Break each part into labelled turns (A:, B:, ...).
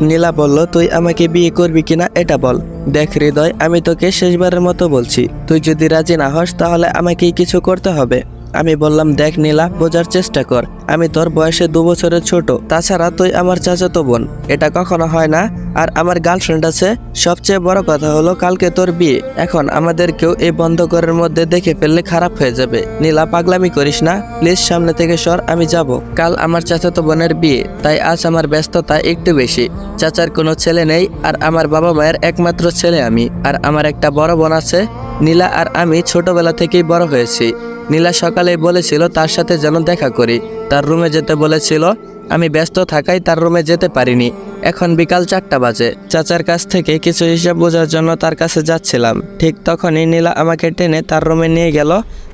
A: নীলা বলল, তুই আমাকে বিয়ে করবি কিনা এটা বল। দেখ হৃদয়, আমি তোকে শেষবারের মতো বলছি, তুই যদি রাজি না হস তাহলে আমাকেই কিছু করতে হবে। আমি বললাম, দেখ নীলা, বোঝার চেষ্টা কর, আমি তোর বয়সে 2 বছরের ছোট, তাছাড়া তুই আমার চাচাতো বোন, এটা কখনো হয় না। আর আমার গার্লফ্রেন্ড আছে, সবচেয়ে বড় কথা হলো কালকে তোর বিয়ে। এখন আমাদেরকেও এই বন্ধ ঘরের মধ্যে দেখে ফেললে খারাপ হয়ে যাবে। নীলা, পাগলামি করিস না প্লিজ, সামনে থেকে সর, আমি যাব। কাল আমার চাচাতো বোনের বিয়ে, তাই আজ আমার ব্যস্ততা একটু বেশি। চাচার কোনো ছেলে নেই, আর আমার বাবা মায়ের একমাত্র ছেলে আমি। আর আমার একটা বড় বোন আছে। নীলা আর আমি ছোটবেলা থেকেই বড় হয়েছি। নীলা সকালে বলেছিল তার সাথে যেন দেখা করি, তার রুমে যেতে বলেছিল। আমি ব্যস্ত থাকায় তার রুমে যেতে পারিনি। এখন বিকাল 4টা বাজে। চাচার কাছ থেকে কিছু হিসাব বোঝার জন্য তার কাছে যাচ্ছিলাম, ঠিক তখনই নীলা আমাকে টেনে তার রুমে নিয়ে গেল।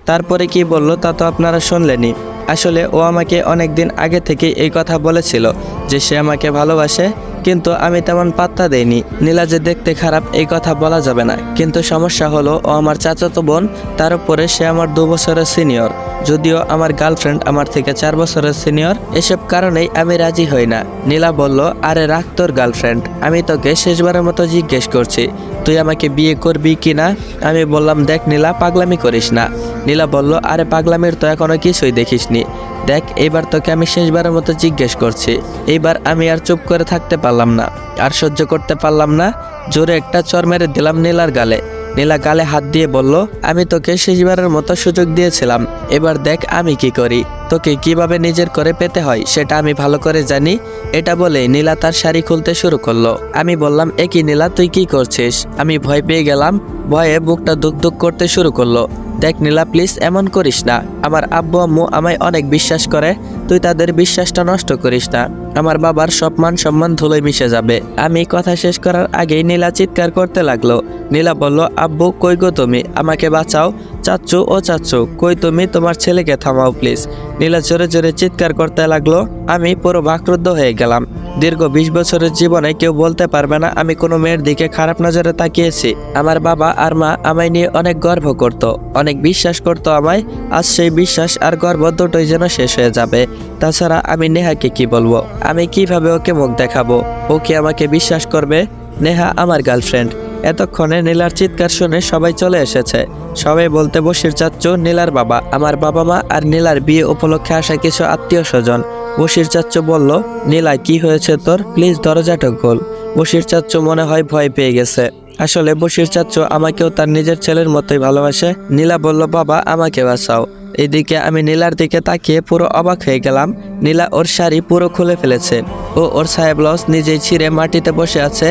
A: তারপরে কি বলল তা তো আপনারা শুনলেনি। আসলে ও আমাকে অনেক দিন আগে থেকেই এই কথা বলেছিল যে সে আমাকে ভালোবাসে, কিন্তু আমি তেমন পাত্তা দেইনি। নীলা যে দেখতে খারাপ এই কথা বলা যাবে না, কিন্তু সমস্যা হলো ও আমার চাচাতো বোন, তার উপরে সে আমার 2 বছরের সিনিয়র। যদিও আমার গার্লফ্রেন্ড আমার থেকে 4 বছরের সিনিয়র, এসব কারণেই আমি রাজি হই না। নীলা বলল, আরে রাখ তোর গার্লফ্রেন্ড, আমি তোকে শেষবারের মতো জিজ্ঞেস করছি, তুই আমাকে বিয়ে করবি কি না? আমি বললাম, দেখ নীলা, পাগলামি করিস না। নীলা বলল, আরে পাগলামির তো এখনো কিছুই দেখিসনি। দেখ, এইবার তোকে আমি শেষবারের মতো জিজ্ঞেস করছি। এইবার আমি আর চুপ করে থাকতে পারলাম না, আর সহ্য করতে পারলাম না। জোরে একটা চর মেরে দিলাম নীলার গালে। নীলা গালে হাত দিয়ে বলল, আমি তোকে শেষবারের মতো সুযোগ দিয়েছিলাম, এবার দেখ আমি কি করি। তোকে কিভাবে নিজের করে পেতে হয় সেটা আমি ভালো করে জানি। এটা বলে নীলা তার শাড়ি খুলতে শুরু করলো। আমি বললাম, একই নীলা, তুই কি করছিস? আমি ভয় পেয়ে গেলাম, ভয়ে বুকটা দুক দুক করতে শুরু করলো। দেখ নীলা, প্লিজ এমন করিস না। আমার আব্বু আম্মু আমায় অনেক বিশ্বাস করে, তুই তাদের বিশ্বাসটা নষ্ট করিস না। আমার বাবার সব মান সম্মান ধুলোয় মিশে যাবে। আমি কথা শেষ করার আগেই নীলা চিৎকার করতে লাগলো। নীলা বলল, আব্বু কই গো তুমি, আমাকে বাঁচাও। চাচ্চু, ও চাচ্চু কই তুমি, তোমার ছেলেকে থামাও প্লিজ। নীলা জোরে জোরে চিৎকার করতে লাগলো। আমি পুরো বাকরুদ্ধ হয়ে গেলাম। দীর্ঘ 20 বছরের জীবনে কেউ বলতে পারবে না আমি কোনো মেয়ের দিকে খারাপ নজরে তাকিয়েছি। আমার বাবা আর মা আমায় নিয়ে অনেক গর্ব করত, অনেক বিশ্বাস করত আমায়। আজ সেই বিশ্বাস আর গর্ব দুটোই যেন শেষ হয়ে যাবে। তাছাড়া আমি নেহাকে কি বলবো? আমি কিভাবে ওকে মুখ দেখাবো? ও কি আমাকে বিশ্বাস করবে? নেহা আমার গার্লফ্রেন্ড। এতক্ষণে নীলার চিৎকার শুনে সবাই চলে এসেছে। সবাই বলতে বশির চাচ্চু, নীলার বাবা, আমার বাবা মা আর নীলার বিয়ে উপলক্ষে আসা কিছু আত্মীয় স্বজন। বশির চাচ্চু বলল, নীলা কি হয়েছে তোর? প্লিজ দরজাটা খোল। বশির চাচ্চু মনে হয় ভয় পেয়ে গেছে। আসলে বশির চাচ্চু আমাকেও তার নিজের ছেলের মতোই ভালোবাসে। নীলা বলল, বাবা আমাকে বাঁচাও। এদিকে আমি নীলার দিকে তাকিয়ে পুরো অবাক হয়ে গেলাম। নীলা ওর শাড়ি পুরো খুলে ফেলেছে। ও ওর ছায়া ব্লাউজ নিজেই ছিঁড়ে মাটিতে বসে আছে,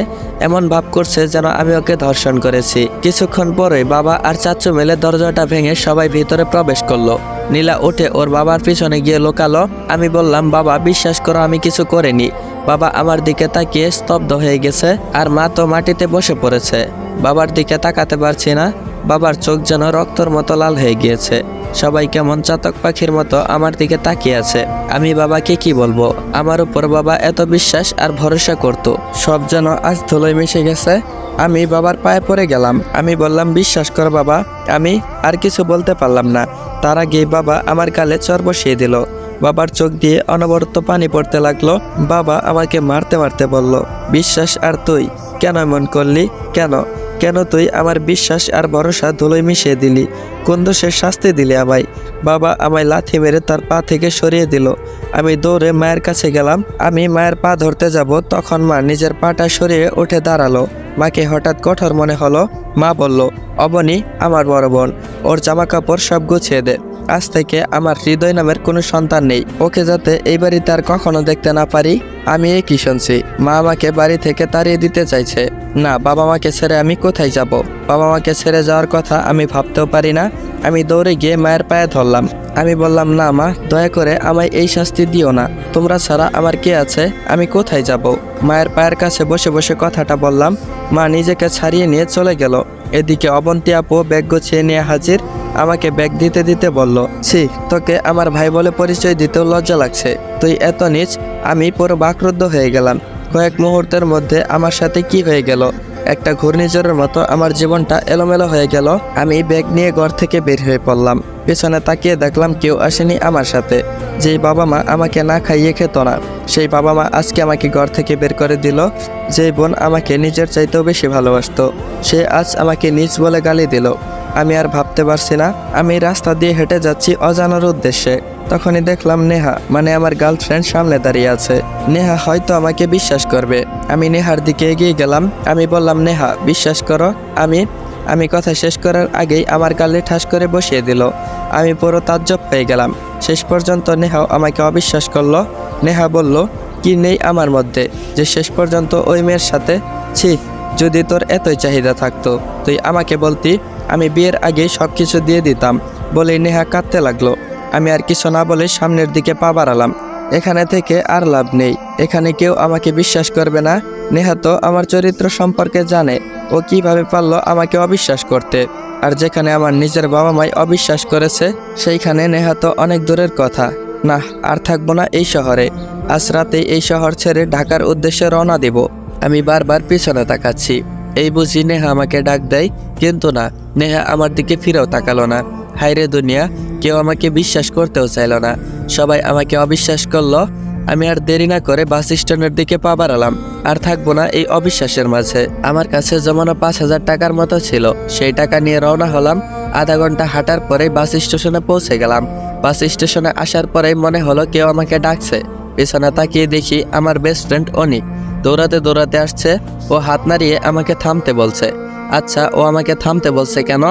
A: এমন ভাব করছে যেন আমি ওকে ধর্ষণ করেছি। কিছুক্ষণ পরেই বাবা আর চাচ্চু মিলে দরজাটা ভেঙে সবাই ভিতরে প্রবেশ করলো। নীলা উঠে ওর বাবার পিছনে গিয়ে লুকালো। আমি বললাম, বাবা বিশ্বাস করো আমি কিছু করিনি। বাবা আমার দিকে তাকিয়ে স্তব্ধ হয়ে গেছে, আর মা তো মাটিতে বসে পড়েছে। বাবার দিকে তাকাতে পারছি না, বাবার চোখ যেন রক্তর মতো লাল হয়ে গিয়েছে। সবাই কেমন চাতক পাখির মতো আমার দিকে তাকিয়ে আছে। আমি বাবাকে কি বলবো? আমার উপর বাবা এত বিশ্বাস আর ভরসা করত, সব যেন আজ ধুলোয় মিশে গেছে। আমি বাবার পায়ে পড়ে গেলাম। আমি বললাম, বিশ্বাস কর বাবা। আমি আর কিছু বলতে পারলাম না, তার আগেই বাবা আমার গালে চর বসিয়ে দিল। বাবার চোখ দিয়ে অনবরত পানি পড়তে লাগলো। বাবা আমাকে মারতে মারতে বলল, বিশ্বাস আর তুই কেন এমন করলি? কেন কেন তুই আমার বিশ্বাস আর ভরসা ধুলোয় মিশিয়ে দিলি? কোন দোষের শাস্তি দিলি আমায়? বাবা আমায় লাথি মেরে তার পা থেকে সরিয়ে দিল। আমি দৌড়ে মায়ের কাছে গেলাম। আমি মায়ের পা ধরতে যাব, তখন মা নিজের পাটা সরিয়ে উঠে দাঁড়ালো। মাকে হঠাৎ কঠোর মনে হলো। মা বলল, অবনী আমার বড় বোন, ওর জামা কাপড় সব গুছিয়ে দে। আজ থেকে আমার হৃদয় নামের কোনো সন্তান নেই, ওকে যাতে এই বাড়িতে আর কখনো দেখতে না পারি। আমি কি শুনছি? মা আমাকে বাড়ি থেকে তাড়িয়ে দিতে চাইছে। না, বাবা মাকে ছেড়ে আমি কোথায় যাব? বাবা মাকে ছেড়ে যাওয়ার কথা আমি ভাবতেও পারি না। আমি দৌড়ে গিয়ে মায়ের পায়ে ধরলাম। আমি বললাম, না মা, দয়া করে আমায় এই শাস্তি দিও না। তোমরা ছাড়া আমার কে আছে? আমি কোথায় যাব? মায়ের পায়ের কাছে বসে বসে কথাটা বললাম। মা নিজেকে ছাড়িয়ে নিয়ে চলে গেল। এদিকে অবন্তী আপু ব্যাগ গুছিয়ে নিয়ে হাজির। আমাকে ব্যাগ দিতে দিতে বলল, ছি, তোকে আমার ভাই বলে পরিচয় দিতেও লজ্জা লাগছে, তুই এত নীচ। আমি পুরো বাকরুদ্ধ হয়ে গেলাম। কয়েক মুহূর্তের মধ্যে আমার সাথে কি হয়ে গেল? একটা ঘূর্ণিঝড়ের মতো আমার জীবনটা এলোমেলো হয়ে গেল। আমি ব্যাগ নিয়ে ঘর থেকে বের হয়ে পড়লাম। পেছনে তাকিয়ে দেখলাম কেউ আসেনি আমার সাথে। যেই বাবা মা আমাকে না খাইয়ে খেত না, সেই বাবা মা আজকে আমাকে ঘর থেকে বের করে দিল। যেই বোন আমাকে নিজের চাইতেও বেশি ভালোবাসতো, সে আজ আমাকে নিজ বলে গালি দিল। আমি আর ভাবতে পারছি না। আমি রাস্তা দিয়ে হেঁটে যাচ্ছি অজানার উদ্দেশ্যে। তখনই দেখলাম নেহা, মানে আমার গার্লফ্রেন্ড, সামনে দাঁড়িয়ে আছে। নেহা হয়তো আমাকে বিশ্বাস করবে। আমি নেহার দিকে এগিয়ে গেলাম। আমি বললাম, নেহা বিশ্বাস করো। আমি কথা শেষ করার আগেই আমার গালে ঠাস করে বসিয়ে দিল। আমি পুরো তাজ্জব হয়ে গেলাম। শেষ পর্যন্ত নেহাও আমাকে অবিশ্বাস করলো। নেহা বলল, কি নেই আমার মধ্যে যে শেষ পর্যন্ত ওই মেয়ের সাথে? ছি, যদি তোর এতই চাহিদা থাকতো তুই আমাকে বলতি, আমি বিয়ের আগেই সব কিছু দিয়ে দিতাম। বলেই নেহা কাঁদতে লাগলো। আমি আর কিছু না বলে সামনের দিকে পা বাড়ালাম। এখানে থেকে আর লাভ নেই, এখানে কেউ আমাকে বিশ্বাস করবে না। নেহা তো আমার চরিত্র সম্পর্কে জানে। ও কিভাবে পারলো আমাকে অবিশ্বাস করতে? আর যেখানে আমার নিজের বাবা মাই অবিশ্বাস করেছে, সেইখানে নেহা তো অনেক দূরের কথা। না, আর থাকবো না এই শহরে। আজ রাতেই এই শহর ছেড়ে ঢাকার উদ্দেশ্যে রওনা দেব। আমি বারবার পিছনে তাকাচ্ছি। এই বুঝি নেহা আমাকে ডাক দেয়, কিন্তু না, নেহা আমার দিকে ফিরেও তাকালো না। হায়রে দুনিয়া, কেউ আমাকে বিশ্বাস করতেও চাইল না। সবাই আমাকে অবিশ্বাস করলো। আমি আর দেরি না করে বাস স্ট্যান্ডের দিকে পা বাড়ালাম। আর থাকবো না এই অবিশ্বাসের মাঝে। আমার কাছে জমানো 5,000 টাকার মতো ছিল। সেই টাকা নিয়ে রওনা হলাম। আধা ঘন্টা হাঁটার পরেই বাস স্টেশনে পৌঁছে গেলাম। বাস স্টেশনে আসার পরেই মনে হলো কেউ আমাকে ডাকছে। পেছনে তাকিয়ে দেখি আমার বেস্ট ফ্রেন্ড অনিক দৌড়াতে দৌড়াতে আসছে। ও হাত নাড়িয়ে আমাকে থামতে বলছে। আচ্ছা, ও আমাকে থামতে বলছে কেন?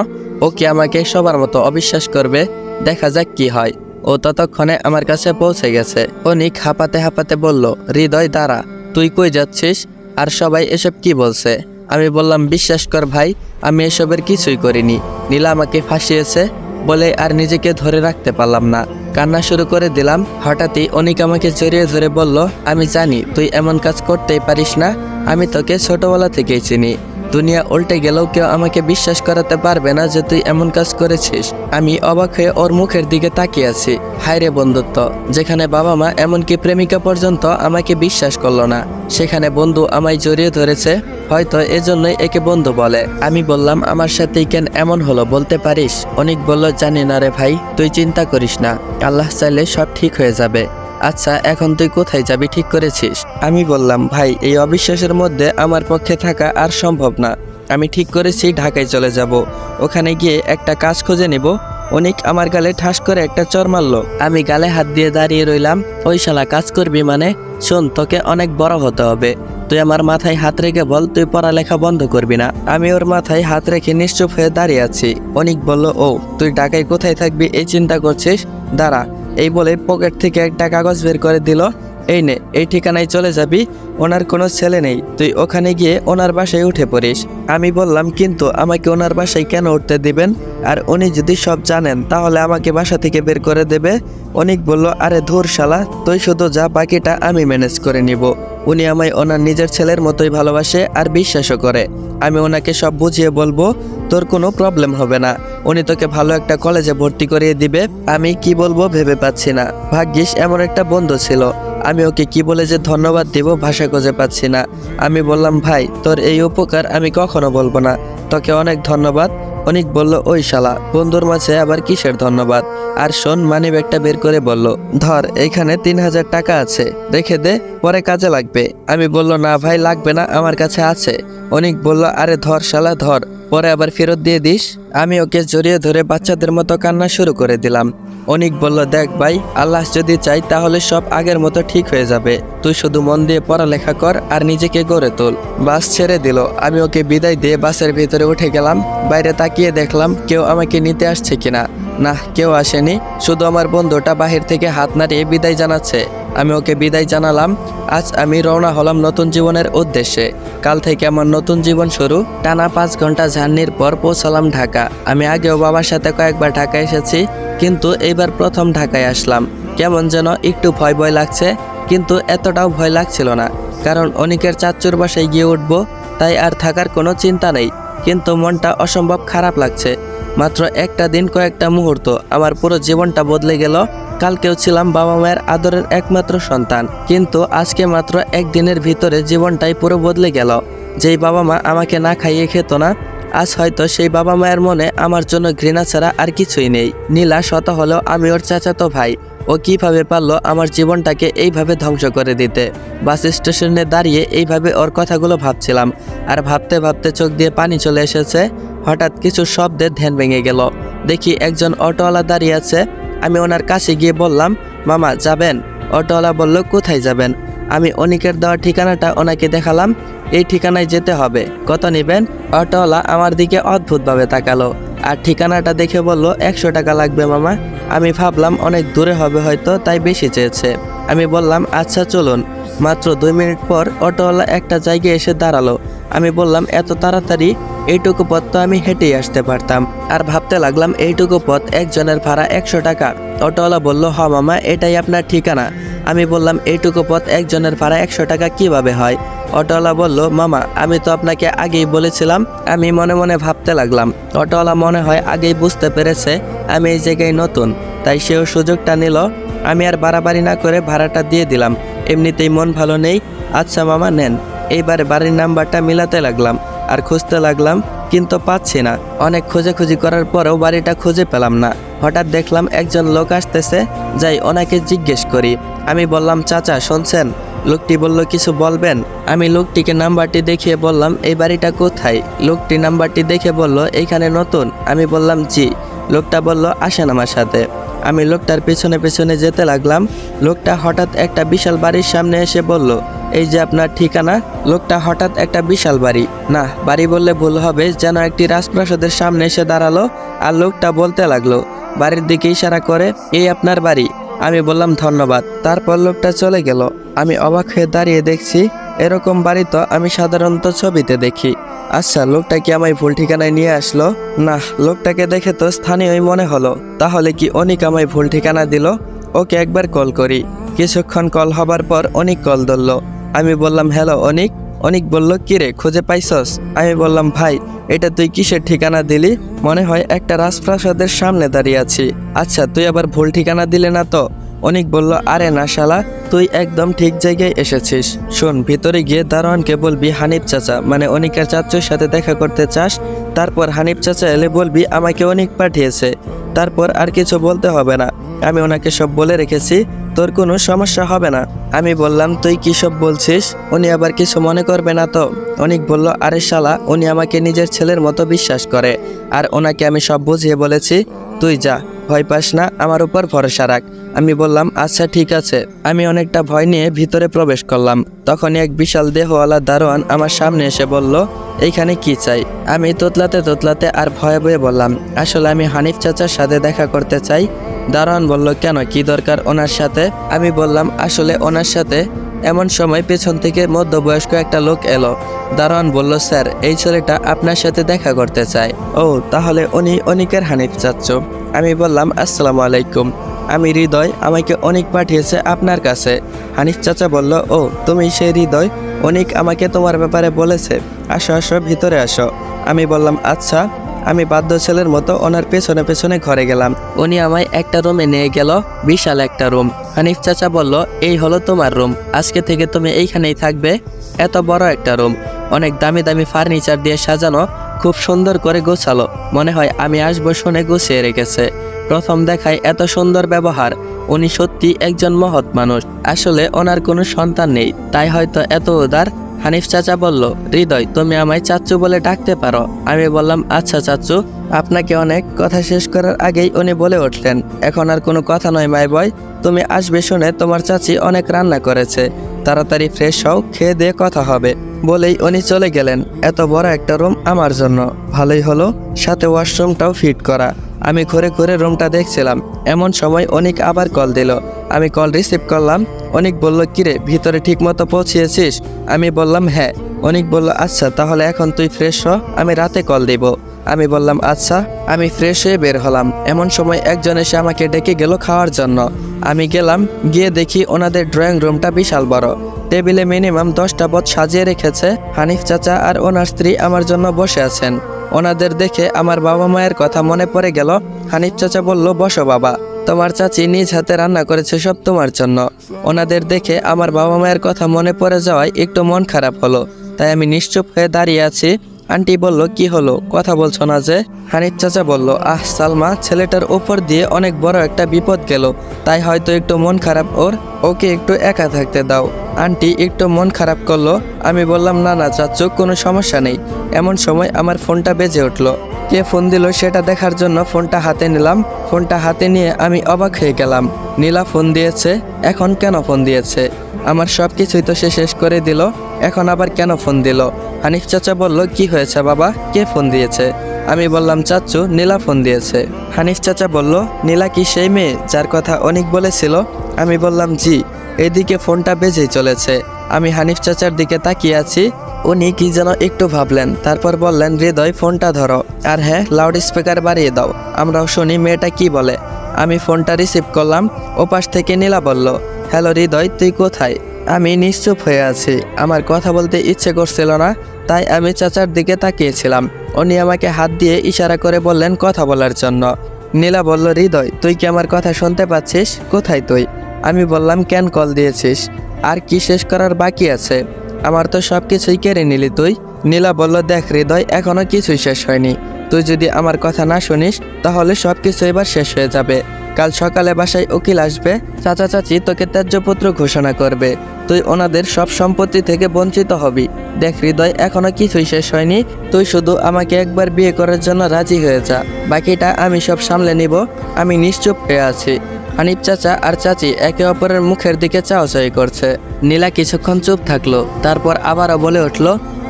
A: ও কি আমাকে সবার মতো অবিশ্বাস করবে? দেখা যাক কি হয়। ও ততক্ষণে আমার কাছে পৌঁছে গেছে। অনিক হাঁপাতে হাঁপাতে বলল, হৃদয় দাঁড়া, তুই কই যাচ্ছিস? আর সবাই এসব কি বলছে? আমি বললাম, বিশ্বাস কর ভাই, আমি এসবের কিছুই করিনি। নীলা আমাকে ফাঁসিয়েছে। বলে আর নিজেকে ধরে রাখতে পারলাম না, কান্না শুরু করে দিলাম। হঠাৎই অনিক আমাকে জড়িয়ে ধরে বলল, আমি জানি তুই এমন কাজ করতেই পারিস না। আমি তোকে ছোটবেলা থেকেই চিনি। দুনিয়া উল্টে গেলেও কেউ আমাকে বিশ্বাস করাতে পারবে না যে তুই এমন কাজ করেছিস। আমি অবাক হয়ে ওর মুখের দিকে তাকিয়ে আছি। হায়রে বন্ধুত্ব, যেখানে বাবা মা এমনকি প্রেমিকা পর্যন্ত আমাকে বিশ্বাস করলো না, সেখানে বন্ধু আমায় জড়িয়ে ধরেছে। হয়তো এজন্যই একে বন্ধু বলে। আমি বললাম, আমার সাথেই কেন এমন হলো বলতে পারিস? অনিক বলল, জানি না রে ভাই, তুই চিন্তা করিস না, আল্লাহ চাইলে সব ঠিক হয়ে যাবে। আচ্ছা, এখন তুই কোথায় যাবি ঠিক করেছিস? আমি বললাম, ভাই, এই অবিশ্বাসের মধ্যে আমার পক্ষে থাকা আর সম্ভব না। আমি ঠিক করেছি ঢাকায় চলে যাব। ওখানে গিয়ে একটা কাজ খুঁজে নেব। অনিক আমার গালে ঠাস করে একটা চর মারলো। আমি গালে হাত দিয়ে দাঁড়িয়ে রইলাম। ওই শালা কাজ করবি মানে? শোন, তোকে অনেক বড় হতে হবে। তুই আমার মাথায় হাত রেখে বল তুই পড়ালেখা বন্ধ করবি না। আমি ওর মাথায় হাত রেখে নিশ্চুপ হয়ে দাঁড়িয়ে আছি। অনিক বলল, ও তুই ঢাকায় কোথায় থাকবি এই চিন্তা করছিস? দাঁড়া। এই বলে পকেট থেকে একটা কাগজ বের করে দিল। এই নে, এই ঠিকানায় চলে যাবি। ওনার কোনো ছেলে নেই, তুই ওখানে গিয়ে ওনার বাসায় উঠে পড়িস। আমি বললাম, কিন্তু আমাকে ওনার বাসায় কেন উঠতে দিবেন? আর উনি যদি সব জানেন তাহলে আমাকে বাসা থেকে বের করে দেবে। অনিক বলল, আরে ধুর শালা, তুই শুধু যা, বাকিটা আমি ম্যানেজ করে নিব। উনি আমায় ওনার নিজের ছেলের মতোই ভালোবাসে আর বিশ্বাসও করে। আমি ওনাকে সব বুঝিয়ে বলবো, তোর কোনো প্রবলেম হবে না। উনি তোকে ভালো একটা কলেজে ভর্তি করিয়ে দিবে। আমি কি বলবো ভেবে পাচ্ছি না। ভাগ্যিস এমন একটা বন্ধু ছিল। আমি ওকে কি বলে যে ধন্যবাদ দেব ভাষা খুঁজে পাচ্ছি না। আমি বললাম, ভাই, তোর এই উপকার আমি কখনো বলবো না। তোকে অনেক ধন্যবাদ। অনিক বলল, ওই শালা, বন্ধুর মাঝে আবার কিসের ধন্যবাদ? আর শোন, মানিব্যাগটা বের করে বলল, ধর, এইখানে 3,000 টাকা আছে, রেখে দে, পরে কাজে লাগবে। আমি বলল, না ভাই, লাগবে না, আমার কাছে আছে। অনিক বলল, আরে ধর শালা, ধর, পরে আবার ফেরত দিয়ে দিস। আমি ওকে জড়িয়ে ধরে বাচ্চাদের মতো কান্না শুরু করে দিলাম। অনিক বলল, দেখ ভাই, আল্লাহ যদি চাই তাহলে সব আগের মতো ঠিক হয়ে যাবে। তুই শুধু মন দিয়ে পড়ালেখা কর আর নিজেকে গড়ে তোল। বাস ছেড়ে দিল। আমি ওকে বিদায় দিয়ে বাসের ভিতরে উঠে গেলাম। বাইরে তাকিয়ে দেখলাম কেউ আমাকে নিতে আসছে কিনা। না, কেউ আসেনি। শুধু আমার বন্ধুটা বাহির থেকে হাত নাড়িয়ে বিদায় জানাচ্ছে। আমি ওকে বিদায় জানালাম। আজ আমি রওনা হলাম নতুন জীবনের উদ্দেশ্যে। কাল থেকে আমার নতুন জীবন শুরু। টানা 5 ঘন্টা জার্নির পর পৌঁছালাম ঢাকা। আমি আগেও বাবার সাথে কয়েকবার ঢাকা এসেছি, কিন্তু এইবার প্রথম ঢাকায় আসলাম। কেমন যেন একটু ভয় ভয় লাগছে, কিন্তু এতটাও ভয় লাগছিল না, কারণ অনিকের চাচ্চুর বাসায় গিয়ে উঠবো, তাই আর থাকার কোনো চিন্তা নেই। কিন্তু মনটা অসম্ভব খারাপ লাগছে। মাত্র একটা দিন, কয়েকটা মুহূর্ত, আমার পুরো জীবনটা বদলে গেল। কালকেও ছিলাম বাবা মায়ের আদরের একমাত্র সন্তান, কিন্তু আজকে মাত্র একদিনের ভিতরে জীবনটাই পুরো বদলে গেল। যেই বাবা মা আমাকে না খাইয়ে খেত না, আজ হয়তো সেই বাবা মায়ের মনে আমার জন্য ঘৃণা ছাড়া আর কিছুই নেই। নীলা শত হলেও আমি ওর চাচাতো ভাই। ও কিভাবে পারলো আমার জীবনটাকে এইভাবে ধ্বংস করে দিতে। বাস স্টেশনে দাঁড়িয়ে এইভাবে ওর কথাগুলো ভাবছিলাম, আর ভাবতে ভাবতে চোখ দিয়ে পানি চলে এসেছে। হঠাৎ কিছু শব্দে ধ্যান ভেঙে গেল। দেখি একজন অটোওয়ালা দাঁড়িয়ে আছে। আমি ওনার কাছে গিয়ে বললাম, মামা যাবেন? অটোওয়ালা বলল, কোথায় যাবেন? আমি অনিকের দেওয়া ঠিকানাটা ওনাকে দেখালাম। এই ঠিকানায় যেতে হবে, কত নেবেন? অটোওয়ালা আমার দিকে অদ্ভুতভাবে তাকালো আর ঠিকানাটা দেখে বলল, 100 টাকা লাগবে মামা। আমি ভাবলাম অনেক দূরে হবে হয়তো, তাই বেশি চেয়েছে। আমি বললাম, আচ্ছা চলুন। মাত্র 2 মিনিট পর অটোওয়ালা একটা জায়গায় এসে দাঁড়ালো। আমি বললাম, এত তাড়াতাড়ি? এইটুকু পথ তো আমি হেঁটেই আসতে পারতাম। আর ভাবতে লাগলাম এইটুকু পথ একজনের ভাড়া 100 টাকা। অটোওয়ালা বলল, হ মামা, এটাই আপনার ঠিকানা। আমি বললাম, এইটুকু পথ একজনের ভাড়া 100 টাকা কিভাবে হয়? অটোওয়ালা বলল, মামা আমি তো আপনাকে আগেই বলেছিলাম। আমি মনে মনে ভাবতে লাগলাম, অটোওয়ালা মনে হয় আগেই বুঝতে পেরেছে আমি এই জায়গায় নতুন, তাই সেও সুযোগটা নিল। আমি আর বাড়াবাড়ি না করে ভাড়াটা দিয়ে দিলাম। এমনিতেই মন ভালো নেই। আচ্ছা মামা নেন। এইবারে বাড়ির নাম্বারটা মিলাতে লাগলাম আর খুঁজতে লাগলাম, কিন্তু পাচ্ছি না। অনেক খোঁজাখুঁজি করার পরেও বাড়িটা খুঁজে পেলাম না। হঠাৎ দেখলাম একজন লোক আসতেছে, যাই ওনাকে জিজ্ঞেস করি। আমি বললাম, চাচা শুনছেন? লোকটি বলল, কিছু বলবেন? আমি লোকটিকে নাম্বারটি দেখিয়ে বললাম, এই বাড়িটা কোথায়? লোকটি নাম্বারটি দেখে বলল, এইখানে নতুন। আমি বললাম, জি। লোকটা বলল, আসেন আমার সাথে। আমি লোকটার পেছনে পেছনে যেতে লাগলাম। লোকটা হঠাৎ একটা বিশাল বাড়ির সামনে এসে বলল, এই যে আপনার ঠিকানা। লোকটা হঠাৎ একটা বিশাল বাড়ি, না বাড়ি বললে ভুল হবে, যেন একটি রাজপ্রাসাদের সামনে এসে দাঁড়ালো। আর লোকটা বলতে লাগলো, বাড়ির দিকে ইশারা করে, এই আপনার বাড়ি। আমি বললাম, ধন্যবাদ। তারপর লোকটা চলে গেল। আমি অবাক হয়ে দাঁড়িয়ে দেখছি, এরকম বাড়ি তো আমি সাধারণত ছবিতে দেখি। আচ্ছা, লোকটা কি আমায় ভুল ঠিকানায় নিয়ে আসলো? না, লোকটাকে দেখে তো স্থানীয়ই মনে হলো। তাহলে কি অনিক আমায় ভুল ঠিকানা দিল? ওকে একবার কল করি। কিছুক্ষণ কল হবার পর অনিক কল ধরল। আমি বললাম, হ্যালো অনিক। অনিক বলল, কিরে খুঁজে পাইছস? আমি বললাম, ভাই এটা তুই কিসের ঠিকানা দিলি? মনে হয় একটা রাজপ্রাসাদের সামনে দাঁড়িয়ে আছি। আচ্ছা, তুই আবার ভুল ঠিকানা দিলে না তো? অনিক বলল, আরে না শালা, তুই একদম ঠিক জায়গায় এসেছিস। শোন, ভিতরে গিয়ে দারোয়ানকে বলবি হানিফ চাচা মানে অনিকের চাচুর সাথে দেখা করতে চাস। তারপর হানিফ চাচা এলে বলবি আমাকে অনিক পাঠিয়েছে। তারপর আর কিছু বলতে হবে না, আমি ওনাকে সব বলে রেখেছি, তোর কোনো সমস্যা হবে না। আমি বললাম, তুই কি সব বলছিস? উনি আবার কিছু মনে করবে না তো? অনিক বলল, আরে শালা, উনি আমাকে নিজের ছেলের মতো বিশ্বাস করে, আর ওনাকে আমি সব বুঝিয়ে বলেছি। তুই যা, ভয় পাস না, আমার উপর ভরসা রাখ। আমি বললাম, আচ্ছা ঠিক আছে। আমি অনেকটা ভয় নিয়ে ভিতরে প্রবেশ করলাম। তখনই এক বিশাল দেহওয়ালা দারোয়ান আমার সামনে এসে বলল, এইখানে কি চাই? আমি তোতলাতে তোতলাতে আর ভয়ে ভয়ে বললাম, আসলে আমি হানিফ চাচার সাথে দেখা করতে চাই। দারোয়ান বলল, কেন, কি দরকার ওনার সাথে? আমি বললাম, আসলে ওনার সাথে। এমন সময় পেছন থেকে মধ্যবয়স্ক একটা লোক এলো। দারোয়ান বলল, স্যার এই ছেলেটা আপনার সাথে দেখা করতে চায়। ও তাহলে উনি অনিকের হানিফ চাচ্চু। আমি বললাম, আসসালামু আলাইকুম, আমি হৃদয়, আমাকে অনিক পাঠিয়েছে আপনার কাছে। হানিফ চাচা বলল, ও তুমি সেই হৃদয়, অনিক আমাকে তোমার ব্যাপারে বলেছে। আসো আসো, ভিতরে আসো। আমি বললাম, আচ্ছা। আমি বাধ্য ছেলের মতো ওনার পেছনে পেছনে ঘরে গেলাম। উনি আমায় একটা রুমে নিয়ে গেল, বিশাল একটা রুম। হানিফ চাচা বলল, এই হলো তোমার রুম, আজকে থেকে তুমি এইখানেই থাকবে। এত বড় একটা রুম, অনেক দামি দামি ফার্নিচার দিয়ে সাজানো, খুব সুন্দর করে গোছালো। মনে হয় আমি আসবো শুনে গুছিয়ে রেখেছে। প্রথম দেখায় এত সুন্দর ব্যবহার। উনি সত্যি একজন মহৎ মানুষ। আসলে ওনার কোনো সন্তান নেই, তাই হয়তো এত উদার। হানিফ চাচা বলল, হৃদয় তুমি আমায় চাচ্চু বলে ডাকতে পারো। আমি বললাম, আচ্ছা চাচ্চু। আপনাকে অনেক। কথা শেষ করার আগেই উনি বলে উঠলেন, এখন আর কোনো কথা নয় মাই বয়, তুমি আসবে শুনে তোমার চাচি অনেক রান্না করেছে, তাড়াতাড়ি ফ্রেশ হও, খেয়ে দিয়ে কথা হবে। বলেই উনি চলে গেলেন। এত বড় একটা রুম আমার জন্য, ভালোই হলো, সাথে ওয়াশরুমটাও ফিট করা। আমি ঘুরে ঘুরে রুমটা দেখছিলাম। এমন সময় অনিক আবার কল দিল। আমি কল রিসিভ করলাম। অনিক বলল, কিরে ভিতরে ঠিক মতো পৌঁছিয়েছিস? আমি বললাম, হ্যাঁ। অনিক বলল, আচ্ছা তাহলে এখন তুই ফ্রেশ হ, আমি রাতে কল দিব। আমি বললাম, আচ্ছা। আমি ফ্রেশ হয়ে বের হলাম। এমন সময় একজন এসে আমাকে ডেকে গেল খাওয়ার জন্য। আমি গেলাম, গিয়ে দেখি ওনাদের ড্রয়িং রুমটা বিশাল বড়। টেবিলে মিনিমাম 10টা পদ সাজিয়ে রেখেছে। হানিফ চাচা আর ওনার স্ত্রী আমার জন্য বসে আছেন। ওনাদের দেখে আমার বাবা মায়ের কথা মনে পড়ে গেল। হানিফ চাচা বলল, বসো বাবা, তোমার চাচি নিজ হাতে রান্না করেছে সব তোমার জন্য। ওনাদের দেখে আমার বাবা মায়ের কথা মনে পড়ে যাওয়ায় একটু মন খারাপ হলো, তাই আমি নিশ্চুপ হয়ে দাঁড়িয়ে আছি। আন্টি বলল, কি হলো, কথা বলছো না যে? হানিফ চাচা বলল, সালমা, ছেলেটার ওপর দিয়ে অনেক বড় একটা বিপদ গেল, তাই হয়তো একটু মন খারাপ ওর, ওকে একটু একা থাকতে দাও। আন্টি একটু মন খারাপ করলো। আমি বললাম, না না চাচু, কোনো সমস্যা নেই। এমন সময় আমার ফোনটা বেজে উঠলো। কে ফোন দিল সেটা দেখার জন্য ফোনটা হাতে নিলাম। ফোনটা হাতে নিয়ে আমি অবাক হয়ে গেলাম। নীলা ফোন দিয়েছে। এখন কেন ফোন দিয়েছে? আমার সব কিছুই তো সে শেষ করে দিল, এখন আবার কেন ফোন দিল? হানিফ চাচা বলল, কি হয়েছে বাবা, কে ফোন দিয়েছে? আমি বললাম, চাচু, নীলা ফোন দিয়েছে। হানিফ চাচা বলল, নীলা কি সেই মেয়ে যার কথা অনেক বলেছিল? আমি বললাম, জি। এদিকে ফোনটা বেজেই চলেছে। আমি হানিফ চাচার দিকে তাকিয়ে আছি। উনি কি যেন একটু ভাবলেন, তারপর বললেন, হৃদয়, ফোনটা ধরো, আর হ্যাঁ, লাউড স্পিকার বাড়িয়ে দাও, আমরাও শুনি মেয়েটা কি বলে। আমি ফোনটা রিসিভ করলাম। ওপাশ থেকে নীলা বলল, হ্যালো হৃদয়, তুই কোথায়? আমি নিশ্চুপ হয়ে আছি। আমার কথা বলতে ইচ্ছে করছিল না, তাই আমি চাচার দিকে তাকিয়েছিলাম। উনি আমাকে হাত দিয়ে ইশারা করে বললেন কথা বলার জন্য। নীলা বলল, হৃদয়, তুই কি আমার কথা শুনতে পাচ্ছিস? কোথায় তুই? আমি বললাম, কেন কল দিয়েছিস? আর কি শেষ করার বাকি আছে? আমার তো সব কিছুই কেড়ে নিলি তুই। নীলা বলল, দেখ হৃদয়, এখনো কিছুই শেষ হয়নি। তুই যদি আমার কথা না শুনিস তাহলে সব কিছু এবার শেষ হয়ে যাবে। কাল সকালে বাসায় উকিল আসবে, চাচা চাচি তোকে ত্যায্যপুত্র ঘোষণা করবে, তুই ওনাদের সব সম্পত্তি থেকে বঞ্চিত হবি। দেখ হৃদয়, এখনো কিছুই শেষ হয়নি। তুই শুধু আমাকে একবার বিয়ে করার জন্য রাজি হয়ে যা, বাকিটা আমি সব সামলে নিব। আমি নিশ্চুপ হয়ে আছি। হানিফ চাচা আর চাচি একে অপরের মুখের দিকে চাওয়াচাই করছে। নীলা কিছুক্ষণ চুপ থাকলো, তারপর আবারও বলে উঠল,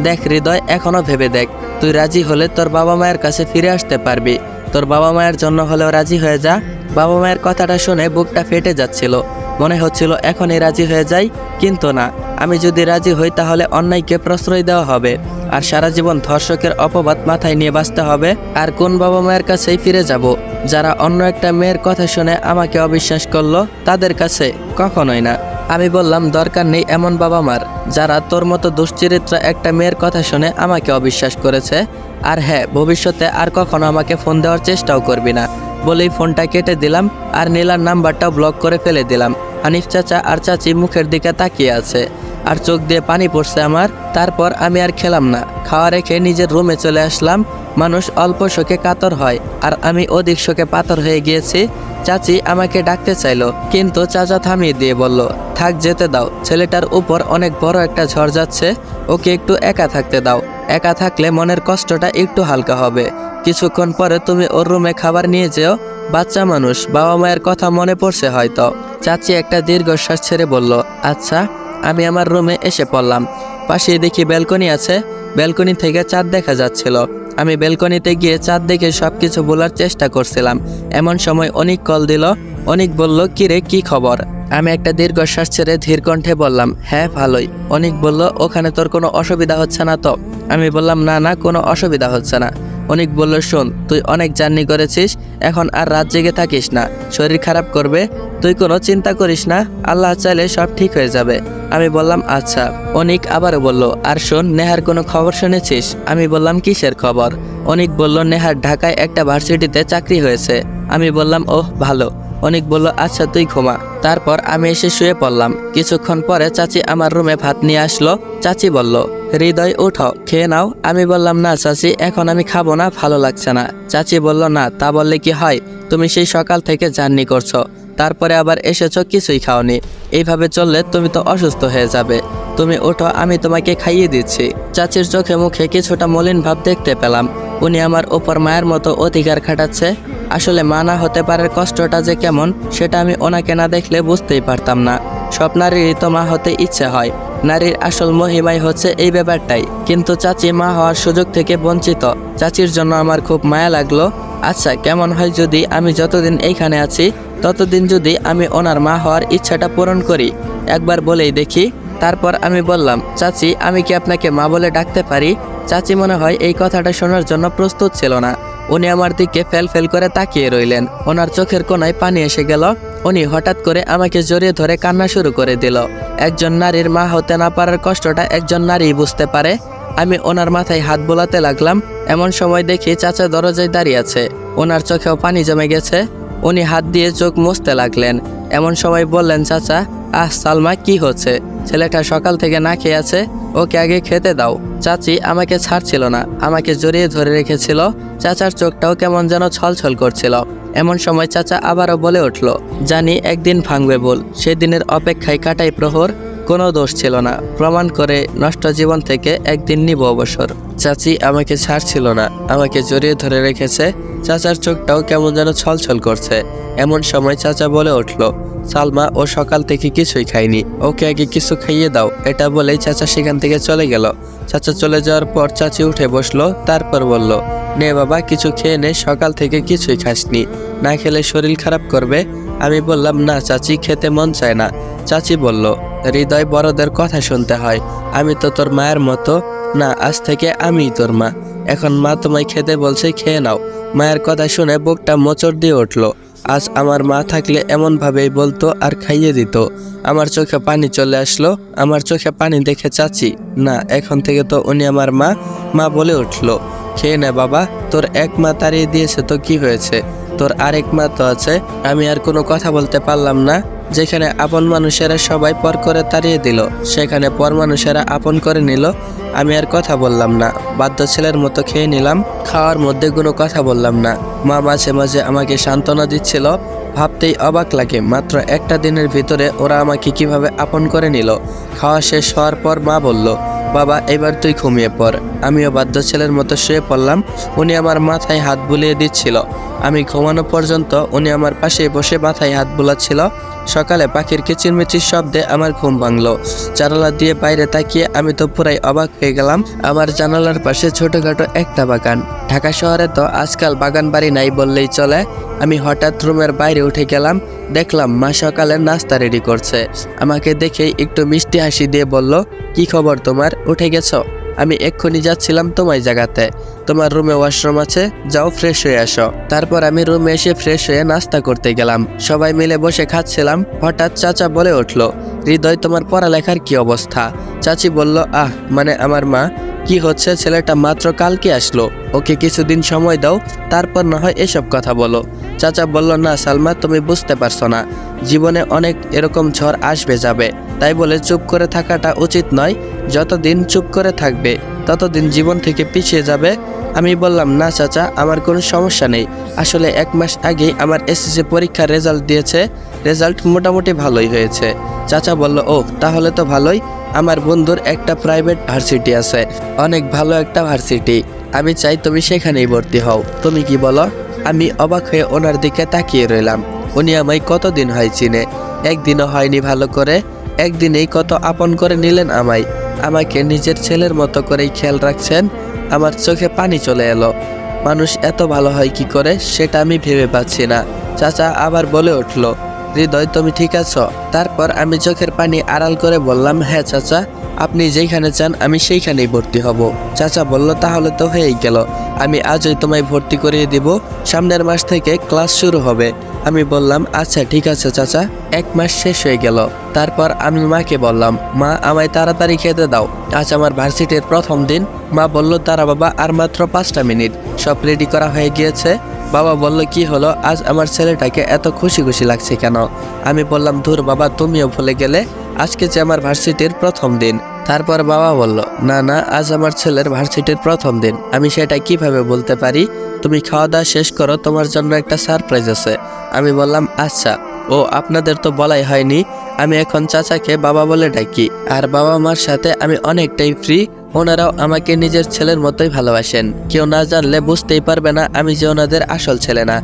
A: দেখ হৃদয়, এখনো ভেবে দেখ। তুই রাজি হলে তোর বাবা মায়ের কাছে ফিরে আসতে পারবি। তোর বাবা মায়ের জন্য হলেও রাজি হয়ে যা। বাবা মায়ের কথাটা শুনে বুকটা ফেটে যাচ্ছিল। মনে হচ্ছিল এখনই রাজি হয়ে যাই, কিন্তু না। আমি যদি রাজি হই তাহলে অন্যায়কে প্রশ্রয় দেওয়া হবে, আর সারা জীবন ধর্ষকের অপবাদ মাথায় নিয়ে বাঁচতে হবে। আর কোন বাবা মায়ের কাছেই ফিরে যাব, যারা অন্য একটা মেয়ের কথা শুনে আমাকে অবিশ্বাস করলো? তাদের কাছে কখনোই না। আমি বললাম, দরকার নেই এমন বাবা মার, যারা তোর মতো দুশ্চরিত্রা একটা মেয়ের কথা শুনে আমাকে অবিশ্বাস করেছে। আর হ্যাঁ, ভবিষ্যতে আর কখনো আমাকে ফোন দেওয়ার চেষ্টাও করবি না। বলেই ফোনটা কেটে দিলাম, আর নীলার নাম্বারটাও ব্লক করে ফেলে দিলাম। হানিফ চাচা আর চাচি মুখের দিকে তাকিয়ে আছে, আর চোখ দিয়ে পানি পড়ছে আমার। তারপর আমি আর খেলাম না, খাওয়া রেখে নিজের রুমে চলে আসলাম। মানুষ অল্প শোকে কাতর হয়, আর আমি অধিক শোকে পাথর হয়ে গিয়েছি। চাচি আমাকে ডাকতে চাইলো, কিন্তু চাচা থামিয়ে দিয়ে বলল, থাক, যেতে দাও। ছেলেটার উপর অনেক বড় একটা ঝড় যাচ্ছে, ওকে একটু একা থাকতে দাও। একা থাকলে মনের কষ্টটা একটু হালকা হবে। কিছুক্ষণ পরে তুমি ওর রুমে খাবার নিয়ে যেও। বাচ্চা মানুষ, বাবা মায়ের কথা মনে পড়ছে হয়তো। চাচি একটা দীর্ঘশ্বাস ছেড়ে বলল, আচ্ছা। আমি আমার রুমে এসে পড়লাম। পাশেই দেখি ব্যালকনি আছে। ব্যালকনি থেকে চাঁদ দেখা যাচ্ছিল। আমি ব্যালকনিতে গিয়ে চাঁদ দেখে সবকিছু বলার চেষ্টা করছিলাম। এমন সময় অনিক কল দিল। অনিক বলল, কিরে, কি খবর? আমি একটা দীর্ঘশ্বাস ছেড়ে ধীর কণ্ঠে বললাম, হ্যাঁ ভালোই। অনিক বলল, ওখানে তোর কোনো অসুবিধা হচ্ছে না তো? আমি বললাম, না না, কোনো অসুবিধা হচ্ছে না। অনিক বলল, শোন, তুই অনেক জার্নি করেছিস, এখন আর রাত জেগে থাকিস না, শরীর খারাপ করবে। তুই কোনো চিন্তা করিস না, আল্লাহ চাইলে সব ঠিক হয়ে যাবে। আমি বললাম, আচ্ছা। অনিক আবারও বলল, আর শোন, নেহার কোনো খবর শুনেছিস? আমি বললাম, কিসের খবর? অনিক বলল, নেহার ঢাকায় একটা ভার্সিটিতে চাকরি হয়েছে। আমি বললাম, ওহ ভালো। অনিক বলল, আচ্ছা তুই ঘুমা। তারপর আমি এসে শুয়ে পড়লাম। কিছুক্ষণ পরে চাচি আমার রুমে ভাত নিয়ে আসলো। চাচি বলল, হৃদয়, উঠো, খেয়ে নাও। আমি বললাম, না চাচি, এখন আমি খাবো না, ভালো লাগছে না। চাচি বলল, না, তা বললে কি হয়? তুমি সেই সকাল থেকে জার্নি করছো, তারপরে আবার এসেছো, কিছুই খাওনি। এইভাবে চললে তুমি তো অসুস্থ হয়ে যাবে। তুমি ওঠো, আমি তোমাকে খাইয়ে দিচ্ছি। চাচির চোখে মুখে কিছুটা মলিন ভাব দেখতে পেলাম। উনি আমার ওপর মায়ের মতো অধিকার খাটাচ্ছে। আসলে মা না হতে পারার কষ্টটা যে কেমন, সেটা আমি ওনাকে না দেখলে বুঝতেই পারতাম না। সব নারীরই তো মা হতে ইচ্ছে হয়। নারীর আসল মহিমাই হচ্ছে এই ব্যাপারটাই। কিন্তু চাচি মা হওয়ার সুযোগ থেকে বঞ্চিত। চাচির জন্য আমার খুব মায়া লাগলো। আচ্ছা, কেমন হয় যদি আমি যতদিন এইখানে আছি ততদিন যদি আমি ওনার মা হওয়ার ইচ্ছাটা পূরণ করি? একবার বলেই দেখি। তারপর আমি বললাম, চাচি, আমি কি আপনাকে মা বলে ডাকতে পারি? চাচি মনে হয় এই কথাটা শোনার জন্য প্রস্তুত ছিল না। উনি আমার দিকে ফেল ফেল করে তাকিয়ে রইলেন। ওনার চোখের কোণায় পানি এসে গেল। উনি হঠাৎ করে আমাকে জড়িয়ে ধরে কান্না শুরু করে দিল। একজন নারীর মা হতে না পারার কষ্টটা একজন নারী বুঝতে পারে। আমি ওনার মাথায় হাত বোলাতে লাগলাম। এমন সময় দেখি চাচা দরজায় দাঁড়িয়ে আছে। ওনার চোখেও পানি জমে গেছে। উনি হাত দিয়ে চোখ মুছতে লাগলেন। এমন সময় বললেন চাচা, সালমা কি হচ্ছে? ছেলেটা সকাল থেকে না খেয়ে আছে, ওকে আগে খেতে দাও। চাচি আমাকে ছাড়ছিল না, আমাকে জড়িয়ে ধরে রেখেছিল। চাচার চোখটাও কেমন যেন ছলছল করছিল। এমন সময় চাচা আবারও বলে উঠল, জানি একদিন ভাঙবে বল, সেদিনের অপেক্ষায় কাটাই প্রহর। কোনো দোষ ছিল না, প্রমাণ করে নষ্ট জীবন থেকে একদিন নিব অবসর। চাচি আমাকে ছাড়ছিল না, আমাকে জড়িয়ে ধরে রেখেছে। চাচার চোখটাও কেমন যেন ছলছল করছে। এমন সময় চাচা বলে উঠল, সালমা ও সকাল থেকে কিছুই খায়নি, ওকে আগে কিছু খাইয়ে দাও। এটা বলেই চাচা সেখান থেকে চলে গেল। চাচা চলে যাওয়ার পর চাচি উঠে বসলো, তারপর বলল, নে বাবা কিছু খেয়ে নে, সকাল থেকে কিছুই খাসনি, না খেলে শরীর খারাপ করবে। আমি বললাম, না চাচি, খেতে মন চায় না। চাচি বলল, হৃদয় বড়দের কথা শুনতে হয়, আমি তো তোর মায়ের মতো না, আজ থেকে আমিই তোর মা। এখন মা তোমায় খেতে বলছে, খেয়ে নাও। মায়ের কথা শুনে বুকটা মোচড় দিয়ে উঠল। আজ আমার মা থাকলে এমন ভাবেই বলতো আর খাইয়ে দিত। আমার চোখে পানি চলে আসলো। আমার চোখে পানি দেখে চাচি, না এখন থেকে তো উনি আমার মা। মা বলে উঠল, খেয়ে নে বাবা, তোর এক মা তাড়িয়ে দিয়েছে তো কি হয়েছে, তোর আরেক মা তো আছে। আমি আর কোনো কথা বলতে পারলাম না। যেখানে আপন মানুষেরা সবাই পর করে তাড়িয়ে দিল, সেখানে পর মানুষেরা আপন করে নিল। আমি আর কথা বললাম না, বাধ্য ছেলের মতো খেয়ে নিলাম। খাওয়ার মধ্যে কোনো কথা বললাম না। মা মাঝে মাঝে আমাকে সান্ত্বনা দিচ্ছিল। ভাবতেই অবাক লাগে, মাত্র একটা দিনের ভিতরে ওরা আমাকে কিভাবে আপন করে নিল। খাওয়া শেষ হওয়ার পর মা বলল, বাবা এবার তুই ঘুমিয়ে পড়। আমিও বাধ্য ছেলের মতো শুয়ে পড়লাম। উনি আমার মাথায় হাত বুলিয়ে দিচ্ছিল। আমি ঘুমানো পর্যন্ত উনি আমার পাশে বসে মাথায় হাত বুলাচ্ছিল। সকালে পাখির কিচিরমিচির শব্দে আমার ঘুম ভাঙলো। জানালা দিয়ে বাইরে তাকিয়ে আমি তো পুরাই অবাক হয়ে গেলাম। আমার জানালার পাশে ছোটখাটো একটা বাগান। ঢাকা শহরে তো আজকাল বাগান বাড়ি নাই বললেই চলে। আমি হঠাৎ রুমের বাইরে উঠে গেলাম, দেখলাম মা সকালে নাস্তা রেডি করছে। আমাকে দেখেই একটু মিষ্টি হাসি দিয়ে বলল, কি খবর তোমার, উঠে গেছো? আমি এক্ষুনি যাচ্ছিলাম তোমায় জাগাতে। তোমার রুমে ওয়াশরুম আছে, যাও ফ্রেশ হয়ে আসো। তারপর আমি রুমে এসে ফ্রেশ হয়ে নাস্তা করতে গেলাম। সবাই মিলে বসে খাচ্ছিলাম। হঠাৎ চাচা বলে উঠল, হৃদয় তোমার পড়ালেখার কি অবস্থা? চাচি বলল, মানে আমার মা, কি হচ্ছে? ছেলেটা মাত্র কালকে আসলো, ওকে কিছুদিন সময় দাও, তারপর না হয় এসব কথা বলো। চাচা বলল, না সালমা, তুমি বুঝতে পারছো না, জীবনে অনেক এরকম ঝড় আসবে যাবে, তাই বলে চুপ করে থাকাটা উচিত নয়। যতদিন চুপ করে থাকবে ততদিন জীবন থেকে পিছিয়ে যাবে। আমি বললাম, না চাচা, আমার কোনো সমস্যা নেই। আসলে 1 মাস আগেই আমার এসএসসি পরীক্ষার রেজাল্ট দিয়েছে, রেজাল্ট মোটামুটি ভালোই হয়েছে। চাচা বলল, ও তাহলে তো ভালোই। আমার বন্ধুর একটা প্রাইভেট ভার্সিটি আছে, অনেক ভালো একটা ভার্সিটি। আমি চাই তুমি সেখানেই ভর্তি হও, তুমি কি বলো? আমি অবাক হয়ে ওনার দিকে তাকিয়ে রইলাম। উনি আমায় কতদিন হয় চিনে? একদিনও হয়নি ভালো করে, একদিনেই কত আপন করে নিলেন আমায়। আমাকে নিজের ছেলের মতো করেই খেয়াল রাখছেন। আমার চোখে পানি চলে এলো। মানুষ এত ভালো হয় কি করে, সেটা আমি ভেবে পাচ্ছি না। চাচা আবার বলে উঠল, হৃদয় তুমি ঠিক আছো? তারপর আমি চোখের পানি আড়াল করে বললাম, হ্যাঁ চাচা, আপনি যেখানে চান আমি সেইখানেই ভর্তি হব। চাচা বলল, তাহলে তো হয়েই গেল, আমি আজই তোমায় ভর্তি করিয়ে দিব। সামনের মাস থেকে ক্লাস শুরু হবে। আমি বললাম, আচ্ছা ঠিক আছে চাচা। 1 মাস শেষ হয়ে গেল। তারপর আমি মাকে বললাম, মা আমায় তাড়াতাড়ি খেতে দাও, আজ আমার ভার্সিটির প্রথম দিন। মা বলল, তারা বাবা, আর মাত্র 5টা মিনিট, সব রেডি করা হয়ে গিয়েছে। বাবা বলল, কি হলো, আজ আমার ছেলেটাকে এত খুশি খুশি লাগছে কেন? আমি বললাম, ধুর বাবা, তুমিও ভুলে গেলে, আজকে যে আমার ভার্সিটির প্রথম দিন। তারপর বাবা বলল, না না, আজ আমার ছেলের ভার্সিটির প্রথম দিন, আমি সেটা কিভাবে বলতে পারি? তুমি খাওয়া দাওয়া শেষ করো, তোমার জন্য একটা সারপ্রাইজ আছে। আমি বললাম, আচ্ছা। ও আপনাদের তো বলাই হয়নি, আমি এখন চাচাকে বাবা বলে ডাকি। আর বাবা মার সাথে আমি অনেকটাই ফ্রি। ওনারাও আমাকে নিজের ছেলের মতোই ভালোবাসেন। কেউ না জানলে বুঝতেই পারবে না আমি যে ওনাদের আসল ছেলে না।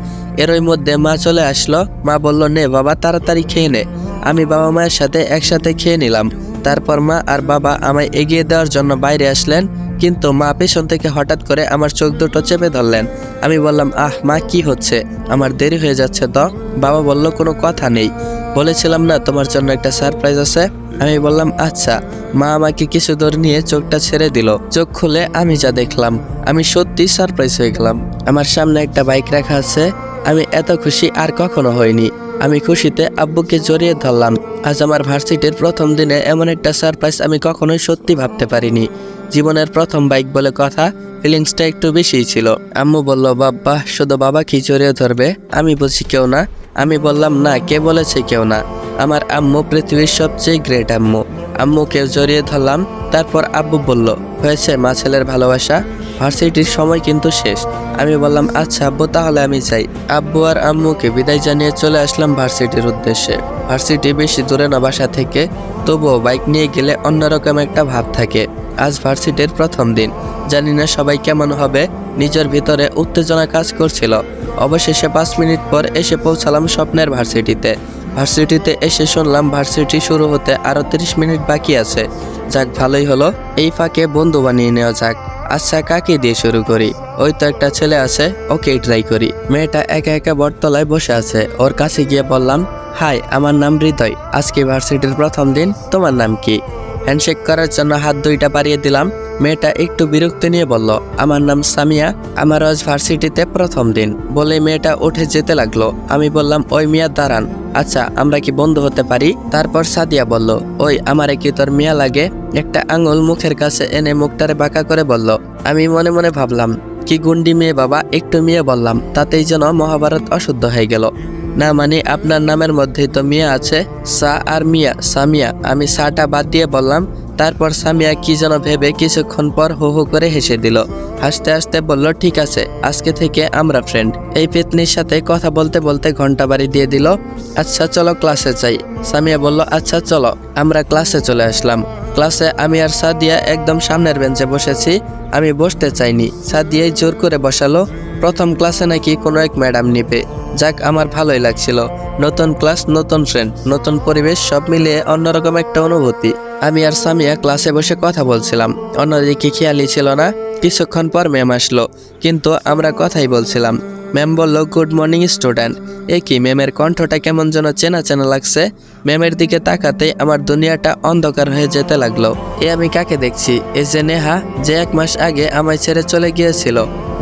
A: এরই মধ্যে মা চলে আসলো। মা বলল, নে বাবা, তাড়াতাড়ি খেয়ে নে। আমি বাবা মায়ের সাথে একসাথে খেয়ে নিলাম। তারপর মা আর বাবা আমায় এগিয়ে দেওয়ার জন্য বাইরে আসলেন, কিন্তু মা পেছন থেকে হঠাৎ করে আমার চোখ দুটো চেপে ধরলেন। আমি বললাম, মা কি হচ্ছে, আমার দেরি হয়ে যাচ্ছে তো। বাবা বলল, কোনো কথা নেই, বলেছিলাম না তোমার জন্য একটা সারপ্রাইজ আছে। আমি বললাম, আচ্ছা। মা আমাকে কিছু দূর নিয়ে চোখটা ছেড়ে দিল। চোখ খুলে আমি যা দেখলাম, আমি সত্যি সারপ্রাইজ হয়ে গেলাম। আমার সামনে একটা বাইক রাখা আছে। আমি এত খুশি আর কখনো হইনি। আমি খুশিতে আব্বুকে জড়িয়ে ধরলাম। আজ আমার ভার্সিটির প্রথম দিনে এমন একটা সারপ্রাইজ আমি কখনোই সত্যি ভাবতে পারিনি। জীবনের প্রথম বাইক বলে কথা, ফিলিংসটা একটু বেশিই ছিল। আম্মু বলল, বাবা শুধু বাবা কি জড়িয়ে ধরবে, আমি বলছি কেউ না। আমি বললাম, না, কে বলেছে কেউ না, আমার আম্মু পৃথিবীর সবচেয়ে গ্রেট আম্মু। আম্মুকে জড়িয়ে ধরলাম। তারপর আব্বু বলল, হয়েছে মা ছেলের ভালোবাসা, ভার্সিটির সময় কিন্তু শেষ। আমি বললাম, আচ্ছা আব্বু, তাহলে আমি যাই। আব্বু আর আম্মুকে বিদায় জানিয়ে চলে আসলাম ভার্সিটির উদ্দেশ্যে। ভার্সিটি বেশি দূরে না বাসা থেকে, তবুও বাইক নিয়ে গেলে অন্যরকম একটা ভাব থাকে। আজ ভার্সিটির প্রথম দিন, জানি না সবাই কেমন হবে, নিজের ভিতরে উত্তেজনা কাজ করছিল। অবশেষে 5 মিনিট পর এসে পৌঁছালাম স্বপ্নের ভার্সিটিতে। ভার্সিটিতে এসে শুনলাম ভার্সিটি শুরু হতে আরো 30 মিনিট বাকি আছে। যাক, ভালোই হলো, এই ফাঁকে বন্ধু বানিয়ে নেওয়া যাক। আচ্ছা, কাকে দিয়ে শুরু করি? ওই তো একটা ছেলে আছে, ওকেই ট্রাই করি। মেয়েটা একা একা বটতলায় বসে আছে। ওর কাছে গিয়ে বললাম, হাই, আমার নাম হৃদয়, আজকে ভার্সিটির প্রথম দিন, তোমার নাম কি? হ্যান্ডশেক করার জন্য হাত দুইটা বাড়িয়ে দিলাম। মেয়েটা একটু বিরক্তি নিয়ে বলল, আমার নাম সামিয়া, আমার আজ ভার্সিটিতে প্রথম দিন। বলে মেয়েটা উঠে যেতে লাগলো। আমি বললাম, ওই মিয়া দাঁড়ান, আচ্ছা আমরা কি বন্ধু হতে পারি? তারপর সাদিয়া বলল, ওই আমারে কি তোর মিয়া লাগে? একটা আঙুল মুখের কাছে এনে মুখটারে বাঁকা করে বলল। আমি মনে মনে ভাবলাম, কি গুন্ডি মেয়ে বাবা, একটু মিয়া বললাম, তাতেই যেন মহাভারত অশুদ্ধ হয়ে গেল। না মানে আপনার নামের মধ্যেই তো মিয়া আছে, সা আর মিয়া, সামিয়া। আমি সাটা বাদ দিয়ে বললাম। তারপর সামিয়া কি যেন ভেবে কিছুক্ষণ পর হু হু করে হেসে দিল। হাসতে হাসতে বলল, ঠিক আছে, আজকে থেকে আমরা ফ্রেন্ড। এই পেতনির সাথে কথা বলতে বলতে ঘন্টা বাড়ি দিয়ে দিল। আচ্ছা চলো ক্লাসে যাই। সামিয়া বলল, আচ্ছা চলো। আমরা ক্লাসে চলে আসলাম। ক্লাসে আমি আর সাদিয়া একদম সামনের বেঞ্চে বসেছি। আমি বসতে চাইনি, সাদিয়াই জোর করে বসালো। প্রথম ক্লাসে নাকি কোনো এক ম্যাডাম নিবে। যাক, আমার ভালোই লাগছিল। নতুন ক্লাস, নতুন ফ্রেন্ড, নতুন পরিবেশ, সব মিলিয়ে অন্যরকম একটা অনুভূতি। আমি আর সামিয়া ক্লাসে বসে কথা বলছিলাম, অন্যদিকে খেয়ালই ছিল না। কিছুক্ষণ পর ম্যাম আসলো, কিন্তু আমরা কথাই বলছিলাম। ম্যাম বলল, গুড মর্নিং স্টুডেন্ট। কি ম্যামের কণ্ঠটা কেমন যেন চেনা চেনা লাগছে। ম্যামের দিকে তাকাতেই আমার দুনিয়াটা অন্ধকার হয়ে যেতে লাগলো। আমি কাকে দেখছি? এই যে নেহা, যে 1 মাস আগে আমায় ছেড়ে চলে গিয়েছিল।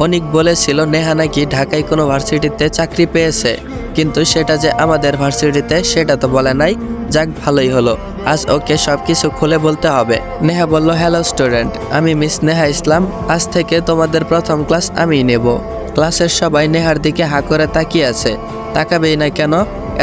A: অনেক বলেছিল নেহা নাকি ঢাকায় কোনো ভার্সিটিতে চাকরি পেয়েছে, কিন্তু সেটা যে আমাদের ভার্সিটিতে সেটা তো বলে নাই। যাক, ভালোই হলো, আজ ওকে সবকিছু খুলে বলতে হবে। নেহা বলল, হ্যালো স্টুডেন্ট, আমি মিস নেহা ইসলাম, আজ থেকে তোমাদের প্রথম ক্লাস আমিই নেব। ক্লাসের সবাই নেহার দিকে হা করে তাকিয়ে আছে। তাকাবেই না কেন?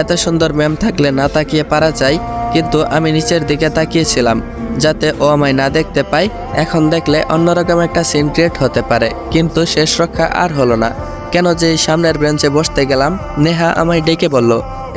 A: এত সুন্দর ম্যাম থাকলে না তাকিয়ে পারা যায়। কিন্তু আমি নিচের দিকে তাকিয়েছিলাম যাতে ও আমায় না দেখতে পায়। এখন দেখলে অন্যরকম একটা সিন ক্রিয়েট হতে পারে, কিন্তু শেষ রক্ষা আর হলো না। কেন যে এই সামনের বেঞ্চে বসতে গেলাম। নেহা আমায় ডেকে বলল,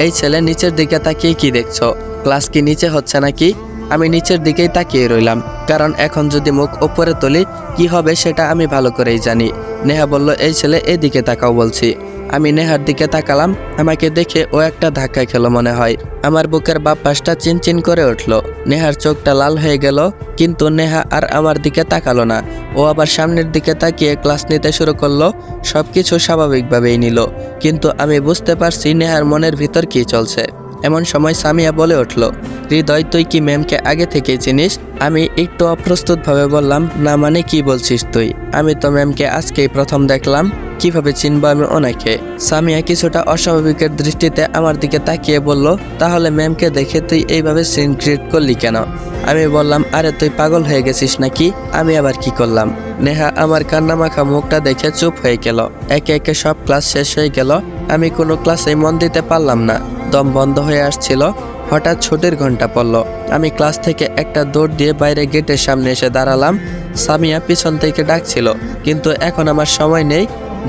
A: এই ছেলে, নিচের দিকে তাকিয়ে কি দেখছো? ক্লাস কি নিচে হচ্ছে নাকি? আমি নিচের দিকেই তাকিয়ে রইলাম, কারণ এখন যদি মুখ উপরে তুলি কি হবে সেটা আমি ভালো করেই জানি। নেহা বলল, এই ছেলে, এদিকে তাকাও বলছি। আমি নেহার দিকে তাকালাম। আমাকে দেখে ও একটা ধাক্কা খেলো মনে হয়। আমার বুকের বাম পাশটা চিনচিন করে উঠল। নেহার চোখটা লাল হয়ে গেল, কিন্তু নেহা আর আমার দিকে তাকালো না। ও আবার সামনের দিকে তাকিয়ে ক্লাস নিতে শুরু করলো। সবকিছু স্বাভাবিকভাবেই নিল, কিন্তু আমি বুঝতে পারছি নেহার মনের ভিতর কি চলছে। এমন সময় সামিয়া বলে উঠল, হৃদয়, তুই কি ম্যামকে আগে থেকেই চিনিস? আমি একটু অপ্রস্তুতভাবে বললাম, না মানে কি বলছিস তুই? আমি তো ম্যামকে আজকেই প্রথম দেখলাম, কিভাবে চিনবো আমি ওনাকে? সামিয়া কিছুটা অস্বাভাবিকের দৃষ্টিতে আমার দিকে তাকিয়ে বলল, তাহলে ম্যামকে দেখে তুই এইভাবে সিন ক্রিয়েট করলি কেন? আমি বললাম, আরে তুই পাগল হয়ে গেছিস নাকি? আমি আবার কি করলাম? নেহা আমার কান্নামাখা মুখটা দেখে চুপ হয়ে গেল। একে একে সব ক্লাস শেষ হয়ে গেল। আমি কোনো ক্লাসে মন দিতে পারলাম না, দম বন্ধ হয়ে আসছিল। হঠাৎ ছুটির ঘন্টা পড়ল। আমি ক্লাস থেকে একটা দৌড় দিয়ে বাইরে গেটের সামনে এসে দাঁড়ালাম। সামিয়া পিছন থেকে ডাকছিল, কিন্তু এখন আমার সময় নেই।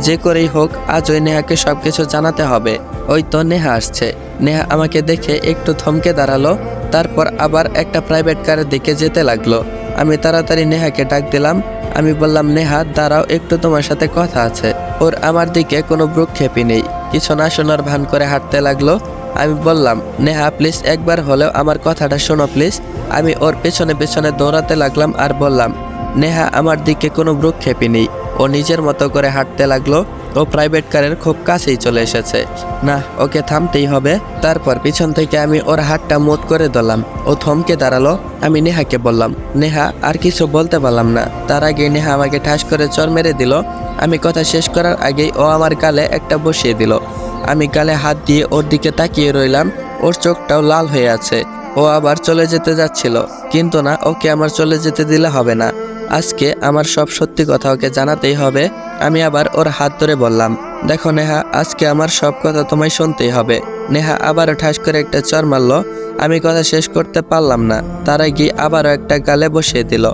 A: যে করেই হোক আজ ওই নেহাকে সবকিছু জানাতে হবে। ওই তো নেহা আসছে। নেহা আমাকে দেখে একটু থমকে দাঁড়ালো, তারপর আবার একটা প্রাইভেট কারের দিকে যেতে লাগলো। আমি তাড়াতাড়ি নেহাকে ডাক দিলাম। আমি বললাম, নেহা দাঁড়াও, একটু তোমার সাথে কথা আছে। ওর আমার দিকে কোনো ভ্রুক্ষেপই নেই, কিছু না শোনার ভান করে হাঁটতে লাগলো। আমি বললাম, নেহা প্লিজ একবার হলেও আমার কথাটা শোনো প্লিজ। আমি ওর পেছনে পেছনে দৌড়াতে লাগলাম আর বললাম, নেহা আমার দিকে কোনো ভ্রুক্ষেপই নেই। ও নিজের মতো করে হাঁটতে লাগলো। ও প্রাইভেট কারের খুব কাছেই চলে এসেছে। না, ওকে থামতেই হবে। তারপর পিছন থেকে আমি ওর হাতটা মুট করে ধরলাম। ও থমকে দাঁড়ালো। আমি নেহাকে বললাম, নেহা, আর কিছু বলতে পারলাম না। তার আগে নেহা আমাকে ঠাস করে চড় মেরে দিল। আমি কথা শেষ করার আগেই ও আমার গালে একটা বসিয়ে দিল। আমি গালে হাত দিয়ে ওর দিকে তাকিয়ে রইলাম। ওর চোখটাও লাল হয়ে আছে। ও আবার চলে যেতে যাচ্ছিল, কিন্তু না, ওকে আমার চলে যেতে দিলে হবে না। আজকে আমার সব সত্যি কথা ওকে জানাতেই হবে। আমি আবার ওর হাত ধরে বললাম, দেখো নেহা, আজকে আমার সব কথা তোমায় শুনতেই হবে। নেহা আবারও ঠাস করে একটা চর মারল। আমি কথা শেষ করতে পারলাম না, তার আগে আবারও একটা গালে বসিয়ে দিল।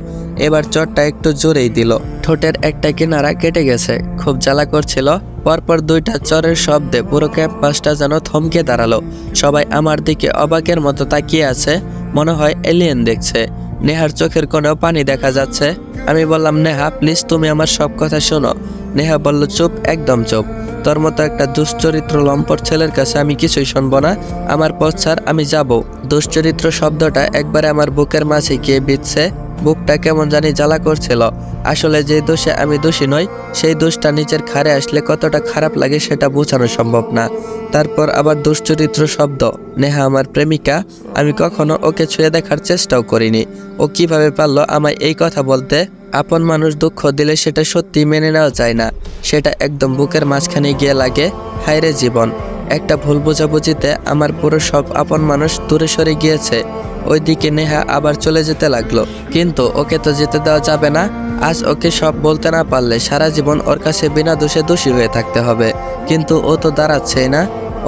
A: এবার চরটা একটু জোরেই দিল, ঠোঁটের একটা কিনারা কেটে গেছে, খুব জ্বালা করছিল। পরপর দুইটা চরের শব্দে পুরো ক্যাম্পাসটা যেন থমকে দাঁড়ালো। সবাই আমার দিকে অবাকের মতো তাকিয়ে আছে, মনে হয় এলিয়েন দেখছে। নেহার চোখের কোণেও পানি দেখা যাচ্ছে। আমি বললাম, নেহা প্লিজ তুমি আমার সব কথা শোনো। নেহা বলল, চুপ, একদম চুপ। তোর মতো একটা দুশ্চরিত্র লম্পট ছেলের কাছে আমি কিছুই শুনবো না। আমার পথ ছাড়, আমি যাব। দুশ্চরিত্র শব্দটা একবারে আমার বুকের মাঝে গিয়ে বিঁধছে। বুকটা কেমন জানি জ্বালা করছিল। আসলে যে দোষে আমি দোষী নই, সেই দোষটা নিচের ঘাড়ে আসলে কতটা খারাপ লাগে সেটা বোঝানো সম্ভব না। তারপর আবার দুশ্চরিত্র শব্দ। নেহা আমার প্রেমিকা, আমি কখনো ওকে ছুঁয়ে দেখার চেষ্টাও করিনি। ও কিভাবে পারলো আমায় এই কথা বলতে? আপন মানুষ দুঃখ দিলে সেটা সত্যি মেনে নেওয়া যায় না, সেটা একদম বুকের মাঝখানে গিয়ে লাগে। হায়রে জীবন, একটা ভুল বোঝাবুঝিতে আমার পুরো সব আপন মানুষ দূরে সরে গিয়েছে। ওইদিকে নেহা আবার চলে যেতে লাগলো, কিন্তু ওকে তো যেতে দেওয়া যাবে না। আজ ওকে সব বলতে না পারলে সারা জীবন ওর কাছে বিনা দোষে দোষী হয়ে থাকতে হবে। কিন্তু ও তো দাঁড়াচ্ছেই না,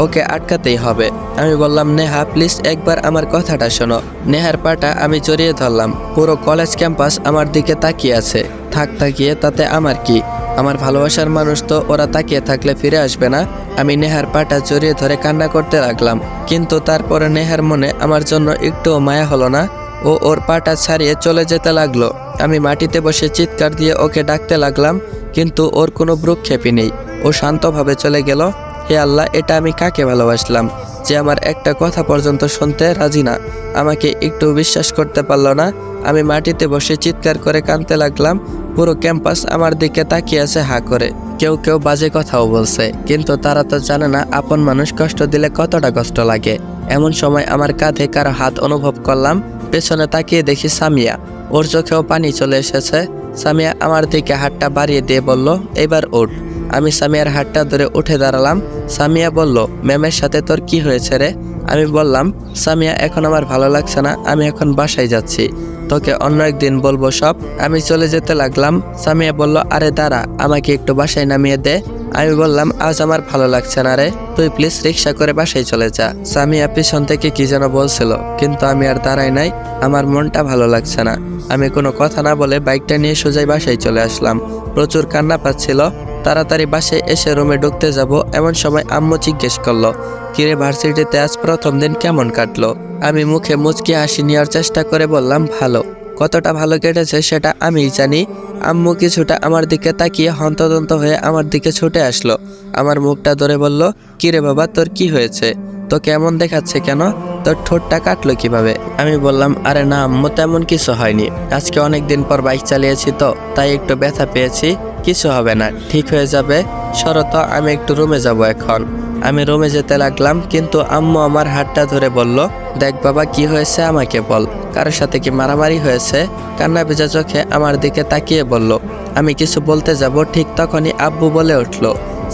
A: ওকে আটকাতেই হবে। আমি বললাম, নেহা প্লিজ একবার আমার কথাটা শোনো। নেহার পাটা আমি জড়িয়ে ধরলাম। পুরো কলেজ ক্যাম্পাস আমার দিকে তাকিয়ে আছে। থাক তাকিয়ে, তাতে আমার কি? আমার ভালোবাসার মানুষ তো ওরা তাকিয়ে থাকলে ফিরে আসবে না। আমি নেহার পাটা জড়িয়ে ধরে কান্না করতে লাগলাম, কিন্তু তারপরে নেহার মনে আমার জন্য একটুও মায়া হলো না। ও ওর পাটা ছাড়িয়ে চলে যেতে লাগলো। আমি মাটিতে বসে চিৎকার দিয়ে ওকে ডাকতে লাগলাম, কিন্তু ওর কোনো ভ্রুক্ষেপই নেই। ও শান্তভাবে চলে গেল। হে আল্লাহ, এটা আমি কাকে ভালোবাসলাম যে আমার একটা কথা পর্যন্ত শুনতে রাজি না, আমাকে একটু বিশ্বাস করতে পারলো না। আমি মাটিতে বসে চিৎকার করে কাঁদতে লাগলাম। পুরো ক্যাম্পাস আমার দিকে তাকিয়ে আছে হা করে। কেউ কেউ বাজে কথাও বলছে, কিন্তু তারা তো জানে না আপন মানুষ কষ্ট দিলে কতটা কষ্ট লাগে। এমন সময় আমার কাঁধে কারো হাত অনুভব করলাম। পেছনে তাকিয়ে দেখি সামিয়া, ওর চোখেও পানি চলে এসেছে। সামিয়া আমার দিকে হাতটা বাড়িয়ে দিয়ে বলল, এবার ওঠ। আমি সামিয়ার হাতটা ধরে উঠে দাঁড়ালাম। সামিয়া বলল, ম্যামের সাথে তোর কি হয়েছে রে? আমি বললাম, সামিয়া এখন আমার ভালো লাগছে না, আমি এখন বাসায় যাচ্ছি, তোকে অন্য একদিন বলবো সব। আমি চলে যেতে লাগলাম। সামিয়া বলল, আরে দাঁড়া, আমাকে একটু বাসায় নামিয়ে দে। আমি বললাম, আজ আমার ভালো লাগছে না রে, তুই প্লিজ রিক্সা করে বাসায় চলে যা। সামিয়া পিছন থেকে কি যেন বলছিল, কিন্তু আমি আর দাঁড়াই নাই। আমার মনটা ভালো লাগছে না। আমি কোনো কথা না বলে বাইকটা নিয়ে সোজাই বাসায় চলে আসলাম। প্রচুর কান্না পাচ্ছিল। তাড়াতাড়ি বাসায় এসে রুমে ঢুকতে যাব এমন সময় আম্মু জিজ্ঞেস করলো, কিরে ভার্সিটিতে আজ প্রথম দিন কেমন কাটলো? আমি মুখে মুচকি হাসি নেওয়ার চেষ্টা করে বললাম, ভালো। কতটা ভালো কেটেছে সেটা আমিই জানি। আম্মু কিছুটা আমার দিকে তাকিয়ে হন্তদন্ত হয়ে আমার দিকে ছুটে আসলো। আমার মুখটা ধরে বলল, কিরে বাবা, তোর কি হয়েছে? তো কেমন দেখাচ্ছে কেন? তোর ঠোঁটটা কাটলো কিভাবে? আমি বললাম, আরে না আম্মু, তেমন কিছু হয়নি। আজকে অনেকদিন পর বাইক চালিয়েছি তো, তাই একটু ব্যথা পেয়েছি। কিছু হবে না, ঠিক হয়ে যাবে। শরত, আমি একটু রুমে যাব এখন। আমি রুমে যেতে লাগলাম, কিন্তু আম্মু আমার হাতটা ধরে বলল, দেখ বাবা, কি হয়েছে আমাকে বল। কারোর সাথে কি মারামারি হয়েছে? কান্না ভেজা চোখে আমার দিকে তাকিয়ে বলল। আমি কিছু বলতে যাব, ঠিক তখনই আব্বু বলে উঠল,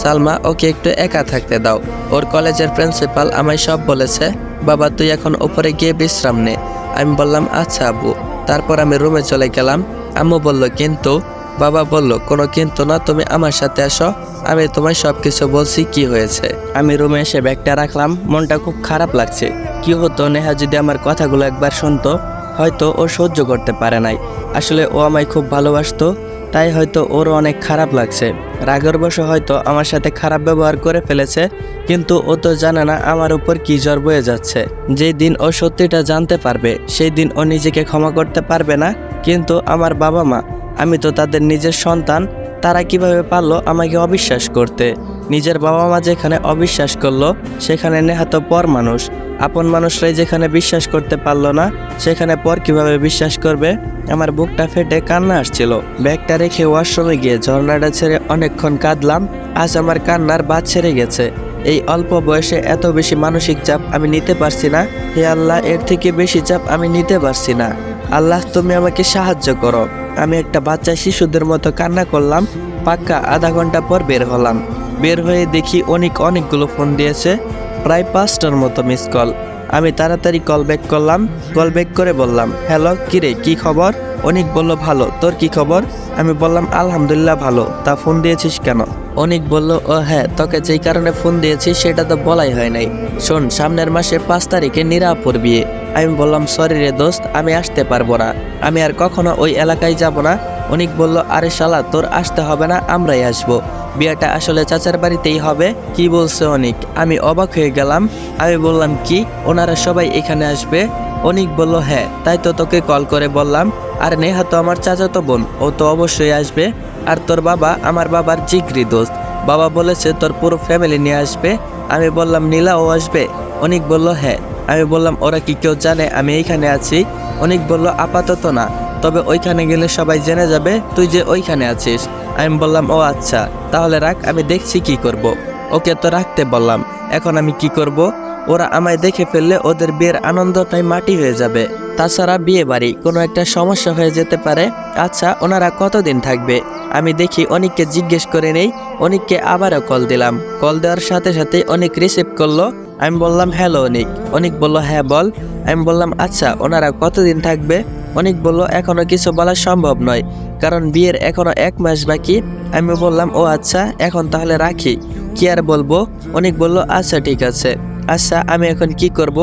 A: সালমা, ওকে একটু একা থাকতে দাও। ওর কলেজের প্রিন্সিপাল আমায় সব বলেছে। বাবা, তুই এখন উপরে গিয়ে বিশ্রাম নে। আমি বললাম, আচ্ছা আব্বু। তারপর আমি রুমে চলে গেলাম। আম্মু বলল, কিন্তু? বাবা বলল, কোনো কিন্তু না, তুমি আমার সাথে আসো, আমি তোমায় সব কিছু বলছি কি হয়েছে। আমি রুমে এসে ব্যাগটা রাখলাম। মনটা খুব খারাপ লাগছে। কি হতো নেহা যদি আমার কথাগুলো একবার শুনতো? হয়তো ও সহ্য করতে পারে নাই। আসলে ও আমায় খুব ভালোবাসতো, তাই হয়তো ওর অনেক খারাপ লাগছে। রাগের বশে হয়তো আমার সাথে খারাপ ব্যবহার করে ফেলেছে, কিন্তু ও তো জানে না আমার উপর কি জ্বর বয়ে যাচ্ছে। যেই দিন ও সত্যিটা জানতে পারবে, সেই দিন ও নিজেকে ক্ষমা করতে পারবে না। কিন্তু আমার বাবা মা, আমি তো তাদের নিজের সন্তান, তারা কিভাবে পারলো আমাকে অবিশ্বাস করতে? নিজের বাবা মা যেখানে অবিশ্বাস করলো, সেখানে নেহা তো পর মানুষ। আপন মানুষরাই যেখানে বিশ্বাস করতে পারলো না, সেখানে পর কিভাবে বিশ্বাস করবে? আমার বুকটা ফেটে কান্না আসছিল। ব্যাগটা রেখে ওয়াশরুমে গিয়ে ঝর্ণাটা ছেড়ে অনেকক্ষণ কাঁদলাম। আজ আমার কান্নার বাদ ছেড়ে গেছে। এই অল্প বয়সে এত বেশি মানসিক চাপ আমি নিতে পারছি না। হে আল্লাহ, এর থেকে বেশি চাপ আমি নিতে পারছি না। আল্লাহ, তুমি আমাকে সাহায্য করো। আমি একটা বাচ্চা শিশুদের মতো কান্না করলাম। পাক্কা আধা ঘন্টা পর বের হলাম। বের হয়ে দেখি অনেকগুলো ফোন দিয়েছে, প্রায় 5টার মতো মিস কল। আমি তাড়াতাড়ি কল ব্যাক করলাম। কল ব্যাক করে বললাম, হ্যালো কিরে, কি খবর? অনিক বলল, ভালো, তোর কি খবর? আমি বললাম, আলহামদুলিল্লাহ ভালো। তা ফোন দিয়েছিস কেন? অনিক বলল, ও হ্যাঁ, তোকে যেই কারণে ফোন দিয়েছি সেটা তো বলাই হয় নাই। শোন, সামনের মাসে 5 তারিখে নিরাপুর বিয়ে। আমি বললাম, সরি রে দোস্ত, আমি আসতে পারবো না, আমি আর কখনো ওই এলাকায় যাব না। অনিক বলল, আরে শালা, তোর আসতে হবে না, আমরাই আসবো। বিয়েটা আসলে চাচার বাড়িতেই হবে। কি বলছে অনিক? আমি অবাক হয়ে গেলাম। আমি বললাম, কি, ওনারা সবাই এখানে আসবে? অনিক বলল, হ্যাঁ, তাই তো তোকে কল করে বললাম। আর নেহা তো আমার চাচাতো বোন, ও তো অবশ্যই আসবে। আর তোর বাবা আমার বাবার জিগরি দোস্ত, বাবা বলেছে তোর পুরো ফ্যামিলি নিয়ে আসবে। আমি বললাম, নীলাও আসবে? অনিক বলল, হ্যাঁ। আমি বললাম, ওরা কি কেউ জানে আমি এইখানে আছি? অনিক বলল, আপাতত না, তবে ওইখানে গেলে সবাই জেনে যাবে তুই যে ওইখানে আছিস। আমি বললাম, ও আচ্ছা, তাহলে রাখ, আমি দেখছি কি করব। ওকে তো রাখতে বললাম, এখন আমি কি করব? ওরা আমায় দেখে ফেললে ওদের বিয়ের আনন্দটাই মাটি হয়ে যাবে। তাছাড়া বিয়ে বাড়ি কোনো একটা সমস্যা হয়ে যেতে পারে। আচ্ছা, ওনারা কতদিন থাকবে? আমি দেখি অনিককে জিজ্ঞেস করে নেই। অনিককে আবারও কল দিলাম। কল দেওয়ার সাথে সাথে অনিক রিসিভ করলো। আমি বললাম, হ্যালো অনিক। অনিক বলল, হ্যাঁ বল। আমি বললাম, আচ্ছা, ওনারা কতদিন থাকবে? অনিক বলল, এখনো কিছু বলা সম্ভব নয়, কারণ বিয়ের এখনো 1 মাস বাকি। আমি বললাম, ও আচ্ছা, এখন তাহলে রাখি, কি আর বলবো। অনিক বলল, আচ্ছা ঠিক আছে। আচ্ছা, আমি এখন কি করব?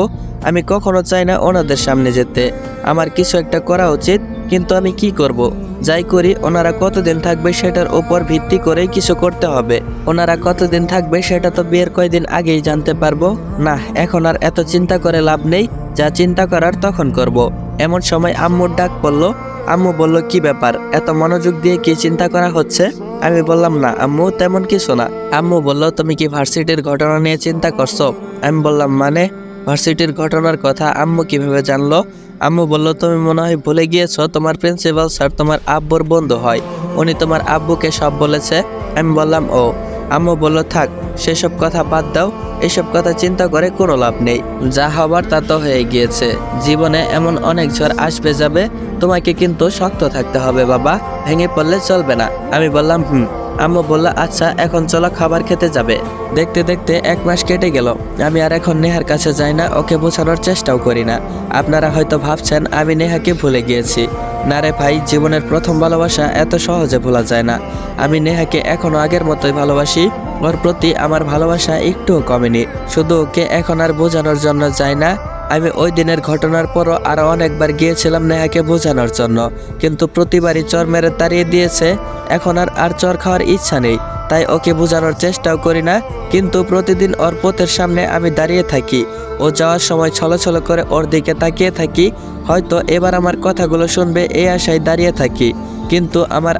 A: আমি কখনো চাই না ওনাদের সামনে যেতে, আমার কিছু একটা করা উচিত, কিন্তু আমি কি করব? যাই করি, ওনারা কতদিন থাকবে সেটার উপর ভিত্তি করেই কিছু করতে হবে। ওনারা কতদিন থাকবে সেটা তো বিয়ের কয়দিন আগেই জানতে পারবো। না, এখন আর এত চিন্তা করে লাভ নেই, যা চিন্তা করার তখন করব। এমন সময় আম্মুর ডাক পড়লো। আম্মু বলল, কি ব্যাপার, এত মনোযোগ দিয়ে কি চিন্তা করা হচ্ছে? আমি বললাম, না আম্মু, তেমন কিছু না। আম্মু বলল, তুমি কি ভার্সিটির ঘটনা নিয়ে চিন্তা করছো? আমি বললাম, মানে? ভার্সিটির ঘটনার কথা আম্মু কিভাবে জানলো? আম্মু বলল, তুমি মনে হয় ভুলে গিয়েছো, তোমার প্রিন্সিপাল স্যার তোমার আব্বুর বন্ধু হয়, উনি তোমার আব্বুকে সব বলেছে। আমি বললাম, ও। আম্মু বলল, থাক, সেসব কথা বাদ দাও, এসব কথা চিন্তা করে কোনো লাভ নেই, যা হবার তা তো হয়ে গিয়েছে। জীবনে এমন অনেক ঝড় আসবে যাবে, তোমাকে কিন্তু শক্ত থাকতে হবে বাবা, ভেঙে পড়লে চলবে না। আমি বললাম, আম্মু বলল, আচ্ছা, এখন চলো খাবার খেতে যাবে। দেখতে দেখতে 1 মাস কেটে গেল। আমি আর এখন নেহার কাছে যাই না, ওকে বোঝানোর চেষ্টাও করি না। আপনারা হয়তো ভাবছেন আমি নেহাকে ভুলে গিয়েছি। না রে ভাই, জীবনের প্রথম ভালোবাসা এত সহজে ভোলা যায় না। আমি নেহাকে এখনো আগের মতোই ভালোবাসি। ওর প্রতি আমার ভালোবাসা একটুও কমেনি, শুধু ওকে এখন আর বোঝানোর জন্য যাই না। আমি ওই দিনের ঘটনার পরও আরও অনেকবার গিয়েছিলাম নেহাকে বোঝানোর জন্য, কিন্তু প্রতিবারই চর মেরে তাড়িয়ে দিয়েছে। এখন আর চর খাওয়ার ইচ্ছা নেই, তাই ওকে বোঝানোর চেষ্টাও করি না। কিন্তু প্রতিদিন ওর পথের সামনে আমি দাঁড়িয়ে থাকি, ও যাওয়ার সময় ছলছল করে ওর দিকে তাকিয়ে থাকি। হয়তো এবার আমার কথাগুলো শুনবে এই আশায় দাঁড়িয়ে থাকি, কিন্তু আমার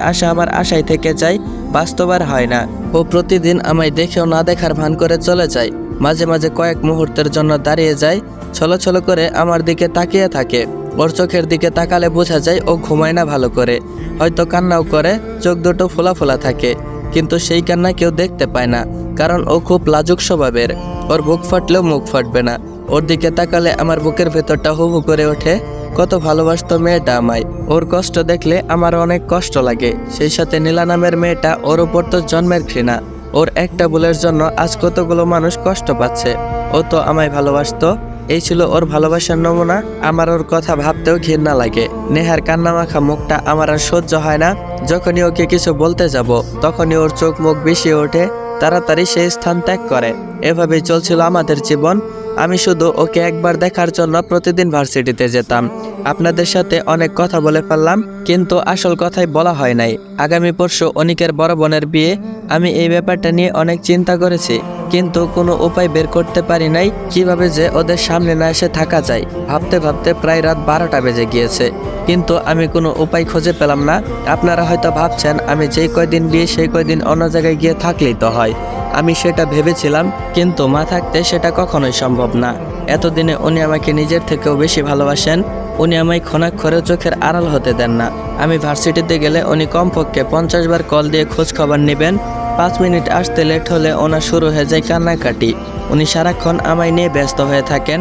A: আশায় থেকে যায়, বাস্তব আর হয় না। ও প্রতিদিন আমায় দেখেও না দেখার ভান করে চলে যায়। মাঝে মাঝে কয়েক মুহূর্তের জন্য দাঁড়িয়ে যায়, ছলছল করে আমার দিকে তাকিয়ে থাকে। ওর চোখের দিকে তাকালে বোঝা যায় ও ঘুমায় না ভালো করে, হয়তো কান্নাও করে, চোখ দুটো ফোলা ফোলা থাকে, কিন্তু সেই কান্না কেউ দেখতে পায় না, কারণ ও খুব লাজুক স্বভাবের। ওর বুক ফাটলেও মুখ ফাটবে না। ওর দিকে তাকালে আমার বুকের ভেতরটা হু হু করে ওঠে। কত ভালোবাসতো মেয়েটা আমায়, ওর কষ্ট দেখলে আমার অনেক কষ্ট লাগে। সেই সাথে নীলা নামের মেয়েটা, ওর উপর তো জন্মের ঘৃণা। ওর একটা ভুলের জন্য আজ কতগুলো মানুষ কষ্ট পাচ্ছে। ও তো আমায় ভালোবাসতো, এই ছিল ওর ভালোবাসার নমুনা। আমার ওর কথা ভাবতেও ঘৃণা লাগে। নেহার কান্নামাখা মুখটা আমার আর সহ্য হয় না। যখনই ওকে কিছু বলতে যাব, তখনই ওর চোখ মুখ বিষিয়ে ওঠে, তাড়াতাড়ি সেই স্থান ত্যাগ করে। এভাবেই চলছিল আমাদের জীবন। আমি শুধু ওকে একবার দেখার জন্য প্রতিদিন ভার্সিটিতে যেতাম। আপনাদের সাথে অনেক কথা বলে ফেললাম, কিন্তু আসল কথাই বলা হয় নাই। আগামী পরশু অনিকের বড় বোনের বিয়ে। আমি এই ব্যাপারটা নিয়ে অনেক চিন্তা করেছি, কিন্তু কোনো উপায় বের করতে পারি নাই, কিভাবে যে ওদের সামনে না এসে থাকা যায়। ভাবতে ভাবতে প্রায় রাত 12টা বেজে গিয়েছে, কিন্তু আমি কোনো উপায় খুঁজে পেলাম না। আপনারা হয়তো ভাবছেন আমি যেই কয়দিন বিয়ে সেই কয়দিন অন্য জায়গায় গিয়ে থাকলেই তো হয়। আমি সেটা ভেবেছিলাম, কিন্তু মা থাকতে সেটা কখনোই সম্ভব না। এতদিনে উনি আমাকে নিজের থেকেও বেশি ভালোবাসেন। উনি আমায় ক্ষণাক্ষরেও চোখের আড়াল হতে দেন না। আমি ভার্সিটিতে গেলে উনি কমপক্ষে 50 বার কল দিয়ে খোঁজ খবর নেবেন। 5 মিনিট আসতে লেট হলে ওনার শুরু হয়ে যায় কান্নাকাটি। উনি সারাক্ষণ আমায় নিয়ে ব্যস্ত হয়ে থাকেন।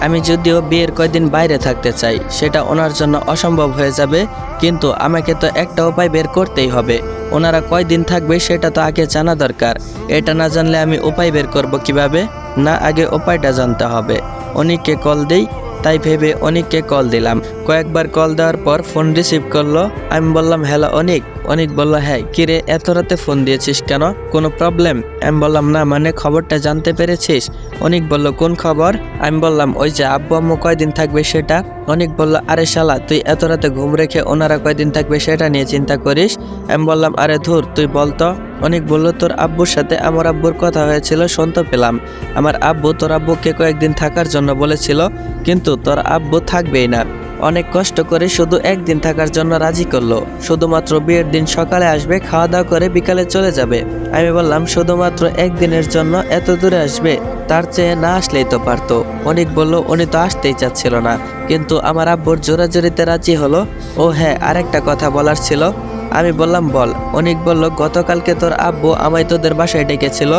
A: আমি যদিও বিয়ের কয়দিন বাইরে থাকতে চাই, সেটা ওনার জন্য অসম্ভব হয়ে যাবে, কিন্তু আমাকে তো একটা উপায় বের করতেই হবে। ওনারা কয়দিন থাকবে সেটা তো আগে জানা দরকার। এটা না জানলে আমি উপায় বের করব কিভাবে? না, আগে উপায়টা জানতে হবে। অনিককে কল দেই, তাই ভেবে অনিককে কল দিলাম। কয়েকবার কল দেওয়ার পর ফোন রিসিভ করলো। আমি বললাম হ্যালো অনিক। অনিক বলল হ্যাঁ, কিরে এত রাতে ফোন দিয়েছিস কেন, কোনো প্রবলেম? আমি বললাম না, মানে খবরটা জানতে পেরেছিস? অনিক বলল কোন খবর? আমি বললাম ওই যে আব্বু আম্মু কয়দিন থাকবে সেটা। অনিক বলল আরে শালা, তুই এত রাতে ঘুম রেখে ওনারা কয়দিন থাকবে সেটা নিয়ে চিন্তা করিস? আমি বললাম আরে ধুর, তুই বলতো। অনিক বলল তোর আব্বুর সাথে আমার আব্বুর কথা হয়েছিল, শুনতে পেলাম। আমার আব্বু তোর আব্বুকে কয়েকদিন থাকার জন্য বলেছিল, কিন্তু তোর আব্বু থাকবেই না। অনেক কষ্ট করে শুধু একদিন থাকার জন্য রাজি করলো। শুধুমাত্র বিয়ের দিন সকালে আসবে, খাওয়া দাওয়া করে বিকালে চলে যাবে। আমি বললাম শুধুমাত্র একদিনের জন্য এত দূরে আসবে, তার চেয়ে না আসলেই তো পারতো। অনিক বলল উনি তো আসতেই চাচ্ছিল না, কিন্তু আমার আব্বুর জোরাজোরিতে রাজি হলো। ও হ্যাঁ, আরেকটা কথা বলার ছিল। আমি বললাম বল। অনিক বলল গতকালকে তোর আব্বু আমায় তোদের বাসায় ডেকেছিল।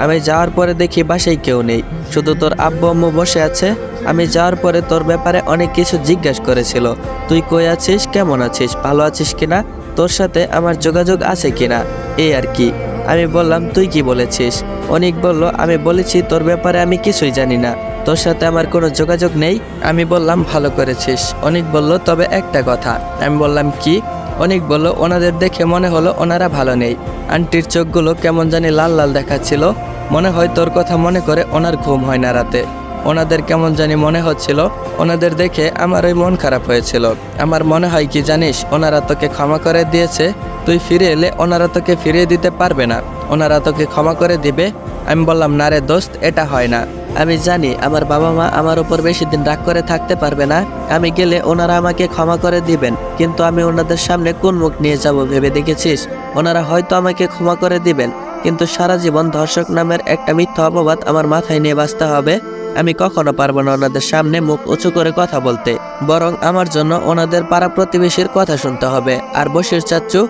A: আমি যাওয়ার পরে দেখি বাসায় কেউ নেই, শুধু তোর আব্বু আম্মু বসে আছে। আমি যাওয়ার পরে তোর ব্যাপারে অনেক কিছু জিজ্ঞেস করেছিল, তুই কই আছিস, কেমন আছিস, ভালো আছিস কিনা, তোর সাথে আমার যোগাযোগ আছে কিনা, এই আর কি। আমি বললাম তুই কি বলেছিস? অনিক বলল আমি বলেছি তোর ব্যাপারে আমি কিছুই জানি না, তোর সাথে আমার কোনো যোগাযোগ নেই। আমি বললাম ভালো করেছিস। অনিক বলল তবে একটা কথা। আমি বললাম কি? অনিক বলল ওনাদের দেখে মনে হলো ওনারা ভালো নেই। আন্টির চোখগুলো কেমন জানি লাল লাল দেখাচ্ছিল, মনে হয় তোর কথা মনে করে ওনার ঘুম হয় না রাতে। ওনাদের কেমন জানি মনে হচ্ছিল, ওনাদের দেখে আমার ওই মন খারাপ হয়েছিল। আমার মনে হয় কি জানিস, ওনারা তোকে ক্ষমা করে দিয়েছে, তুই ফিরে এলে ওনারা তোকে ফিরিয়ে দিতে পারবে না, ওনারা তোকে ক্ষমা করে দিবে। আমি বললাম না রে দোস্ত, এটা হয় না। আমি জানি আমার বাবা মা আমার উপর বেশি দিন রাগ করে থাকতে পারবে না, আমি গেলে ওনারা আমাকে ক্ষমা করে দিবেন, কিন্তু আমি ওনাদের সামনে কোন মুখ নিয়ে যাব ভেবে দেখেছিস? ওনারা হয়তো আমাকে ক্ষমা করে দিবেন, কিন্তু সারা জীবন ধর্ষক নামের একটা মিথ্যা অপবাদ আমার মাথায় নিয়ে বাঁচতে হবে। আমি কখনো পারবো না ওনাদের সামনে মুখ উঁচু করে কথা বলতে, বরং আমার জন্য ওনাদের পাড়া প্রতিবেশীর কথা শুনতে হবে। আর বশির চাচ্চু,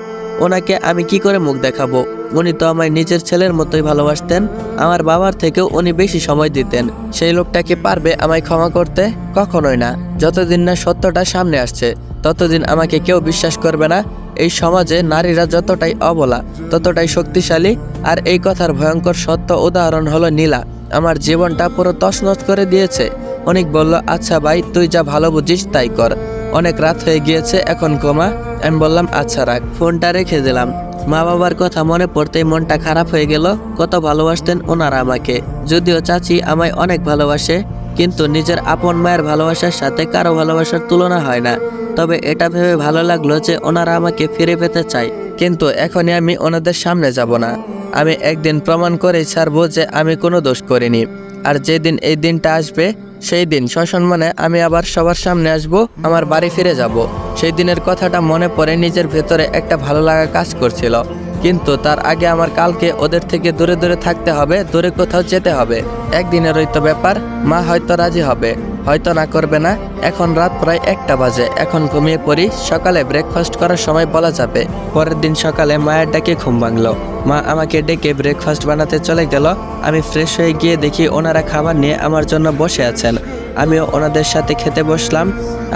A: ওনাকে আমি কি করে মুখ দেখাবো? উনি তো আমায় নিজের ছেলের মতোই ভালোবাসতেন, আমার বাবার থেকেও উনি বেশি সময় দিতেন। সেই লোকটা কি পারবে আমায় ক্ষমা করতে? কখনোই না। যতদিন না সত্যটা সামনে আসছে, ততদিন আমাকে কেউ বিশ্বাস করবে না। এই সমাজে নারীরা যতটাই অবলা, ততটাই শক্তিশালী। আর এই কথার ভয়ঙ্কর সত্য উদাহরণ হলো নীলা, আমার জীবনটা পুরো তছনছ করে দিয়েছে। অনেক বলল আচ্ছা ভাই, তুই যা ভালো বুঝিস তাই কর, অনেক রাত হয়ে গিয়েছে, এখন ঘুমা। আমি বললাম আচ্ছা রাখ। ফোনটা রেখে দিলাম। মা বাবার কথা মনে পড়তেই মনটা খারাপ হয়ে গেল। কত ভালোবাসতেন ওনারা আমাকে। যদিও চাচি আমায় অনেক ভালোবাসে, কিন্তু নিজের আপন মায়ের ভালোবাসার সাথে কারো ভালোবাসার তুলনা হয় না। তবে এটা ভেবে ভালো লাগলো যে ওনারা আমাকে ফিরে পেতে চায়, কিন্তু এখনই আমি ওনাদের সামনে যাব না। আমি একদিন প্রমাণ করেই ছাড়বো যে আমি কোনো দোষ করিনি। আর যেদিন এই দিনটা আসবে, সেই দিন সসম্মানে আমি আবার সবার সামনে আসব, আমার বাড়ি ফিরে যাব। সেই দিনের কথাটা মনে পড়ে নিজের ভেতরে একটা ভালো লাগা কাজ করছিল। কিন্তু তার আগে আমার কালকে ওদের থেকে দূরে দূরে থাকতে হবে, দূরে কোথাও যেতে হবে। একদিনেরই তো ব্যাপার, মা হয়তো রাজি হবে, হয়তো না করবে না। এখন রাত প্রায় 1টা বাজে, এখন ঘুমিয়ে পড়ি, সকালে ব্রেকফাস্ট করার সময় বলা যাবে। পরের দিন সকালে মায়ের ডাকে ঘুম ভাঙলো। মা আমাকে ডেকে ব্রেকফাস্ট বানাতে চলে গেল। আমি ফ্রেশ হয়ে গিয়ে দেখি ওনারা খাবার নিয়ে আমার জন্য বসে আছেন। আমিও ওনাদের সাথে খেতে বসলাম।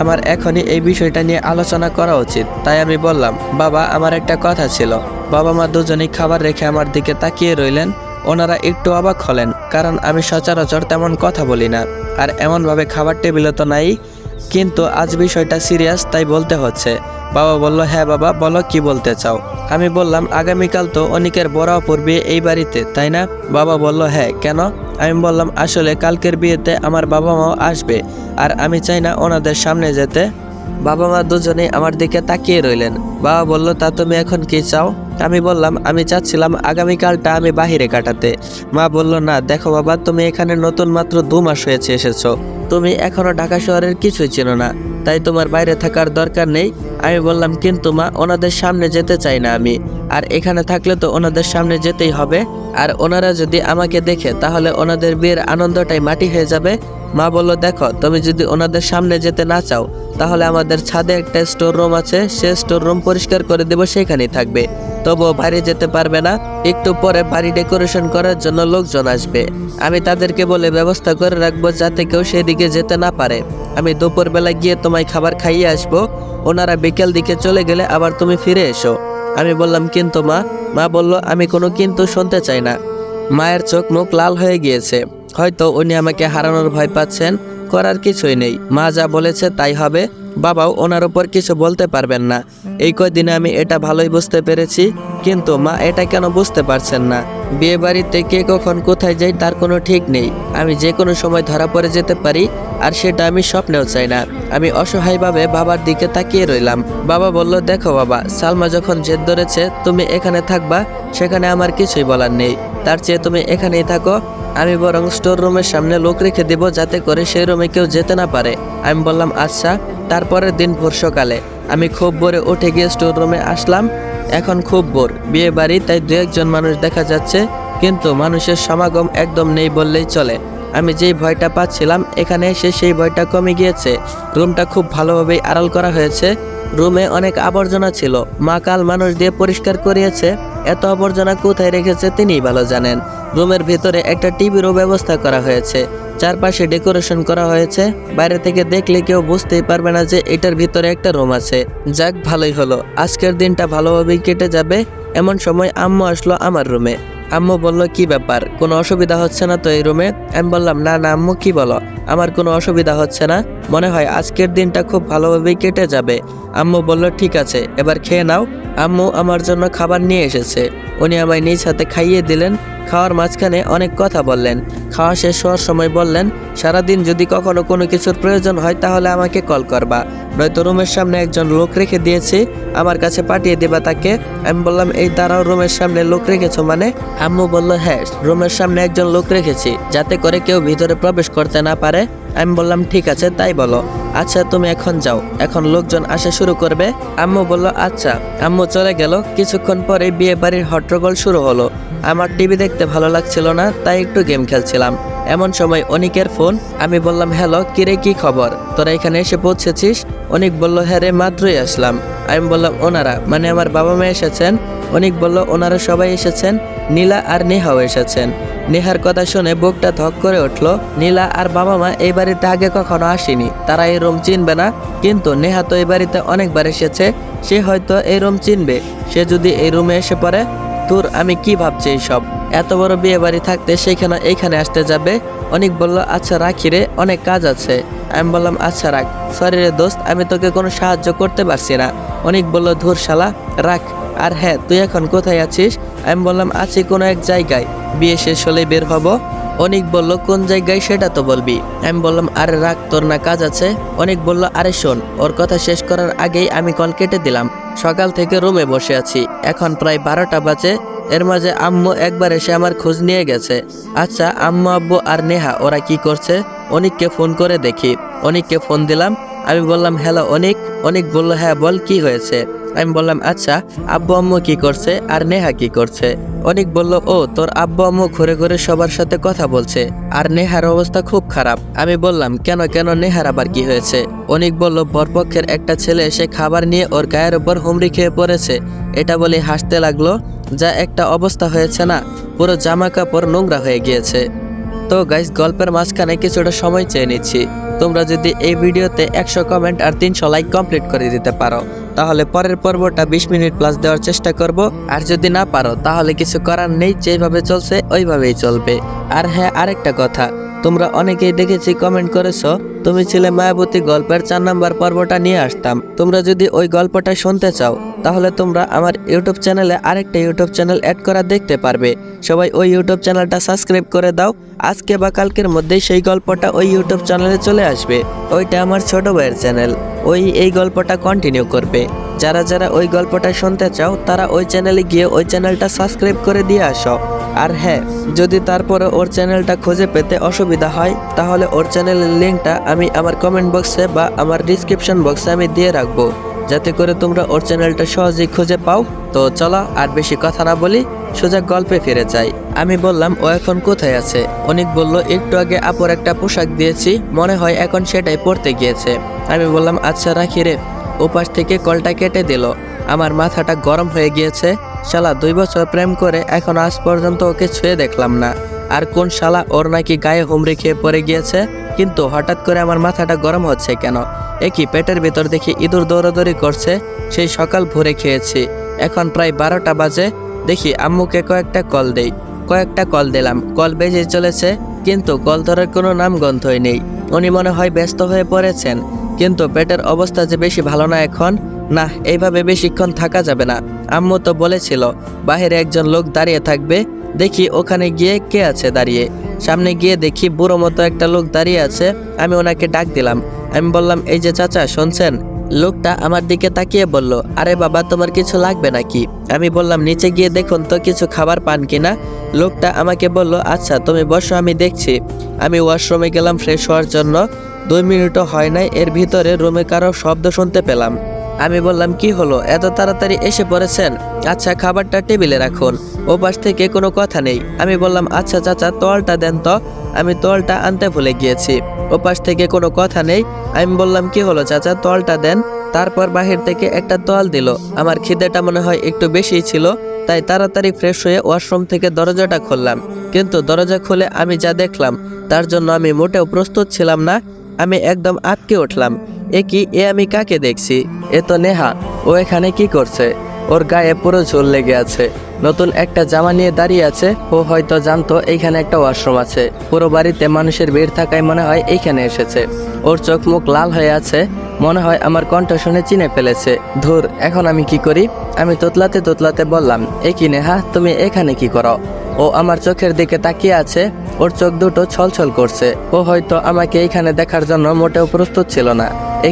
A: আমার এখনই এই বিষয়টা নিয়ে আলোচনা করা উচিত, তাই আমি বললাম বাবা, আমার একটা কথা ছিল। বাবা মা দুজনেই খাবার রেখে আমার দিকে তাকিয়ে রইলেন। ওনারা একটু অবাক হলেন, কারণ আমি সচরাচর তেমন কথা বলি না, আর এমনভাবে খাবার টেবিলে তো নাই। কিন্তু আজ বিষয়টা সিরিয়াস, তাই বলতে হচ্ছে। বাবা বলল হ্যাঁ বাবা বলো, কি বলতে চাও? আমি বললাম আগামীকাল তো অনিকের বড় অপুর বিয়ে এই বাড়িতে, তাই না? বাবা বলল হ্যাঁ, কেন? আমি বললাম আসলে কালকের বিয়েতে আমার বাবা মাও আসবে, আর আমি চাই না ওনাদের সামনে যেতে। বাবা মা দুজনেই আমার দিকে তাকিয়ে রইলেন। বাবা বলল তা তুমি এখন কি চাও? আমি বললাম আমি চাচ্ছিলাম আগামীকালটা আমি বাহিরে কাটাতে। মা বলল না দেখো বাবা, তুমি এখানে নতুন মাত্র 2 মাস হয়েছে এসেছো, তুমি এখনো ঢাকা শহরের কিছুই চেনো না, তাই তোমার বাইরে থাকার দরকার নেই। আমি বললাম কিন্তু মা, ওনাদের সামনে যেতে চাই না আমি, আর এখানে থাকলে তো ওনাদের সামনে যেতেই হবে, আর ওনারা যদি আমাকে দেখে তাহলে ওনাদের বিয়ের আনন্দটাই মাটি হয়ে যাবে। মা বলল দেখো, তুমি যদি ওনাদের সামনে যেতে না চাও, তাহলে আমাদের ছাদে একটা স্টোর রুম আছে, সে স্টোর রুম পরিষ্কার করে দেবো, সেখানেই থাকবে। তবুও বাড়ি যেতে পারবে না। একটু পরে বাড়ি ডেকোরেশন করার জন্য লোকজন আসবে, আমি তাদেরকে বলে ব্যবস্থা করে রাখবো যাতে কেউ সেদিকে যেতে না পারে। আমি দুপুরবেলা গিয়ে তোমায় খাবার খাইয়ে আসবো, ওনারা বিকেল দিকে চলে গেলে আবার তুমি ফিরে এসো। আমি বললাম কিন্তু মা। মা বলল আমি কোনো কিন্তু শুনতে চাই না। মায়ের চোখ মুখ লাল হয়ে গিয়েছে, হয়তো উনি আমাকে হারানোর ভয় পাচ্ছেন। করার কিছুই নেই, মা যা বলেছে তাই হবে। বাবাও ওনার উপর কিছু বলতে পারবেন না। এই কয়দিনে আমি এটা ভালোই বুঝতে পেরেছি, কিন্তু মা এটা কেন বুঝতে পারছেন না? বিয়ে বাড়িতে কে কখন কোথায় যাই তার কোনো ঠিক নেই। আমি যে কোনো সময় ধরা পড়ে যেতে পারি, আর সেটা আমি স্বপ্নেও চাই না। আমি অসহায়ভাবে বাবার দিকে তাকিয়ে রইলাম। বাবা বলল, দেখো বাবা, সালমা যখন জেদ ধরেছে তুমি এখানে থাকবা, সেখানে আমার কিছুই বলার নেই। তার চেয়ে তুমি এখানেই থাকো। আমি বরং স্টোর রুমের সামনে লোক রেখে দেব, যাতে করে সেই রুমে কেউ যেতে না পারে। আমি বললাম আচ্ছা। তারপরের দিন ভোর সকালে আমি খুব ভোরে উঠে গিয়ে স্টোর রুমে আসলাম। এখন খুব ভোর, বিয়ে বাড়ি, তাই দু একজন মানুষ দেখা যাচ্ছে, কিন্তু মানুষের সমাগম একদম নেই বললেই চলে। আমি যেই ভয়টা পাচ্ছিলাম, এখানে এসে সেই ভয়টা কমে গিয়েছে। রুমটা খুব ভালোভাবেই আড়াল করা হয়েছে। রুমে অনেক আবর্জনা ছিল, মা কাল মানুষ দিয়ে পরিষ্কার করিয়েছে। এত আবর্জনা কোথায় রেখেছে তিনিই ভালো জানেন। রুমের ভিতরে একটা টিভিরও ব্যবস্থা করা হয়েছে। চারপাশে ডেকোরেশন করা হয়েছে। বাইরে থেকে দেখলে কেউ বুঝতেই পারবে না যে এটার ভিতরে একটা রুম আছে। যাক, ভালোই হলো, আজকের দিনটা ভালোভাবেই কেটে যাবে। এমন সময় আম্মু আসলো আমার রুমে। আম্মু বলল, কি ব্যাপার, কোনো অসুবিধা হচ্ছে না তো এই রুমে? আমি বললাম, না না আম্মু, কি বলো, আমার কোনো অসুবিধা হচ্ছে না। মনে হয় আজকের দিনটা খুব ভালোভাবেই কেটে যাবে। আম্মু বলল, ঠিক আছে, এবার খেয়ে নাও। আম্মু আমার জন্য খাবার নিয়ে এসেছে। উনি আমায় নিজ হাতে খাইয়ে দিলেন। খাওয়ার মাঝখানে অনেক কথা বললেন। খাওয়া শেষ হওয়ার সময় বললেন, সারাদিন যদি কখনো কোনো কিছুর প্রয়োজন হয় তাহলে আমাকে কল করবা, নয়তো রুমের সামনে একজন লোক রেখে দিয়েছি, আমার কাছে পাঠিয়ে দেবা তাকে। আমি বললাম, এই দাঁড়াও, রুমের সামনে লোক রেখেছো মানে? আম্মু বলল, হ্যাঁ, রুমের সামনে একজন লোক রেখেছি, যাতে করে কেউ ভিতরে প্রবেশ করতে না পারে। আমি বললাম, ঠিক আছে, তাই বলো। আচ্ছা, তুমি এখন যাও, এখন লোকজন আসা শুরু করবে। আম্মু বলল, আচ্ছা। আম্মু চলে গেল। কিছুক্ষণ পরে বিয়ে বাড়ির হট্টগোল শুরু হলো। আমার টিভি দেখতে ভালো লাগছিল না, তাই একটু গেম খেলছিলাম। এমন সময় অনিকের ফোন। আমি বললাম, হ্যালো, কিরে, কি খবর, তোরা এখানে এসে পৌঁছেছিস? অনিক বলল, হ্যাঁ রে, মাত্রই আসলাম। আমি বললাম, ওনারা মানে আমার বাবা মা এসেছেন? অনিক বলল, ওনারা সবাই এসেছেন, নীলা আর নেহাও এসেছেন। নেহার কথা শুনে বুকটা ধক করে উঠলো। নীলা আর বাবা মা এই বাড়িতে আগে কখনো আসেনি, তারা এই রুম চিনবে না। কিন্তু নেহা তো এই বাড়িতে অনেকবার এসেছে, সে হয়তো এই রুম চিনবে। সে যদি এই রুমে এসে পড়ে, তোর আমি কি ভাবছি এইসব? এত বড় বিয়ে বাড়ি থাকতে সেখানে এইখানে আসতে যাবে? অনিক বলল, আচ্ছা রাখি রে, অনেক কাজ আছে। আমি বললাম, আচ্ছা রাখ। সরি রে দোস্ত, আমি তোকে কোনো সাহায্য করতে পারছি না। অনিক বলল, ধুর শালা, রাখ। আর হ্যাঁ, তুই এখন কোথায় আছিস? আমি বললাম, আছি কোনো এক জায়গায়, বিয়ে শেষ হলেই বের হব। অনিক বলল, কোন জায়গায় সেটা তো বলবি। আমি বললাম, আরে রাখ, তোর না কাজ আছে। অনিক বলল, আরে শোন। ওর কথা শেষ করার আগেই আমি কল কেটে দিলাম। সকাল থেকে রুমে বসে আছি, এখন প্রায় 12টা বাজে। এর মাঝে আম্মু একবার এসে আমার খোঁজ নিয়ে গেছে। আচ্ছা, আম্মু, আব্বু আর নেহা ওরা কি করছে? অনিককে ফোন করে দেখি। অনিককে ফোন দিলাম। আমি বললাম, হ্যালো অনিক। অনিক বলল, হ্যাঁ বল, কি হয়েছে? আমি বললাম, আচ্ছা, আব্বু আম্মু কি করছে আর নেহা কি করছে? অনিক বলল, ও, তোর আব্বু আম্মু ঘুরে ঘুরে সবার সাথে কথা বলছে, আর নেহার অবস্থা খুব খারাপ। আমি বললাম, কেন কেন, নেহার আবার কি হয়েছে? অনিক বলল, বরপক্ষের একটা ছেলে এসে খাবার নিয়ে ওর গায়ের উপর হুমড়ি খেয়ে পড়েছে। এটা বলে হাসতে লাগলো। যা একটা অবস্থা হয়েছে না, পুরো জামা কাপড় নোংরা হয়ে গিয়েছে। তো গাইস, গল্পের মাঝখানে কিছুটা সময় চেয়ে নিচ্ছি। তোমরা যদি এই ভিডিওতে 100 কমেন্ট আর 300 লাইক কমপ্লিট করে দিতে পারো, তাহলে পরের পর্বটা 20 মিনিট প্লাস দেওয়ার চেষ্টা করব। আর যদি না পারো, তাহলে কিছু করার নেই, যেভাবে চলছে ওইভাবেই চলবে। আর হ্যাঁ, আরেকটা কথা, তোমরা অনেকেই দেখেছি কমেন্ট করেছো, তুমি ছিলে মায়াবতী গল্পের 4 নম্বর পর্বটা নিয়ে আসতাম। তোমরা যদি ওই গল্পটা শুনতে চাও, তাহলে তোমরা আমার ইউটিউব চ্যানেলে আরেকটা ইউটিউব চ্যানেল অ্যাড করা দেখতে পারবে। সবাই ওই ইউটিউব চ্যানেলটা সাবস্ক্রাইব করে দাও। আজকে বা কালকের মধ্যেই সেই গল্পটা ওই ইউটিউব চ্যানেলে চলে আসবে। ওইটা আমার ছোট ভাইয়ের চ্যানেল, ওই এই গল্পটা কন্টিনিউ করবে। যারা যারা ওই গল্পটা শুনতে চাও, তারা ওই চ্যানেলে গিয়ে ওই চ্যানেলটা সাবস্ক্রাইব করে দিয়ে আসো। আর হ্যাঁ, যদি তারপরে ওর চ্যানেলটা খুঁজে পেতে অসুবিধা হয়, তাহলে ওর চ্যানেলের লিঙ্কটা আমি আমার কমেন্ট বক্সে বা আমার ডিসক্রিপশন বক্সে আমি দিয়ে রাখবো, যাতে করে তোমরা ওর চ্যানেলটা সহজেই খুঁজে পাও। তো চলো আর বেশি কথা না বলি, সোজা গল্পে ফিরে যাই। আমি বললাম, ও এখন কোথায় আছে? অনিক বলল, একটু আগে আপুর একটা পোশাক দিয়েছি, মনে হয় এখন সেটাই পরতে গিয়েছে। আমি বললাম, আচ্ছা রাখি রে। ওপাশ থেকে কলটা কেটে দিল। আমার মাথাটা গরম হয়ে গিয়েছে। শালা 2 বছর প্রেম করে এখন আজ পর্যন্ত ওকে ছুঁয়ে দেখলাম না। আর কোন শালা ওর নাকি গায়ে হুমড়ি খেয়ে পড়ে গিয়েছে, কিন্তু হঠাৎ করে আমার মাথাটা গরম হচ্ছে কেন? একই পেটের ভিতর দেখি ইঁদুর দৌড়াদৌড়ি করছে। সেই সকাল ভোরে খেয়েছি, এখন প্রায় 12টা বাজে। দেখি আম্মুকে কয়েকটা কল দিলাম, কল বেজে চলেছে, কিন্তু কল ধরার কোনো নামগন্ধই নেই। উনি মনে হয় ব্যস্ত হয়ে পড়েছেন, কিন্তু পেটের অবস্থা যে বেশি ভালো না এখন। না, এইভাবে বেশিক্ষণ থাকা যাবে না। আম্মু তো বলেছিল বাইরে একজন লোক দাঁড়িয়ে থাকবে। দেখি ওখানে গিয়ে কে আছে দাঁড়িয়ে। সামনে গিয়ে দেখি বুড়ো মতো একটা লোক দাঁড়িয়ে আছে। আমি ওনাকে ডাক দিলাম। আমি বললাম, এই যে চাচা, শুনছেন? লোকটা আমার দিকে তাকিয়ে বলল, আরে বাবা, তোমার কিছু লাগবে নাকি? আমি বললাম, নিচে গিয়ে দেখুন তো কিছু খাবার পান কিনা। লোকটা আমাকে বলল, আচ্ছা তুমি বসো, আমি দেখছি। আমি ওয়াশরুমে গেলাম ফ্রেশ হওয়ার জন্য। 2 মিনিটও হয় নাই, এর ভিতরে রুমে কারো শব্দ শুনতে পেলাম। আমি বললাম, কি হলো, এত তাড়াতাড়ি এসে পড়েছেন? আচ্ছা, খাবারটা টেবিলে রাখুন। ও পাশ থেকে কোনো কথা নেই। আমি বললাম, আচ্ছা চাচা, তোয়ালটা দেন তো। আমি তোয়ালটা আনতে ভুলে গিয়েছি। ও পাশ থেকে কোনো কথা নেই। আমি বললাম, কি হলো চাচা, তোয়ালটা দেন। তারপর বাহির থেকে একটা তোয়াল দিল। আমার খিদেটা মনে হয় একটু বেশিই ছিল, তাই তাড়াতাড়ি ফ্রেশ হয়ে ওয়াশরুম থেকে দরজাটা খুললাম। কিন্তু দরজা খুলে আমি যা দেখলাম তার জন্য আমি মোটেও প্রস্তুত ছিলাম না। আমি একদম আটকে উঠলাম। এ আমি কাকে দেখছি? এ তো নেহা। ও এখানে কি করছে? ওর গায়ে পুরো ঝোল লেগে আছে। নতুন একটা জামা নিয়ে দাঁড়িয়ে আছে। ও হয়তো জানতো এইখানে একটা ওয়াশরুম আছে। পুরো বাড়িতে মানুষের ভিড় থাকায় মনে হয় এইখানে এসেছে। ওর চোখ মুখ লাল হয়ে আছে। মনে হয় আমার কণ্ঠ শুনে চিনে ফেলেছে। ধুর, এখন আমি কি করি? আমি তোতলাতে তোতলাতে বললাম, কি নেহা, তুমি এখানে কি করো? ও আমার চোখের দিকে তাকিয়ে আছে। ওর চোখ দুটো ছলছল করছে। ও হয়তো আমাকে এইখানে দেখার জন্য মোটেও প্রস্তুত ছিল না।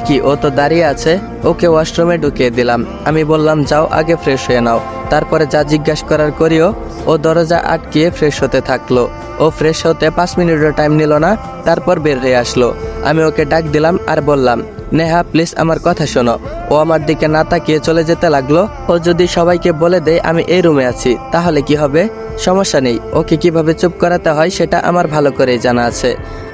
A: কি, ও তো দাঁড়িয়ে আছে। ওকে ওয়াশরুমে ঢুকিয়ে দিলাম। আমি বললাম, যাও আগে ফ্রেশ হয়ে নাও, তারপরে যা জিজ্ঞাসা করার করিও। ও দরজা আটকিয়ে ফ্রেশ হতে থাকলো। ও ফ্রেশ হতে 5 মিনিটও টাইম নিল না, তারপর বের হয়ে আসলো। আমি ওকে ডাক দিলাম আর বললাম, নেহা প্লিজ আমার কথা শোনো। ও আমার দিকে না তাকিয়ে চলে যেতে লাগলো। ও যদি সবাইকে বলে দেয় আমি এই রুমে আছি, তাহলে কি হবে? সমস্যা নেই, ওকে কিভাবে চুপ করাতে হয় সেটা আমার ভালো করেই জানা আছে।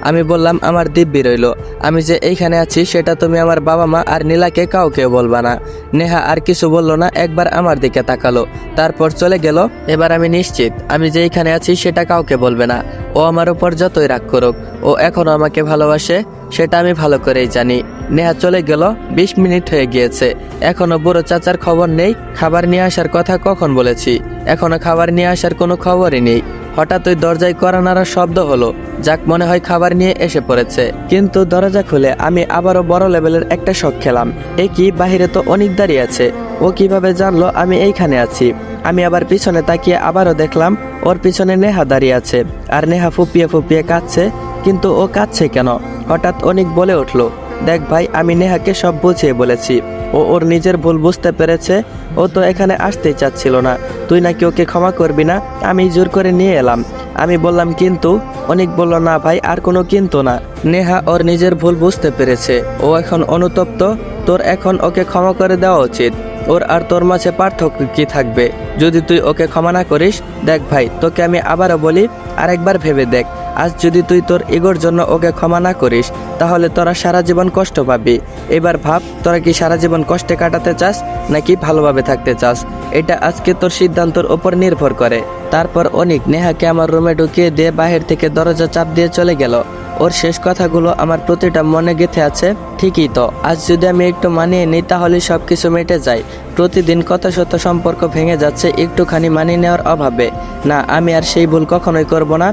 A: আমি বললাম, আমার দিব্যি রইল, আমি যে এইখানে আছি সেটা তুমি আমার বাবা মা আর নীলাকে কাউকে বলবা না। নেহা আর কিছু বলল না, একবার আমার দিকে তাকালো, তারপর চলে গেল। এবার আমি নিশ্চিত আমি যে এইখানে আছি সেটা কাউকে বলবে না। ও আমার উপর যতই রাগ করুক, ও এখনো আমাকে ভালোবাসে, সেটা আমি ভালো করেই জানি। নেহা চলে গেল। 20 মিনিট হয়ে গিয়েছে, এখনো বুড়ো চাচার খবর নেই। খাবার নিয়ে আসার কথা কখন বলেছি, এখনো খাবার নিয়ে আসার কোনো খবরই নেই। হঠাৎ ওই দরজায় কড়া নাড়ার শব্দ হলো। যাক, মনে হয় খাবার নিয়ে এসে পড়েছে। কিন্তু দরজা খুলে আমি আবারও বড় লেভেলের একটা শক খেলাম। কি, বাহিরে তো অনেক দাঁড়িয়ে আছে। ও কিভাবে জানলো আমি এইখানে আছি? আমি আবার পিছনে তাকিয়ে আবারও দেখলাম ওর পিছনে নেহা দাঁড়িয়ে আছে। আর নেহা ফুপিয়ে ফুপিয়ে কাঁদছে। কিন্তু ও কাঁদছে কেন? হঠাৎ অনেক বলে উঠলো, দেখ ভাই, আমি নেহাকে সব বুঝিয়ে বলেছি। ও ওর নিজের ভুল বুঝতে পেরেছে। ও তো এখানে আসতেই চাচ্ছিল না। তুই নাকি ওকে ক্ষমা করবি না? আমি জোর করে নিয়ে এলাম। আমি বললাম, কিন্তু? অনেক বলল, না ভাই, আর কোনো কিন্তু না। নেহা ওর নিজের ভুল বুঝতে পেরেছে। ও এখন অনুতপ্ত। তোর এখন ওকে ক্ষমা করে দেওয়া উচিত। ওর আর তোর মাঝে পার্থক্য কি থাকবে যদি তুই ওকে ক্ষমা না করিস? দেখ ভাই, তোকে আমি আবারও বলি, আরেকবার ভেবে দেখ। আজ যদি তুই তোর ইগোর জন্য ওকে ক্ষমা না করিস, তাহলে তোরা সারা জীবন কষ্ট পাবি। এবার ভাব, তোরা কি সারা জীবন কষ্টে কাটাতে চাস নাকি ভালোভাবে থাকতে চাস? এটা আজকে তোর সিদ্ধান্তের উপর নির্ভর করে। তারপর অনেক নেহাকে আমার রুমে ঢুকিয়ে দিয়ে বাহির থেকে দরজা চাপ দিয়ে চলে গেল। ওর শেষ কথাগুলো আমার প্রতিটা মনে গেঁথে আছে। ঠিকই তো, আজ যদি আমি একটু মানিয়ে নিই তাহলে সব কিছু মিটে যায়। প্রতিদিন কত শত সম্পর্ক ভেঙে যাচ্ছে একটুখানি মানিয়ে নেওয়ার অভাবে। না, আমি আর সেই ভুল কখনোই করব না।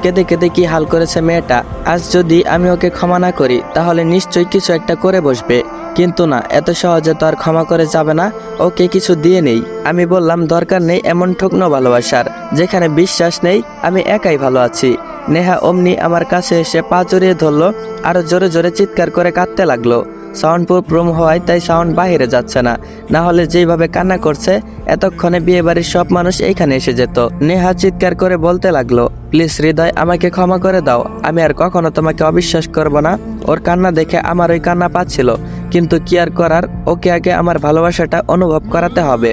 A: কেঁদে কেঁদে কি হাল করেছে মেয়েটা। আজ যদি আমি ওকে ক্ষমা না করি তাহলে নিশ্চয়ই কিছু একটা করে বসবে। কিন্তু না, এত সহজে তো আর ক্ষমা করে যাবে না। ওকে কিছু দিয়ে নেই। আমি বললাম, দরকার নেই এমন ঠুকনো ভালোবাসার, যেখানে বিশ্বাস নেই। আমি একাই ভালো আছি। নেহা অমনি আমার কাছে এসে পা জড়িয়ে ধরলো, আরো জোরে জোরে চিৎকার করে কাঁদতে লাগলো। সাউন্ড প্রুফ রুম হওয়ায় তাই সাউন্ড বাইরে যাচ্ছে না। না হলে যেভাবে কান্না করছে, এতক্ষণে বিয়ে বাড়ির সব মানুষ এইখানে এসে যেত। নেহা চিৎকার করে বলতে লাগলো, প্লিজ হৃদয়, আমাকে ক্ষমা করে দাও। আমি আর কখনো তোমাকে অবিশ্বাস করব না। ওর কান্না দেখে আমার ওই কান্না পাচ্ছিল, কিন্তু কি আর করার, ওকে আগে আমার ভালোবাসাটা অনুভব করাতে হবে।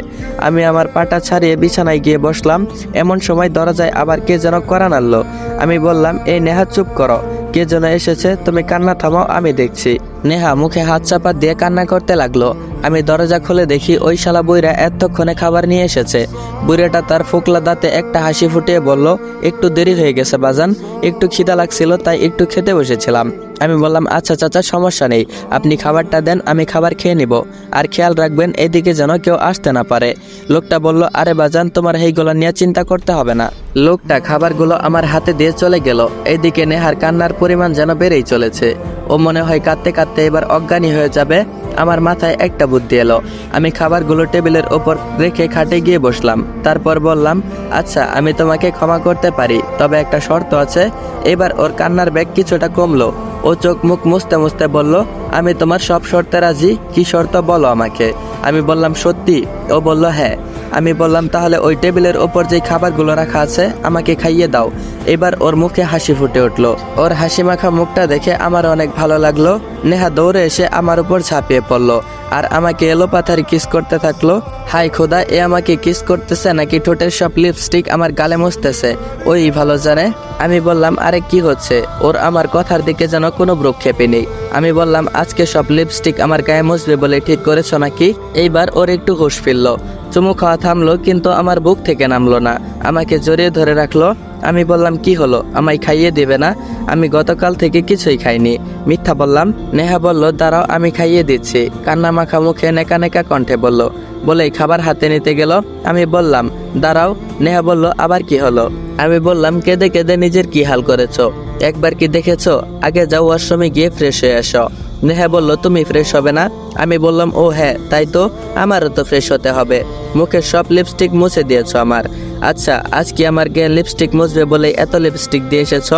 A: আমি আমার পাটা ছাড়িয়ে বিছানায় গিয়ে বসলাম। এমন সময় দরজায় আবার কে যেন কড়া নাড়লো। আমি বললাম, এই নেহা চুপ করো, কে যেন এসেছে, তুমি কান্না থামাও, আমি দেখছি। নেহা মুখে হাত চাপা দিয়ে কান্না করতে লাগলো। আমি দরজা খুলে দেখি ওই শালা বুইরা এতক্ষণে খাবার নিয়ে এসেছে। বুইরাটা তার ফোকলা দাঁতে একটা হাসি ফুটিয়ে বলল, একটু দেরি হয়ে গেছে বাজান, একটু খিদা লাগছিল তাই একটু খেতে বসেছিলাম। আমি বললাম, আচ্ছা চাচা সমস্যা নেই, আপনি খাবারটা দেন, আমি খাবার খেয়ে নিব, আর খেয়াল রাখবেন এদিকে যেন কেউ আসতে না পারে। লোকটা বলল, আরে বাজান তোমার এইগুলো নিয়ে চিন্তা করতে হবে না। লোকটা খাবারগুলো আমার হাতে দিয়ে চলে গেল। এইদিকে নেহার কান্নার পরিমাণ যেন বেড়েই চলেছে। ও মনে হয় কাঁদতে কাঁদতে এবার অজ্ঞানী হয়ে যাবে। আমার মাথায় একটা বুদ্ধি এলো। আমি খাবারগুলো টেবিলের ওপর রেখে খাটে গিয়ে বসলাম। তারপর বললাম, আচ্ছা আমি তোমাকে ক্ষমা করতে পারি, তবে একটা শর্ত আছে। এবার ওর কান্নার বেগ কিছুটা কমলো। ও চোখ মুখ মুছতে মুছতে বলল, আমি তোমার সব শর্তে রাজি, কি শর্ত বলো আমাকে। আমি বললাম, সত্যি? ও বলল, হ্যাঁ। আমি বললাম, তাহলে ওই টেবিলের ওপর যে খাবারগুলো রাখা আছে আমাকে খাইয়ে দাও। এবার ওর মুখে হাসি ফুটে উঠলো। ওর হাসি মাখা মুখটা দেখে আমার অনেক ভালো লাগলো। নেহা দৌড়ে এসে আমার উপর ঝাঁপিয়ে পড়লো আর আমাকে এলোপাথারি কিস করতে থাকলো। হাই খোদা, এ আমাকে কিস করতেছে নাকি ঠোঁটের সব লিপস্টিক আমার গালে মুছতেছে, ওই ভালো জানে। আমি বললাম, আরে কি হচ্ছে? ওর আমার কথার দিকে যেন কোনো ভ্রুক্ষেপই নেই। আমি বললাম, আজকে সব লিপস্টিক আমার গায়ে মুছবে বলে ঠিক করেছো নাকি? এইবার ওর একটু হুঁশ ফিরল। চুমু খাওয়া থামলো, কিন্তু আমার বুক থেকে নামলো না। আমাকে জড়িয়ে ধরে রাখলো। আমি বললাম, কি হলো, আমায় খাইয়ে দেবে না? আমি গতকাল থেকে কিছুই খাইনি। মিথ্যা বললাম। নেহা বলল, দাঁড়াও আমি খাইয়ে দিচ্ছি। কান্না মাখা মুখে নেকা নেকা কণ্ঠে বলল। বলেই খাবার হাতে নিতে গেল। আমি বললাম, দাঁড়াও। নেহা বলল, আবার কি হলো? আমি বললাম, কেঁদে কেঁদে নিজের কি হাল করেছো? একবার কি দেখেছো? আগে যাও ওয়াশরুমে গিয়ে ফ্রেশ হয়ে আসো। নেহা বলল, তুমি ফ্রেশ হবে না? আমি বললাম, ও হ্যাঁ তাই তো, আমারও তো ফ্রেশ হতে হবে। মুখের সব লিপস্টিক মুছে দিয়েছো আমার। আচ্ছা আজ কি আমার গায়ে লিপস্টিক মুছবে বলে এত লিপস্টিক দিয়ে এসেছ?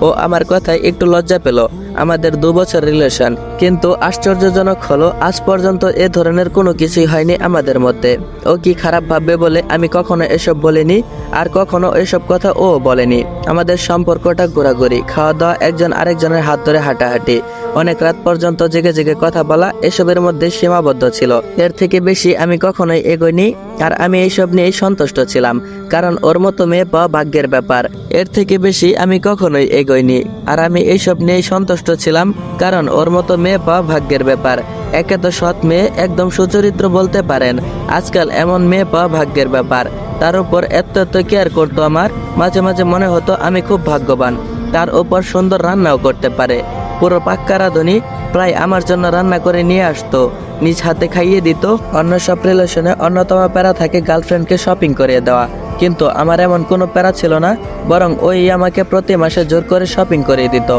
A: ও আমার কথায় একটু লজ্জা পেল। আমাদের 2 বছর রিলেশন, কিন্তু আশ্চর্যজনক হলো আজ পর্যন্ত এ ধরনের কোনো কিছুই হয়নি আমাদের মধ্যে। ও কি খারাপ ভাববে বলে আমি কখনো এসব বলিনি, আর কখনো এসব কথা ও বলেনি। আমাদের সম্পর্কটা ঘোরাঘুরি, খাওয়া দাওয়া, একজন আরেকজনের হাত ধরে হাঁটাহাঁটি, অনেক রাত পর্যন্ত জেগে জেগে কথা বলা, এসবের মধ্যে সীমাবদ্ধ ছিল। এর থেকে বেশি আমি কখনোই এগোইনি। আর আমি এইসব নিয়ে সন্তুষ্ট ছিলাম, কারণ ওর মতো মেয়ে পাওয়া ভাগ্যের ব্যাপার। এর থেকে বেশি আমি কখনোই এগোইনি। আর আমি এইসব নিয়ে সন্তুষ্ট ছিলাম, কারণ ওর মতো মেয়ে পাওয়া ভাগ্যের ব্যাপার। একে তো সৎ মেয়ে, একদম সুচরিত্র বলতে পারেন। আজকাল এমন মেয়ে পাওয়া ভাগ্যের ব্যাপার। তার উপর এত এত কেয়ার করতো আমার। মাঝে মাঝে মনে হতো আমি খুব ভাগ্যবান। তার উপর সুন্দর রান্নাও করতে পারে। পুরো পাক্কা রাঁধুনি, প্রায় আমার জন্য রান্না করে নিয়ে আসতো, নিজ হাতে খাইয়ে দিত। অন্য সব রিলেশনে অন্যতম প্যারা থাকে গার্লফ্রেন্ডকে শপিং করিয়ে দেওয়া, কিন্তু আমার এমন কোনো প্যারা ছিল না। বরং ওই আমাকে প্রতি মাসে জোর করে শপিং করিয়ে দিত।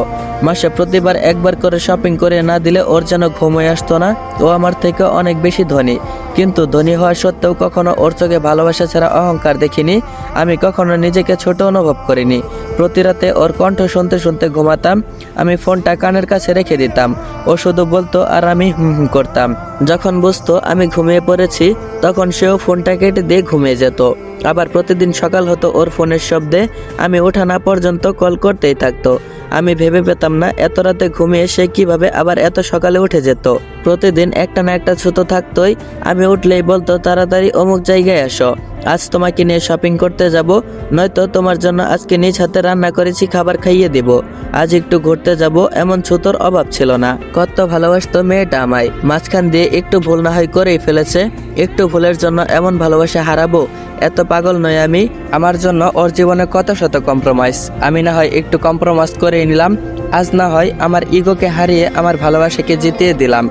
A: মাসে প্রতিবার একবার করে শপিং করে না দিলে ওর যেন ঘুম হয়ে আসতো না। ও আমার থেকে অনেক বেশি ধনী, কিন্তু ধনী হওয়া সত্ত্বেও কখনো ওর চোখে ভালোবাসা ছাড়া অহংকার দেখিনি। আমি কখনো নিজেকে ছোট অনুভব করিনি। প্রতি রাতে ওর কণ্ঠ শুনতে শুনতে ঘুমাতাম। আমি ফোনটা কানের কাছে রেখে দিতাম। ও শুধু বলতো আর আমি হুম হুম করতাম। যখন বুঝতো আমি ঘুমিয়ে পড়েছি, তখন সেও ফোনটা কেটে দিয়ে ঘুমিয়ে যেত। আবার প্রতিদিন সকাল হতো ওর ফোনের শব্দে। আমি ওঠা না পর্যন্ত কল করতেই থাকতো। আমি ভেবে পেতাম না এত রাতে ঘুমিয়ে সে কিভাবে আবার এত সকালে উঠে যেত। প্রতিদিন একটা না একটা ছুতো থাকতোই। আমি উঠলেই বলতো, তাড়াতাড়ি অমুক জায়গায় আসো, আজ তোমাকে নিয়ে শপিং করতে যাব, নয়তো তোমার জন্য আজকে নিজ হাতে রান্না করেছি খাবার খাইয়ে দিব, আজ একটু ঘুরতে যাব। এমন ছুতোর অভাব ছিল না। কত ভালোবাসতো মেয়েটা আমায়। মাঝখান দিয়ে একটু ভুল না হয় করেই ফেলেছে। একটু ভুলের জন্য এমন ভালোবাসা হারাবো? এত পাগল নয় আমি। আমার জন্য ওর জীবনে কত শত কম্প্রোমাইজ। আমি না হয় একটু কম্প্রোমাইজ করে নিলাম। আজ না হয় আমার ইগোকে হারিয়ে আমার ভালোবাসাকে জিতিয়ে দিলাম।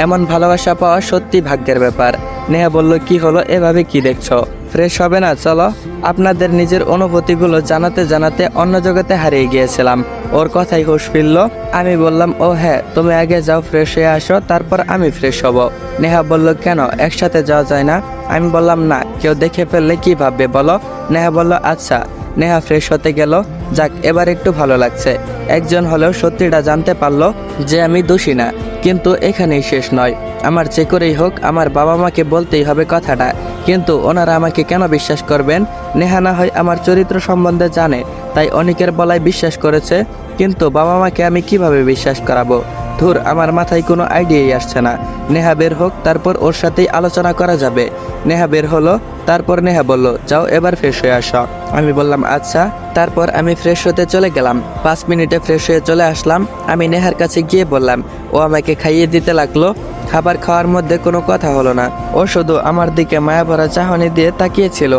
A: এমন ভালোবাসা পাওয়া সত্যি ভাগ্যের ব্যাপার। নেহা বলল, কি হলো, এভাবে কি দেখছো? ফ্রেশ হবে না? চলো। আপনাদের নিজের অনুভূতিগুলো জানাতে জানাতে অন্য জগতে হারিয়ে গিয়েছিলাম। ওর কথাই হুঁশ ফিরল। আমি বললাম, ও হ্যাঁ তুমি আগে যাও, ফ্রেশ হয়ে আসো, তারপর আমি ফ্রেশ হব। নেহা বলল, কেন একসাথে যাওয়া যায় না? আমি বললাম, না, কেউ দেখে ফেললে কি ভাববে বলো। নেহা বলল, আচ্ছা। নেহা ফ্রেশ হতে গেল। যাক, এবার একটু ভালো লাগছে। একজন হলেও সত্যিটা জানতে পারলো যে আমি দোষী না। কিন্তু এখানেই শেষ নয়। আমার যে করেই হোক আমার বাবা মাকে বলতেই হবে কথাটা। কিন্তু ওনারা আমাকে কেন বিশ্বাস করবেন? নেহা না হয় আমার চরিত্র সম্বন্ধে জানে, তাই অনেকের বলায় বিশ্বাস করেছে। কিন্তু বাবা মাকে আমি কিভাবে বিশ্বাস করাবো? ধুর, আমার মাথায় কোনো আইডিয়াই আসছে না। নেহা বের হোক, তারপর ওর সাথেই আলোচনা করা যাবে। নেহা বের হলো। তারপর নেহা বলল, যাও এবার ফ্রেশ হয়ে আসো। আমি বললাম আচ্ছা। তারপর আমি ফ্রেশ হতে চলে গেলাম। 5 মিনিটে ফ্রেশ হয়ে চলে আসলাম। আমি নেহার কাছে গিয়ে বললাম, ও আমাকে খাইয়ে দিতে লাগলো। খাবার খাওয়ার মধ্যে কোনো কথা হলো না, ও শুধু আমার দিকে মায়া ভরা চাহনি দিয়ে তাকিয়েছিল।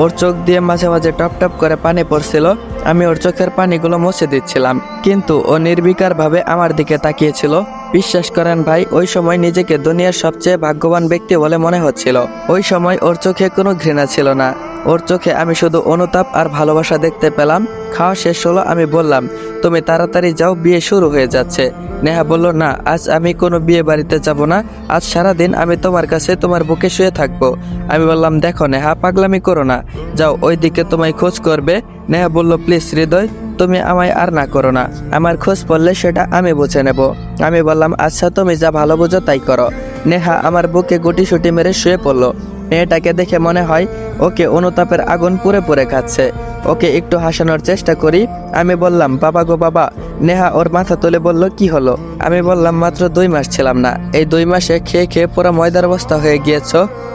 A: ওর চোখ দিয়ে মাঝে মাঝে টপ টপ করে পানি পড়ছিল। আমি ওর চোখের পানিগুলো মুছে দিচ্ছিলাম, কিন্তু ও নির্বিকারভাবে আমার দিকে তাকিয়েছিল। বিশ্বাস করেন ভাই, ওই সময় নিজেকে দুনিয়ার সবচেয়ে ভাগ্যবান ব্যক্তি বলে মনে হচ্ছিল। ওই সময় ওর চোখে কোনো ঘৃণা ছিল না, ওর চোখে আমি শুধু অনুতাপ আর ভালোবাসা দেখতে পেলাম। খাওয়া শেষ হলো। আমি বললাম, তুমি তাড়াতাড়ি যাও, বিয়ে শুরু হয়ে যাচ্ছে। নেহা বলল, না, আজ আমি কোনো বিয়ে বাড়িতে যাব না। আজ সারাদিন আমি তোমার কাছে তোমার বুকে শুয়ে থাকবো। আমি বললাম, দেখো নেহা, পাগলামি করো না, যাও ওইদিকে তোমায় খোঁজ করবে। নেহা বলল, প্লিজ হৃদয়, তুমি আমায় আর না করো না, আমার খোঁজ পড়লে সেটা আমি বুঝে নেব। আমি বললাম, আচ্ছা, তুমি যা ভালো বোঝো তাই করো। নেহা আমার বুকে গুটিসুটি মেরে শুয়ে পড়লো। মেয়েটাকে দেখে মনে হয় ওকে অনুতাপের আগুন পুড়ে পুড়ে খাচ্ছে। ওকে একটু হাসানোর চেষ্টা করি। আমি বললাম, বাবা গো বাবা। নেহা ওর মাথা তুলে বলল, কি হলো? আমি বললাম, মাত্র 2 মাস ছিলাম না, এই 2 মাসে খেয়ে খেয়ে পুরো ময়দার বস্তা হয়ে গিয়েছ।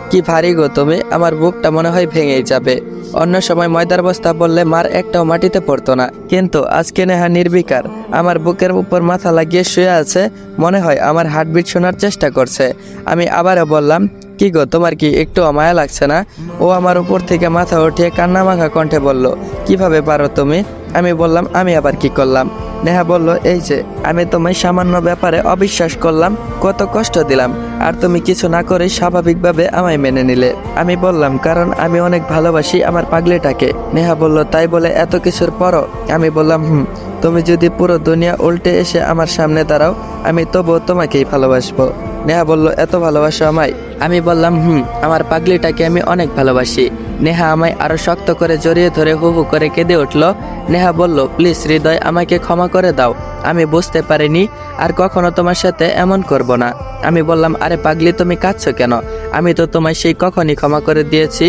A: কি ভারী গো তুমি, আমার বুকটা মনে হয় ভেঙেই যাবে। অন্য সময় ময়দার বস্তা বললে মার একটাও মাটিতে পড়তো না, কিন্তু আজকে নেহা নির্বিকার, আমার বুকের উপর মাথা লাগিয়ে শুয়ে আছে। মনে হয় আমার হার্টবিট শোনার চেষ্টা করছে। আমি আবারও বললাম, কি গো, তোমার কি একটু মায়া লাগছে না? ও আমার উপর থেকে মাথা উঠিয়ে কান্নামাখা কণ্ঠে বলল, কিভাবে পারো তুমি? আমি বললাম, আমি আবার কি করলাম? নেহা বলল, এই যে আমি তোমায় সামান্য ব্যাপারে অবিশ্বাস করলাম, কত কষ্ট দিলাম, আর তুমি কিছু না করে স্বাভাবিকভাবে আমায় মেনে নিলে। আমি বললাম, কারণ আমি অনেক ভালোবাসি আমার পাগলিটাকে। নেহা বলল, তাই বলে এত কিছুর পরও? আমি বললাম, তুমি যদি পুরো দুনিয়া উল্টে এসে আমার সামনে দাঁড়াও, আমি তবুও তোমাকেই ভালোবাসবো। নেহা বলল, এত ভালোবাসো আমায়? আমি বললাম, আমার পাগলিটাকে আমি অনেক ভালোবাসি। নেহা আমায় আরো শক্ত করে জড়িয়ে ধরে হু হু করে কেঁদে উঠল। নেহা বলল, প্লিজ হৃদয়, আমাকে ক্ষমা করে দাও, আমি বুঝতে পারিনি, আর কখনো তোমার সাথে এমন করব না। আমি বললাম, আরে পাগলি, তুমি কাঁদছো কেন? আমি তো তোমায় সেই কখনই ক্ষমা করে দিয়েছি।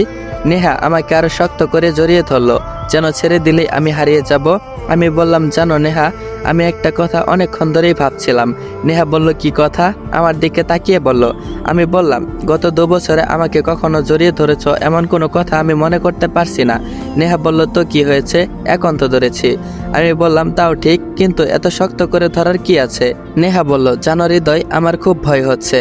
A: নেহা আমাকে আরো শক্ত করে জড়িয়ে ধরলো, যেন ছেড়ে দিলেই আমি হারিয়ে যাব। আমি বললাম, জানো নেহা, আমি একটা কথা অনেকক্ষণ ধরেই ভাবছিলাম। নেহা বলল, কি কথা? আমার দিকে তাকিয়ে বলল। আমি বললাম, গত 2 বছরে আমাকে কখনো জড়িয়ে ধরেছ এমন কোনো কথা আমি মনে করতে পারছি না। নেহা বলল, তো কি হয়েছে? এখন তো ধরেছি। আমি বললাম, তাও ঠিক, কিন্তু এত শক্ত করে ধরার কি আছে? নেহা বলল, জানো হৃদয়, আমার খুব ভয় হচ্ছে,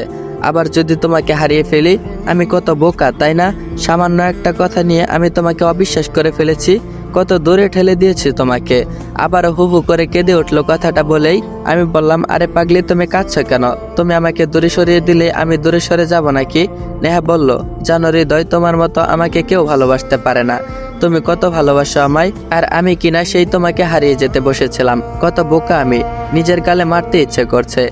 A: আবার যদি তোমাকে হারিয়ে ফেলি। আমি কত বোকা, তাই না? সামান্য একটা কথা নিয়ে আমি তোমাকে অবিশ্বাস করে ফেলেছি, কত দূরে ঠেলে দিয়েছি তোমাকে। আবারও হু হু করে কেঁদে উঠলো কথাটা বলেই। আমি বললাম, আরে পাগলি, তুমি কাঁদছো কেন? তুমি আমাকে দূরে সরিয়ে দিলে আমি দূরে সরে যাব নাকি? নেহা বলল, জানো হৃদয়, তোমার মতো আমাকে কেউ ভালোবাসতে পারে না। তুমি কত ভালোবাসো আমায়, আর আমি কিনা সেই তোমাকে হারিয়ে যেতে বসেছিলাম। কত বোকা আমি, নিজের গালে মারতে ইচ্ছে করছে।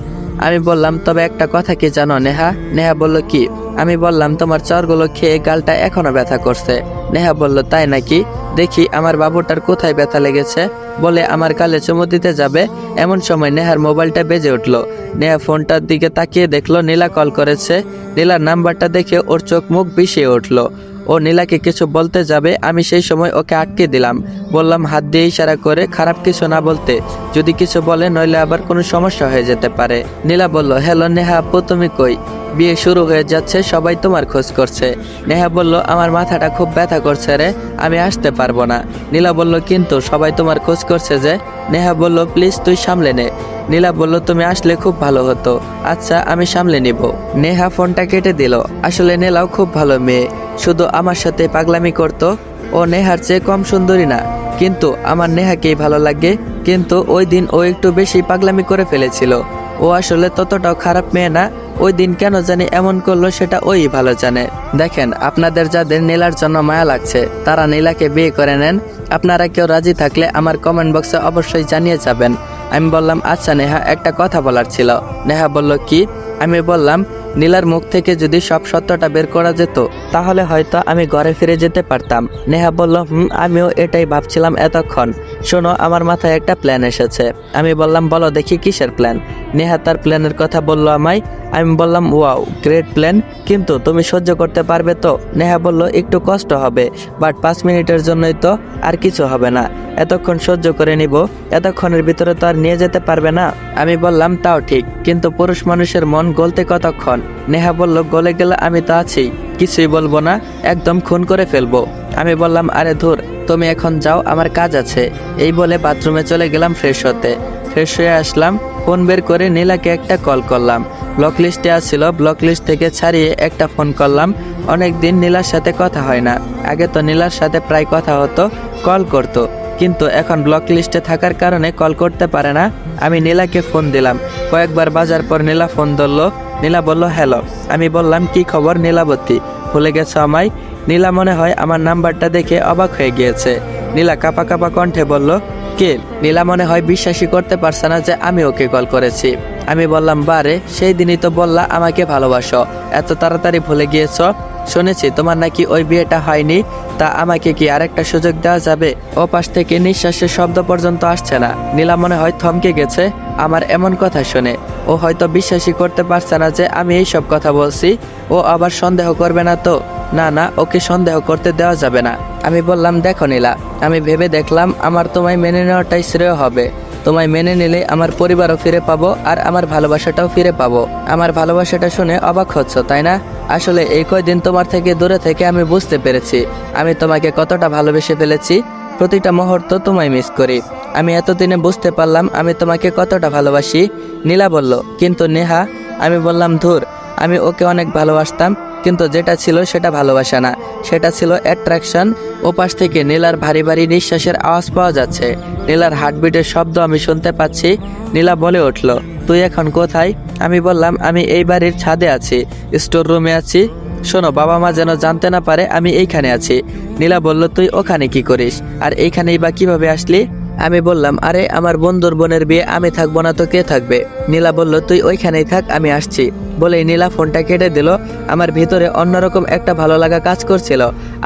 A: আমি বললাম, তবে একটা কথা কি জানো নেহা? নেহা বলল, কি? আমি বললাম, তোমার চরগুলো খেয়ে গালটা এখনো ব্যথা করছে। নেহা বলল, তাই নাকি? দেখি আমার বাবুটার কোথায় ব্যথা লেগেছে। বলে আমার গালে চুমু দিতে যাবে, এমন সময় নেহার মোবাইলটা বেজে উঠলো। নেহা ফোনটার দিকে তাকিয়ে দেখলো নীলা কল করেছে। নীলার নাম্বারটা দেখে ওর চোখ মুখ বিষিয়ে উঠলো। ও নীলাকে কিছু বলতে যাবে, আমি সেই সময় ওকে আটকে দিলাম। বললাম হাত দিয়ে ইশারা করে খারাপ কিছু না বলতে, যদি কিছু বলে নইলে আবার কোনো সমস্যা হয়ে যেতে পারে। নীলা বলল, হ্যালো নেহা আপু, তুমি কই? বিয়ে শুরু হয়ে যাচ্ছে, সবাই তোমার খোঁজ করছে। নেহা বলল, আমার মাথাটা খুব ব্যথা করছে রে, আমি আসতে পারবো না। নীলা বলল, কিন্তু সবাই তোমার খোঁজ করছে যে। নেহা বলল, প্লিজ তুই সামলে নে। নীলা বলল, তুমি আসলে খুব ভালো হতো। আচ্ছা, আমি সামলে নিব। নেহা ফোনটা কেটে দিল। আসলে নীলাও খুব ভালো মেয়ে, শুধু আমার সাথে পাগলামি করতো। ও নেহার চেয়ে কম সুন্দরী না, কিন্তু আমার নেহাকেই ভালো লাগে। কিন্তু ওই দিন ও একটু বেশি পাগলামি করে ফেলেছিল। ও আসলে ততটাও খারাপ মেয়ে না। ওই দিন কেন জানি এমন করলো সেটা ওই ভালো জানে। দেখেন, আপনাদের যাদের নীলার জন্য মায়া লাগছে তারা নীলাকে বিয়ে করে নেন। আপনারা কেউ রাজি থাকলে আমার কমেন্ট বক্সে অবশ্যই জানিয়ে যাবেন। আমি বললাম, আচ্ছা নেহা, একটা কথা বলার ছিল। নেহা বলল, কি? আমি বললাম, নীলার মুখ থেকে যদি সব সত্যটা বের করা যেত তাহলে হয়তো আমি ঘরে ফিরে যেতে পারতাম। নেহা বলল, আমিও এটাই ভাবছিলাম এতক্ষণ। শোনো, আমার মাথায় একটা প্ল্যান এসেছে। আমি বললাম বলো দেখি কিসের প্ল্যান। নেহা তার প্ল্যানের কথা বলল আমায়। আমি বললাম ওয়াও, গ্রেট প্ল্যান, কিন্তু তুমি সহ্য করতে পারবে তো? নেহা বলল একটু কষ্ট হবে, বাট 5 মিনিটের জন্যই তো, আর কিছু হবে না। এতক্ষণ সহ্য করে নিব, এতক্ষণের ভিতরে তো আর নিয়ে যেতে পারবে না। আমি বললাম তাও ঠিক, কিন্তু পুরুষ মানুষের মন গলতে কতক্ষণ? নেহা বলল গলে গেলে আমি তো আছি, কিছুই বলবো না, একদম খুন করে ফেলবো। আমি বললাম আরে ধুর, তুমি এখন যাও, আমার কাজ আছে। এই বলে বাথরুমে চলে গেলাম ফ্রেশ হতে। ফ্রেশ হয়ে আসলাম, ফোন বের করে নীলাকে একটা কল করলাম। ব্লক লিস্টে আসছিল, ব্লক লিস্ট থেকে ছাড়িয়ে একটা ফোন করলাম। অনেক দিন নীলার সাথে কথা হয় না। আগে তো নীলার সাথে প্রায় কথা হতো, কল করতো, কিন্তু এখন ব্লক লিস্টে থাকার কারণে কল করতে পারে না। আমি নীলাকে ফোন দিলাম, কয়েকবার বাজার পর নীলা ফোন ধরলো। নীলা বলল হ্যালো। আমি বললাম কি খবর নীলাবতী, ভুলে গেছো আমায়? নীলা মনে হয় আমার নাম্বারটা দেখে অবাক হয়ে গিয়েছে। নীলা কাঁপা কাঁপা কণ্ঠে বলল কে? নীলা মনে হয় বিশ্বাসই করতে পারছে না যে আমি ওকে কল করেছি। আমি বললাম বারে, সেই দিনই তো বললা আমাকে ভালোবাসো, এত তাড়াতাড়ি ভুলে গিয়েছো? শুনেছি তোমার নাকি ওই বিয়েটা হয়নি, তা আমাকে কি আরেকটা সুযোগ দেওয়া যাবে? ও পাশ থেকে নিঃশ্বাসের শব্দ পর্যন্ত আসছে না। নীলা মনে হয় থমকে গেছে আমার এমন কথা শুনে। ও হয়তো বিশ্বাসই করতে পারছে না যে আমি এই সব কথা বলছি। ও আবার সন্দেহ করবে না তো? না না, ওকে সন্দেহ করতে দেওয়া যাবে না। আমি বললাম দেখো নীলা, আমি ভেবে দেখলাম আমার তোমায় মেনে নেওয়াটাই শ্রেয় হবে। তোমায় মেনে নিলে আমার পরিবারও ফিরে পাবো, আর আমার ভালোবাসাটাও ফিরে পাবো। আমার ভালোবাসাটা শুনে অবাক হচ্ছ তাই না? আসলে এই কয়দিন তোমার থেকে দূরে থেকে আমি বুঝতে পেরেছি আমি তোমাকে কতটা ভালোবেসে ফেলেছি। প্রতিটা মুহূর্ত তোমায় মিস করি। আমি এতদিনে বুঝতে পারলাম আমি তোমাকে কতটা ভালোবাসি। নীলা বলল কিন্তু নেহা। আমি বললাম ধুর, আমি ওকে অনেক ভালোবাসতাম, কিন্তু যেটা ছিল সেটা ভালোবাসা না, সেটা ছিল অ্যাট্রাকশন। ওপাশ থেকে নীলার ভারী ভারী নিঃশ্বাসের আওয়াজ পাওয়া যাচ্ছে। নীলার হার্টবিটের শব্দ আমি শুনতে পাচ্ছি। নীলা বলে উঠল তুই এখন কোথায়? আমি বললাম আমি এই বাড়ির ছাদে আছি, স্টোর রুমে আছি। শোনো, বাবা মা যেন জানতে না পারে আমি এইখানে আছি। নীলা বলল তুই ওখানে কি করিস, আর এইখানেই বা কিভাবে আসলি? আমি বললাম আরে আমার বন্ধুর বোনের বিয়ে, আমি থাকবো না তো কে থাকবে? নীলা বলল তুই ওইখানেই থাক, আমি আসছি। বলেই নীলা ফোনটা কেটে দিল। আমার ভিতরে অন্যরকম একটা ভালো লাগা কাজ করছিল।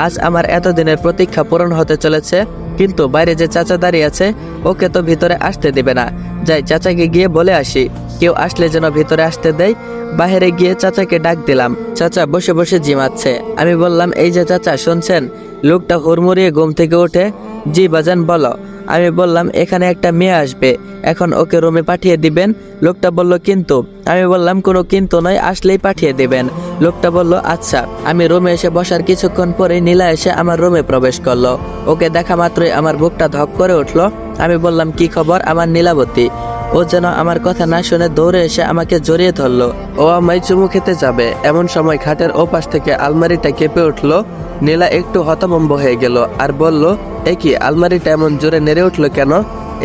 A: আজ আমার এতদিনের প্রতীক্ষা পূরণ হতে চলেছে। কিন্তু বাইরে যে চাচা দাঁড়িয়ে আছে, ওকে তো ভিতরে আসতে দেবে না। যাই চাচাকে গিয়ে বলে আসি, কেউ আসলে যেন ভিতরে আসতে দেয়। বাইরে গিয়ে চাচাকে ডাক দিলাম। চাচা বসে বসে জিমাচ্ছে। আমি বললাম এই যে চাচা শুনছেন? লোকটা হুড়মুড়িয়ে ঘুম থেকে ওঠে। জি বাজান বলো। আমি বললাম এখানে একটা মেয়ে আসবে, এখন ওকে রুমে পাঠিয়ে দিবেন। লোকটা বলল কিন্তু। আমি বললাম কোনো কিন্তু নয়, আসলেই পাঠিয়ে দিবেন। লোকটা বলল আচ্ছা। আমি রুমে এসে বসার কিছুক্ষণ পরে নীলা এসে আমার রুমে প্রবেশ করলো। ওকে দেখা মাত্রই আমার বুকটা ধক করে উঠলো। আমি বললাম কি খবর আমার নীলাবতী? ও যেন আমার কথা না শুনে দৌড়ে এসে আমাকে জড়িয়ে ধরলো। ও আমায় চুমু খেতে যাবে এমন সময় খাটের ওপাশ থেকে আলমারিটা কেঁপে উঠলো। নীলা একটু হতভম্ব হয়ে গেল আর বলল এ কি, আলমারিটা এমন জোরে নেড়ে উঠলো কেন?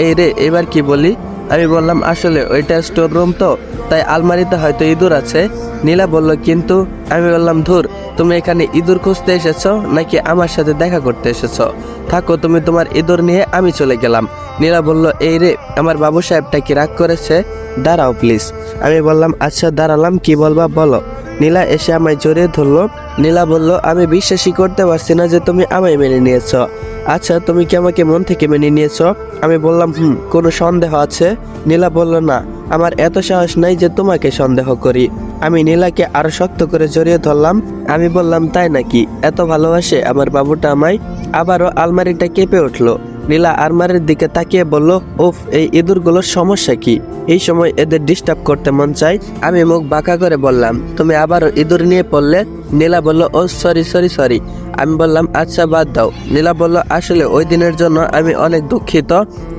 A: এই রে, এবার কি বলি? আমি বললাম আসলে ওইটা স্টোর রুম তো, তাই আলমারিতে হয়তো ইঁদুর আছে। নীলা বলল কিন্তু। আমি বললাম ধুর, তুমি এখানে ইঁদুর খুঁজতে এসেছো নাকি আমার সাথে দেখা করতে এসেছো? থাকো তুমি তোমার ইঁদুর নিয়ে, আমি চলে গেলাম। নীলা বলল এই রে, আমার বাবু সাহেবটা কি রাগ করেছে? দাঁড়াও প্লিজ। আমি বললাম আচ্ছা দাঁড়ালাম, কি বলবা বলো। নীলা এসে আমায় জড়িয়ে ধরলো। নীলা বলল আমি বিশ্বাসই করতে পারছি না যে তুমি আমায় মেনে নিয়েছো। আচ্ছা তুমি কি আমাকে মন থেকে মেনে নিয়েছো? আমি বললাম কোনো সন্দেহ আছে? নীলা বলল না, আমার এত সাহস নাই যে তোমাকে সন্দেহ করি। আমি নীলাকে আরো শক্ত করে জড়িয়ে ধরলাম। আমি বললাম তাই নাকি, এত ভালোবাসে আমার বাবুটা আমায়? আবারও আলমারিটা কেঁপে উঠলো। নীলা আলমারির দিকে তাকিয়ে বলল উফ, এই ইঁদুরগুলোর সমস্যা কি? এই সময় এদের ডিস্টার্ব করতে মন চাই। আমি মুখ বাঁকা করে বললাম তুমি আবারও ইঁদুর নিয়ে পড়লে? নীলা বলল ও সরি সরি সরি। আমি বললাম আচ্ছা বাদ দাও। নীলা বলল আসলে ওই দিনের জন্য আমি অনেক দুঃখিত,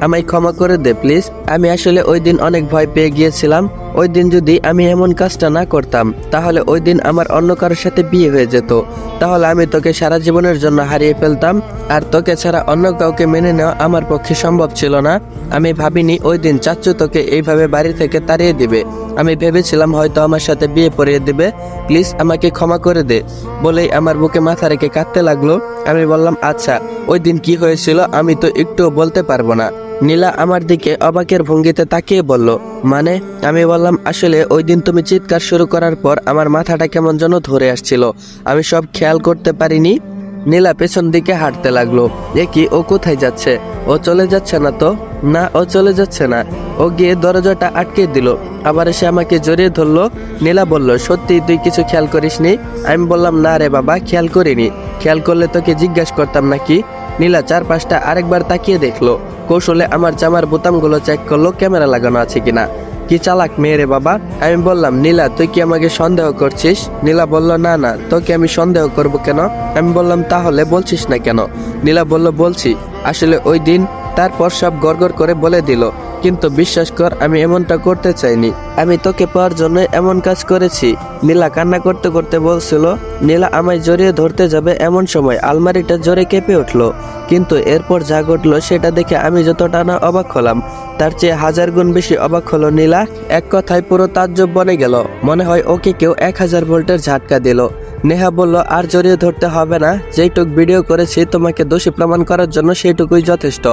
A: আমায় ক্ষমা করে দে প্লিজ। আমি আসলে ওই দিন অনেক ভয় পেয়ে গিয়েছিলাম। ওই দিন যদি আমি এমন কাজটা না করতাম, তাহলে ওই দিন আমার অন্য কারোর সাথে বিয়ে হয়ে যেত। তাহলে আমি তোকে সারা জীবনের জন্য হারিয়ে ফেলতাম, আর তোকে ছাড়া অন্য কাউকে মেনে নেওয়া আমার পক্ষে সম্ভব ছিল না। আমি ভাবিনি ওই দিন চাচ্চু তোকে এইভাবে বাড়ি থেকে তাড়িয়ে দিবে। আমি ভেবেছিলাম হয়তো আমার সাথে বিয়ে পড়িয়ে দিবে। প্লিজ আমাকে ক্ষমা করে দে। বলেই আমার বুকে মাথা রেখে কাঁদতে লাগলো। আমি বললাম আচ্ছা ওই দিন কি হয়েছিল আমি তো একটুও বলতে পারবো না। নীলা আমার দিকে অবাকের ভঙ্গিতে তাকিয়ে বলল মানে? আমি বললাম আসলে ওই দিন তুমি চিৎকার শুরু করার পর আমার মাথাটা কেমন যেন ধরে আসছিল, আমি সব খেয়াল করতে পারিনি। নীলা পেছন দিকে হাঁটতে লাগলো। কি ও কোথায় যাচ্ছে? ও চলে যাচ্ছে না তো? না, ও চলে যাচ্ছে না। ও গিয়ে দরজাটা আটকে দিল, আবার এসে আমাকে জড়িয়ে ধরলো। নীলা বলল, সত্যি তুই কিছু খেয়াল করিসনি? আমি বললাম, না রে বাবা, খেয়াল করিনি। খেয়াল করলে তোকে জিজ্ঞাসা করতাম নাকি? নীলা চারপাশটা আরেকবার তাকিয়ে দেখলো, কৌশলে আমার জামার বোতামগুলো চেক করলো ক্যামেরা লাগানো আছে কিনা। কি চালাক মেয়ে রে বাবা। আমি বললাম, নীলা তুই কি আমাকে সন্দেহ করছিস? নীলা বলল, না না, তোকে আমি সন্দেহ করব কেন? আমি বললাম, তাহলে বলছিস না কেন? নীলা বলল, বলছি আসলে ওই দিন। তারপর সব গড়গড় করে বলে দিল। কিন্তু বিশ্বাস কর, আমি এমনটা করতে চাইনি। আমি তোকে পাওয়ার জন্য এমন কাজ করেছি। নীলা কান্না করতে করতে বলছিল। নীলা আমায় জড়িয়ে ধরতে যাবে এমন সময় আলমারিটা জোরে কেঁপে উঠলো। কিন্তু এরপর যা ঘটলো সেটা দেখে আমি যতটা না অবাক হলাম, তার চেয়ে 1000 গুণ বেশি অবাক হলো নীলা। এক কথায় পুরো তাজ্জব বনে গেল। মনে হয় ওকে কেউ 1000 ভোল্টের ঝাটকা দিল। নেহা বলল, আর জড়িয়ে ধরতে হবে না, যেইটুক ভিডিও করেছি তোমাকে দোষী প্রমাণ করার জন্য সেইটুকুই যথেষ্ট।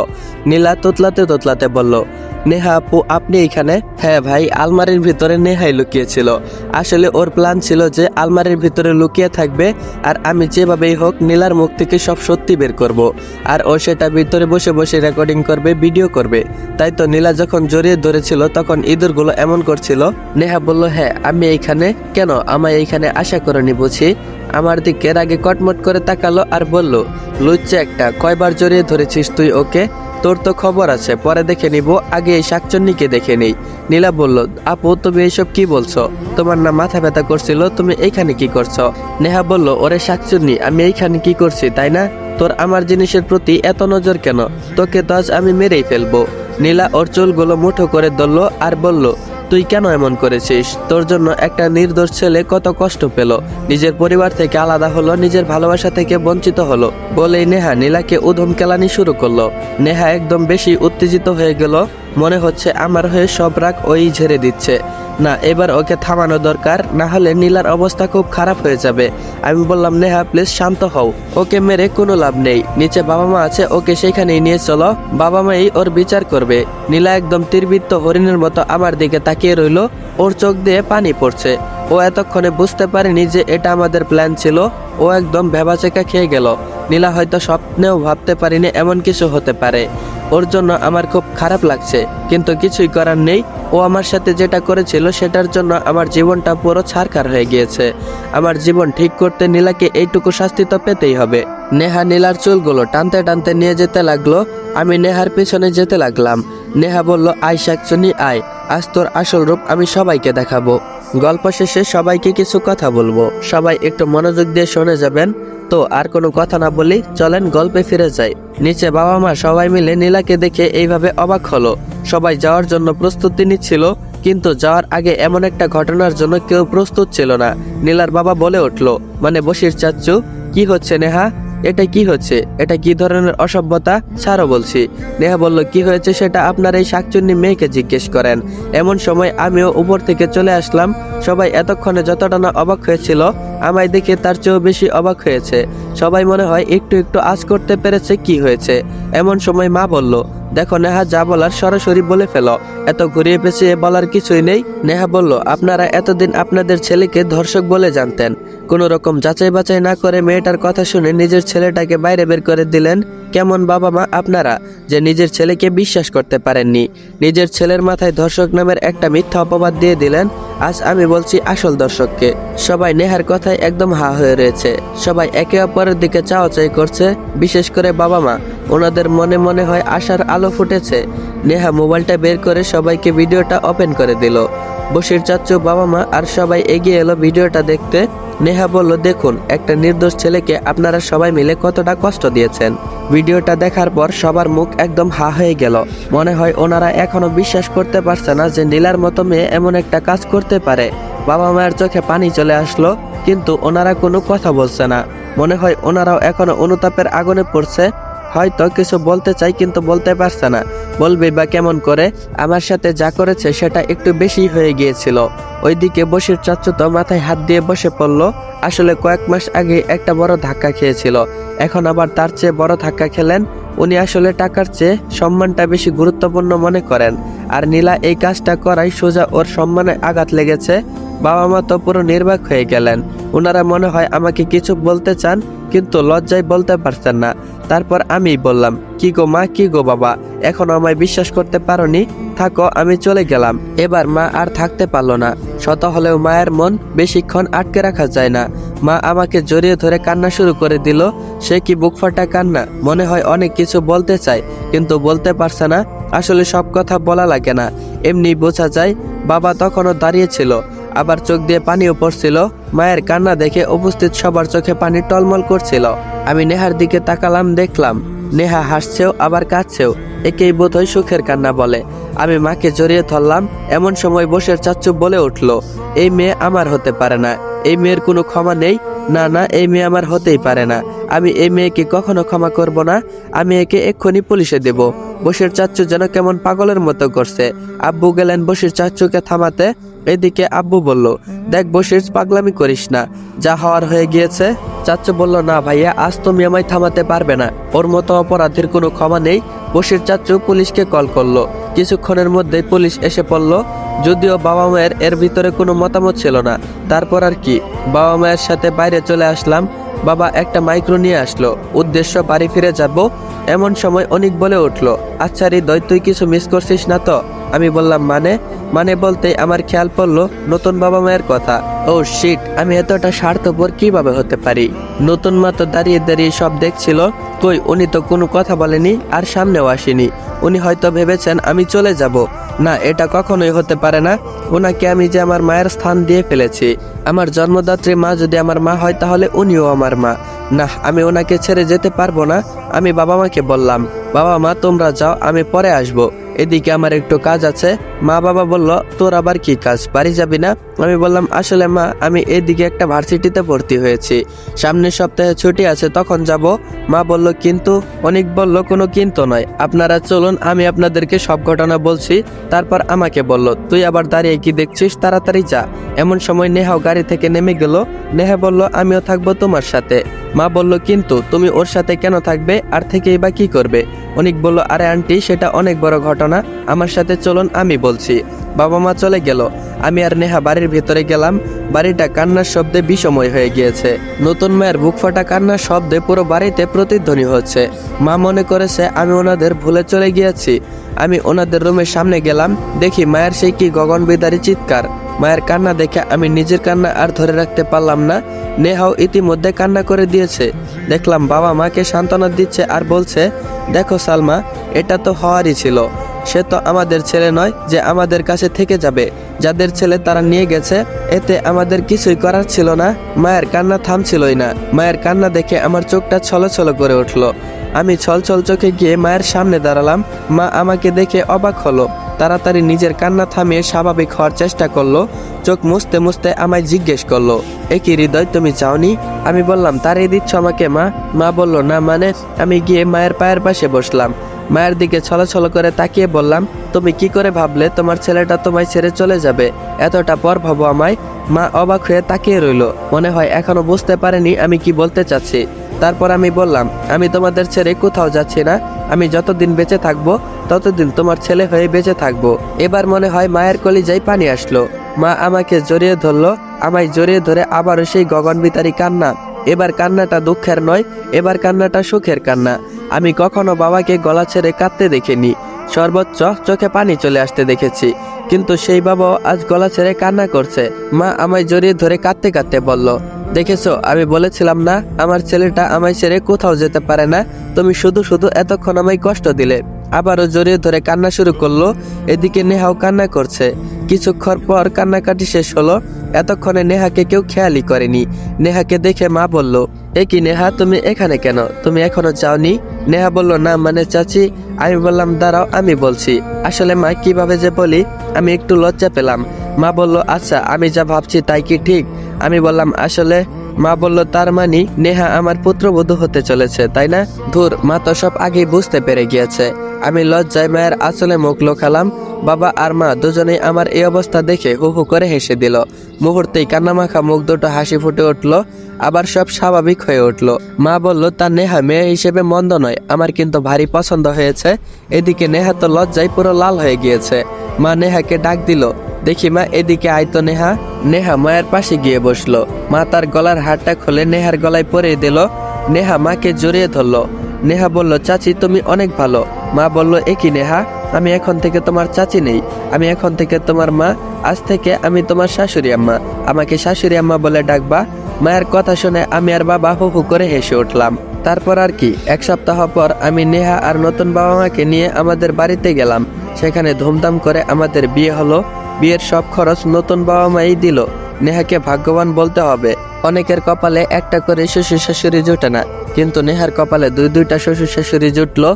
A: নীলা তোতলাতে তোতলাতে বলল, নেহা আপু আপনি এখানে? হ্যাঁ ভাই, আলমারির ভিতরে নেহাই লুকিয়েছিল। আসলে ওর প্ল্যান ছিল যে আলমারির ভিতরে লুকিয়ে থাকবে, আর আমি যেভাবেই হোক নীলার মুখ থেকে সব সত্যি বের করব। আর ও সেটা ভিতরে বসে বসে রেকর্ডিং করবে, ভিডিও করবে। তাই তো নীলা যখন জড়িয়ে ধরেছিল তখন ইঁদুরগুলো এমন করছিল। নেহা বলল, হ্যাঁ আমি এইখানে। কেন আমায় এইখানে আশা করেনি বুঝি? আমার দিকে রাগে কটমট করে তাকালো আর বলল, লুচ্চা একটা, কয়বার জড়িয়ে ধরেছিস তুই ওকে? তোর তো খবর আছে, পরে দেখে নিব, আগে এই শাকচন্নিকে দেখে নেই। নীলা বলল, আপু তুমি এইসব কি বলছো? তোমার না মাথা ব্যথা করছিল, তুমি এইখানে কি করছো? নেহা বলল, ওরে শাকচন্নি, আমি এইখানে কি করছি তাই না? তোর আমার জিনিসের প্রতি এত নজর কেন? তোকে তো আজ আমি মেরেই ফেলবো। নীলা ওর চুলগুলো মুঠো করে ধরল আর বলল, তুই কেন এমন করেছিস? তোর জন্য একটা নির্দোষ ছেলে কত কষ্ট পেল, নিজের পরিবার থেকে আলাদা হলো, নিজের ভালোবাসা থেকে বঞ্চিত হলো। বলেই নেহা নীলাকে উধম কেলানি শুরু করলো। নেহা একদম বেশি উত্তেজিত হয়ে গেল। মনে হচ্ছে আমার হয়ে সব রাগ ওই ঝেড়ে দিচ্ছে। না, এবার ওকে থামানো দরকার, না হলে নীলার অবস্থা খুব খারাপ হয়ে যাবে। আমি বললাম, নেহা প্লিজ শান্ত হও, ওকে মেরে কোনো লাভ নেই। নিচে বাবা মা আছে, ওকে সেখানেই নিয়ে চলো, বাবা মাই ওর বিচার করবে। নীলা একদম তীরবৃত্ত হরিণের মতো আমার দিকে তাকিয়ে রইল, ওর চোখ দিয়ে পানি পড়ছে। ও এতক্ষণে বুঝতে পারেনি যে এটা আমাদের প্ল্যান ছিল। ও একদম ভেবাচেকা খেয়ে গেল। নীলা হয়তো স্বপ্নেও ভাবতে পারিনি এমন কিছু হতে পারে। ওর জন্য আমার খুব খারাপ লাগছে, কিন্তু কিছুই করার নেই। ও আমার সাথে যেটা করেছিল সেটার জন্য আমার জীবনটা পুরো ছারখার হয়ে গিয়েছে। আমার জীবন ঠিক করতে নীলাকে এইটুকু শাস্তি তো পেতেই হবে। নেহা নীলার চুলগুলো টানতে টানতে নিয়ে যেতে লাগলো। আমি নেহার পিছনে যেতে লাগলাম। নেহা বলল, আয় শাকচুনি আয়, আজ তোর আসল রূপ আমি সবাইকে দেখাবো। গল্প শেষে সবাইকে কিছু কথা বলবো, সবাই একটু মনোযোগ দিয়ে শুনে যাবেন। তো আর কোনো কথা না বলি, চলেন গল্পে ফিরে যাই। নিচে বাবা মা সবাই মিলে নীলাকে দেখে এইভাবে অবাক হলো। সবাই যাওয়ার জন্য প্রস্তুতি নিচ্ছিল, কিন্তু যাওয়ার আগে এমন একটা ঘটনার জন্য কেউ প্রস্তুত ছিল না। নীলার বাবা বলে উঠলো, মানে বশির চাচ্চু, কি হচ্ছে নেহা? এটা কি হচ্ছে? এটা কি ধরনের অসভ্যতা? ছাড়ো বলছি। নেহা বলল, কি হয়েছে সেটা আপনার এই শাকচুন্নি মেয়েকে জিজ্ঞেস করেন। এমন সময় আমিও উপর থেকে চলে আসলাম। সবাই এতক্ষণে যতটা না অবাক হয়েছিল, আমায় দেখে তার চেয়েও বেশি অবাক হয়েছে। সবাই মনে হয় একটু একটু আঁচ করতে পেরেছে কি হয়েছে। এমন সময় মা বলল, দেখো নেহা, যা বলার সরাসরি বলে ফেলো, এত ঘুরিয়ে পেঁচিয়ে বলার কিছুই নেই। নেহা বলল, আপনারা এতদিন আপনাদের ছেলেকে ধর্ষক বলে জানতেন, কোনো রকম যাচাই বাছাই না করে মেয়েটার কথা শুনে নিজের ছেলেটাকে বাইরে বের করে দিলেন। কেমন বাবা মা আপনারা, যে নিজের ছেলেকে বিশ্বাস করতে পারেননি? নিজের ছেলের মাথায় ধর্ষক নামের একটা মিথ্যা অপবাদ দিয়ে দিলেন। আজ আমি বলছি আসল দর্শককে। সবাই নেহার কথায় একদম হা হয়ে রয়েছে। সবাই একে অপরের দিকে চাওয়াচাই করছে, বিশেষ করে বাবা মা। ওনাদের মনে মনে হয় আশার আলো ফুটেছে। নেহা মোবাইলটা বের করে সবাইকে ভিডিওটা ওপেন করে দিল। বশির চাচ্চু, বাবা মা আর সবাই এগিয়ে এলো ভিডিওটা দেখতে। নেহা বলল, দেখুন একটা নির্দোষ ছেলেকে আপনারা সবাই মিলে কতটা কষ্ট দিয়েছেন। ভিডিওটা দেখার পর সবার মুখ একদম হা হয়ে গেল। মনে হয় ওনারা এখনো বিশ্বাস করতে পারছে না যে নীলার মতো মেয়ে এমন একটা কাজ করতে পারে। বাবা মায়ের চোখে পানি চলে আসলো, কিন্তু ওনারা কোনো কথা বলছে না। মনে হয় ওনারাও এখনো অনুতাপের আগুনে পড়ছে। হয়তো কিছু বলতে চাই কিন্তু বলতে পারছে না। বলবে বা কেমন করে? আমার সাথে যা করেছে সেটা একটু বেশি হয়ে গিয়েছিল। ওইদিকে বশির চাচ্চু তো মাথায় হাত দিয়ে বসে পড়ল। আসলে কয়েক মাস আগে একটা বড় ধাক্কা খেয়েছিল, এখন আবার তার চেয়ে বড় ধাক্কা খেলেন। উনি আসলে টাকার চেয়ে সম্মানটা বেশি গুরুত্বপূর্ণ মনে করেন, আর নীলা এই কাজটা করাই সোজা ওর সম্মানে আঘাত লেগেছে। বাবা মা তো পুরো নির্বাক হয়ে গেলেন। ওনারা মনে হয় আমাকে কিছু বলতে চান, কিন্তু লজ্জায় বলতে পারছেন না। তারপর আমি বললাম, কি গো মা, কি গো বাবা, এখনো আমায় বিশ্বাস করতে পারোনি? থাকো, আমি চলে গেলাম। এবার মা আর থাকতে পারলো না। শত হলেও মায়ের মন বেশিক্ষণ আটকে রাখা যায় না। মা আমাকে জড়িয়ে ধরে কান্না শুরু করে দিল। সে কি বুক ফাটা কান্না, মনে হয় অনেক কিছু বলতে চায় কিন্তু বলতে পারছে না। আসলে সব কথা বলা লাগে না, এমনি বোঝা যায়। বাবা তখনও দাঁড়িয়েছিল, আবার চোখ দিয়ে পানিও পড়ছিল। মায়ের কান্না দেখে উপস্থিত সবার চোখে পানি টলমল করছিল। আমি নেহার দিকে তাকালাম, দেখলাম নেহা হাসছেও আবার কাঁদছেও। একেই বোধহয় সুখের কান্না বলে। আমি মাকে জড়িয়ে ধরলাম। এমন সময় বসের চাচ্চু বলে উঠল, এই মেয়ে আমার হতে পারে না, এই মেয়ের কোনো ক্ষমা নেই। না না, এই মেয়ে আমার হতেই পারে না। আমি এই মেয়েকে কখনো ক্ষমা করব না। আমি একে এক্ষুনি পুলিশে দেব। বসির চাচ্চু যেন কেমন পাগলের মতো করছে। আব্বু গেলেন বসির চাচ্চুকে থামাতে। এদিকে আব্বু বলল, দেখ বসির, পাগলামি করিস না, যা হওয়ার হয়ে গিয়েছে। চাচ্চু বলল, না ভাইয়া, আজ তুমি আমায় থামাতে পারবে না। ওর মতো অপরাধীর কোনো ক্ষমা নেই। বসির চাচ্চু পুলিশকে কল করলো। কিছুক্ষণের মধ্যেই পুলিশ এসে পড়ল। যদিও বাবা মায়ের এর ভিতরে কোনো মতামত ছিল না। তারপর আর কি, বাবা মায়ের সাথে বাইরে চলে আসলাম। বাবা একটা মাইক্রো নিয়ে আসলো, উদ্দেশ্য বাড়ি ফিরে যাব। এমন সময় অনেক বলে উঠলো, আচ্ছা হৃদয়, তুই কিছু মিস করছিস না তো? আমি বললাম, মানে বলতেই আমার খেয়াল পড়লো নতুন বাবা মায়ের কথা। ও শিট, আমি এতটা স্বার্থপর কিভাবে হতে পারি? নতুন মা তো দাঁড়িয়ে দাঁড়িয়ে সব দেখছিল। কই, উনি তো কোনো কথা বলেনি, আর সামনেও আসেনি। উনি হয়তো ভেবেছেন আমি চলে যাব। না, এটা কখনোই হতে পারে না। ওনাকে আমি যে আমার মায়ের স্থান দিয়ে ফেলেছি। আমার জন্মদাত্রী মা যদি আমার মা হয়, তাহলে উনিও আমার মা। না, আমি ওনাকে ছেড়ে যেতে পারবো না। আমি বাবা মাকে বললাম, বাবা মা তোমরা যাও, আমি পরে আসবো। এদিকে আমার একটু কাজ আছে। মা বাবা বলল, তোর আবার কি কাজ, বাড়ি যাবি না? আমি বললাম, আসলে মা, আমি এদিকে একটা ভার্সিটিতে ভর্তি হয়েছি, সামনের সপ্তাহে ছুটি আছে, তখন যাব। মা বলল, কিন্তু? অনেক বলল, কোনো কিন্তু নয়, আপনারা চলুন, আমি আপনাদেরকে সব ঘটনা বলছি। তারপর আমাকে বলল, তুই আবার দাঁড়িয়ে কি দেখছিস, তাড়াতাড়ি যা। এমন সময় নেহাও গাড়ি থেকে নেমে গেল। নেহা বলল, আমিও থাকবো তোমার সাথে। মা বলল, কিন্তু তুমি ওর সাথে কেন থাকবে, আর থেকেই বা কি করবে? অনেক বলল, আরে আন্টি, সেটা অনেক বড় ঘটনা, আমার সাথে চলুন, আমি বলছি। বাবা মা চলে গেল। আমি আর নেহা বাড়ির ভেতরে গেলাম। বাড়িটা কান্নার শব্দে বিষময় হয়ে গিয়েছে। নতুন মায়ের বুক ফাটা কান্নার শব্দে পুরো বাড়িতে প্রতিধ্বনি হচ্ছে। মা মনে করেছে আমি ওনাদের ভুলে চলে গিয়েছি। আমি ওনাদের রুমের সামনে গেলাম, দেখি মায়ের সেই কি গগনবিদারী চিৎকার। মায়ের কান্না দেখে আমি নিজের কান্না আর ধরে রাখতে পারলাম না। নেহাও ইতিমধ্যে কান্না করে দিয়েছে। দেখলাম বাবা মাকে সান্ত্বনা দিচ্ছে আর বলছে, দেখো সালমা, এটা তো হওয়ারই ছিল। সে তো আমাদের ছেলে নয় যে আমাদের কাছে থেকে যাবে। যাদের ছেলে তারা নিয়ে গেছে, এতে আমাদের কিছুই করার ছিল না। মায়ের কান্না থামছিলই না। মায়ের কান্না দেখে আমার চোখটা ছলছল করে উঠলো। আমি ছলছল চোখে গিয়ে মায়ের সামনে দাঁড়ালাম। মা আমাকে দেখে অবাক হলো। তাড়াতাড়ি নিজের কান্না থামিয়ে স্বাভাবিক হওয়ার চেষ্টা করলো। চোখ মুছতে মুছতে আমায় জিজ্ঞেস করলো, এ কি হৃদয়, তুমি চাওনি? আমি বললাম, তাড়িয়ে দিচ্ছ আমাকে মা? মা বলল, না মানে। আমি গিয়ে মায়ের পায়ের পাশে বসলাম। মায়ের দিকে ছলছল করে তাকিয়ে বললাম, তুমি কি করে ভাবলে তোমার ছেলেটা তোমায় ছেড়ে চলে যাবে? এতটা পর ভাবো আমায়? মা অবাক হয়ে তাকিয়ে রইল, মনে হয় এখনো বুঝতে পারেনি আমি কি বলতে চাচ্ছি। তারপর আমি বললাম, আমি তোমাদের ছেড়ে কোথাও যাচ্ছি না। আমি যতদিন বেঁচে থাকবো ততদিন তোমার ছেলে হয়ে বেঁচে থাকবো। এবার মনে হয় মায়ের কলিজায় পানি আসলো। মা আমাকে জড়িয়ে ধরলো। আমায় জড়িয়ে ধরে আবারও সেই গগনবিতারী কান্না। এবার কান্নাটা দুঃখের নয়, এবার কান্নাটা সুখের কান্না। আমি কখনো বাবাকে গলা ছেড়ে কাঁদতে দেখিনি। সর্বোচ্চ চোখে পানি চলে আসতে দেখেছি, কিন্তু সেই বাবাও আজ গলা ছেড়ে কান্না করছে। মা আমায় জড়িয়ে ধরে কাঁদতে কাঁদতে বলল, দেখেছো, আমি বলেছিলাম না আমার ছেলেটা আমায় ছেড়ে কোথাও যেতে পারে না? তুমি শুধু শুধু এতক্ষণ আমায় কষ্ট দিলে। আবারও জড়িয়ে ধরে কান্না শুরু করলো। এদিকে নেহাও কান্না করছে। কিছুক্ষণ পর কান্নাকাটি শেষ হলো। এতক্ষণে নেহাকে কেউ খেয়ালই করেনি। নেহাকে দেখে মা বলল, এ কি নেহা, তুমি এখানে কেন? তুমি এখনো যাওনি? নেহা বলল, না মানে চাচি। আমি বললাম, দাঁড়াও, আমি বলছি। আসলে মা, কিভাবে যে বলি, আমি একটু লজ্জা পেলাম। মা বলল, আচ্ছা, আমি যা ভাবছি তাই কি ঠিক? আমি বললাম, আসলে। মা বলল, তার মানে নেহা আমার পুত্রবধূ হতে চলেছে, তাই না? ধুর, মা তো সব আগেই বুঝতে পেরে গিয়েছে। আমি লজ্জায় মায়ের আঁচলে মুখ লুকালাম। বাবা আর মা দুজনেই আমার এই অবস্থা দেখে হু হু করে হেসে দিল। মুহূর্তেই কান্নামাখা মুখ দুটো হাসি ফুটে উঠলো, আবার সব স্বাভাবিক হয়ে উঠলো। মা বলল, তার নেহা মেয়ে হিসেবে মন্দ নয়, আমার কিন্তু ভারী পছন্দ হয়েছে। এদিকে নেহা তো লজ্জায় পুরো লাল হয়ে গিয়েছে। মা নেহাকে ডাক দিল, দেখি মা এদিকে আইতো নেহা। নেহা মায়ের পাশে গিয়ে বসলো। মা তার গলার হারটা খুলে নেহার গলায় পরিয়ে দিল। নেহা মাকে জড়িয়ে ধরলো। নেহা বলল, চাচি তুমি অনেক ভালো। মা বলল, এ কি নেহা, আমি এখন থেকে তোমার চাচি নেই, আমি এখন থেকে তোমার মা। আজ থেকে আমি তোমার শাশুড়ি আম্মা, আমাকে শাশুড়ি আম্মা বলে ডাকবা। মায়ের কথা শুনে আমি আর বাবা হু হু করে হেসে উঠলাম। তারপর আর কি, এক সপ্তাহ পর আমি নেহা আর নতুন বাবা মাকে নিয়ে আমাদের বাড়িতে গেলাম। সেখানে ধুমধাম করে আমাদের বিয়ে হলো। বিয়ের সব খরচ নতুন বাবা মাই দিল। নেহাকে ভাগ্যবান বলতে হবে। অনেকের কপালে একটা করে শ্বশুর শাশুড়ি জুটে না, কিন্তু নেহার কপালে দুইটা শ্বশুর শাশুড়ি জুটলো।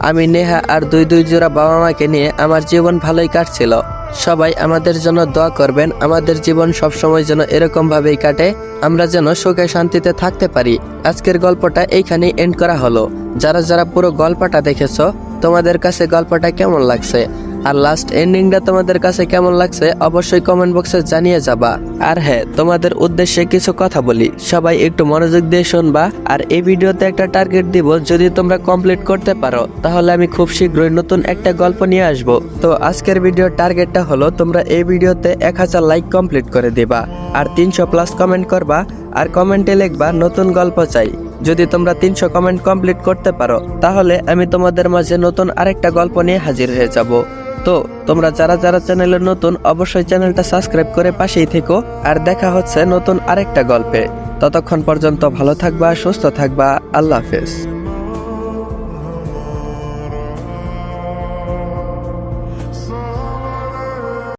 A: আমি নেহা আর দুই জোড়া বাবা মাকে নিয়ে আমার জীবন ভালোই কাটছিল। সবাই আমাদের জন্য দোয়া করবেন, আমাদের জীবন সবসময় যেন এরকম ভাবেই কাটে, আমরা যেন সুখে শান্তিতে থাকতে পারি। আজকের গল্পটা এইখানেই এন্ড করা হলো। যারা পুরো গল্পটা দেখেছো, তোমাদের কাছে গল্পটা কেমন লাগছে আর লাস্ট এন্ডিংটা তোমাদের কাছে কেমন লাগছে অবশ্যই কমেন্ট বক্সে জানিয়ে যাবা। আর হ্যাঁ, তোমাদের উদ্দেশ্যে কিছু কথা বলি, সবাই একটু মনোযোগ দিয়ে শুনবা। আর এই ভিডিওতে একটা টার্গেট দিব, যদি তোমরা কমপ্লিট করতে পারো তাহলে আমি খুব শীঘ্রই নতুন একটা গল্প নিয়ে আসব। তো আজকের ভিডিওর টার্গেটটা হলো, তোমরা এই ভিডিওতে 1000 লাইক কমপ্লিট করে দিবা আর 300+ কমেন্ট করবা আর কমেন্টে লিখবা নতুন গল্প চাই। যদি তোমরা 300 কমেন্ট কমপ্লিট করতে পারো তাহলে আমি তোমাদের মাঝে নতুন আরেকটা গল্প নিয়ে হাজির হয়ে যাব। তো তোমরা যারা চ্যানেলে নতুন অবশ্যই চ্যানেলটা সাবস্ক্রাইব করে পাশেই থেকো। আর দেখা হচ্ছে নতুন আরেকটা গল্পে। ততক্ষণ পর্যন্ত ভালো থাকবা, সুস্থ থাকবা। আল্লাহ হাফেজ।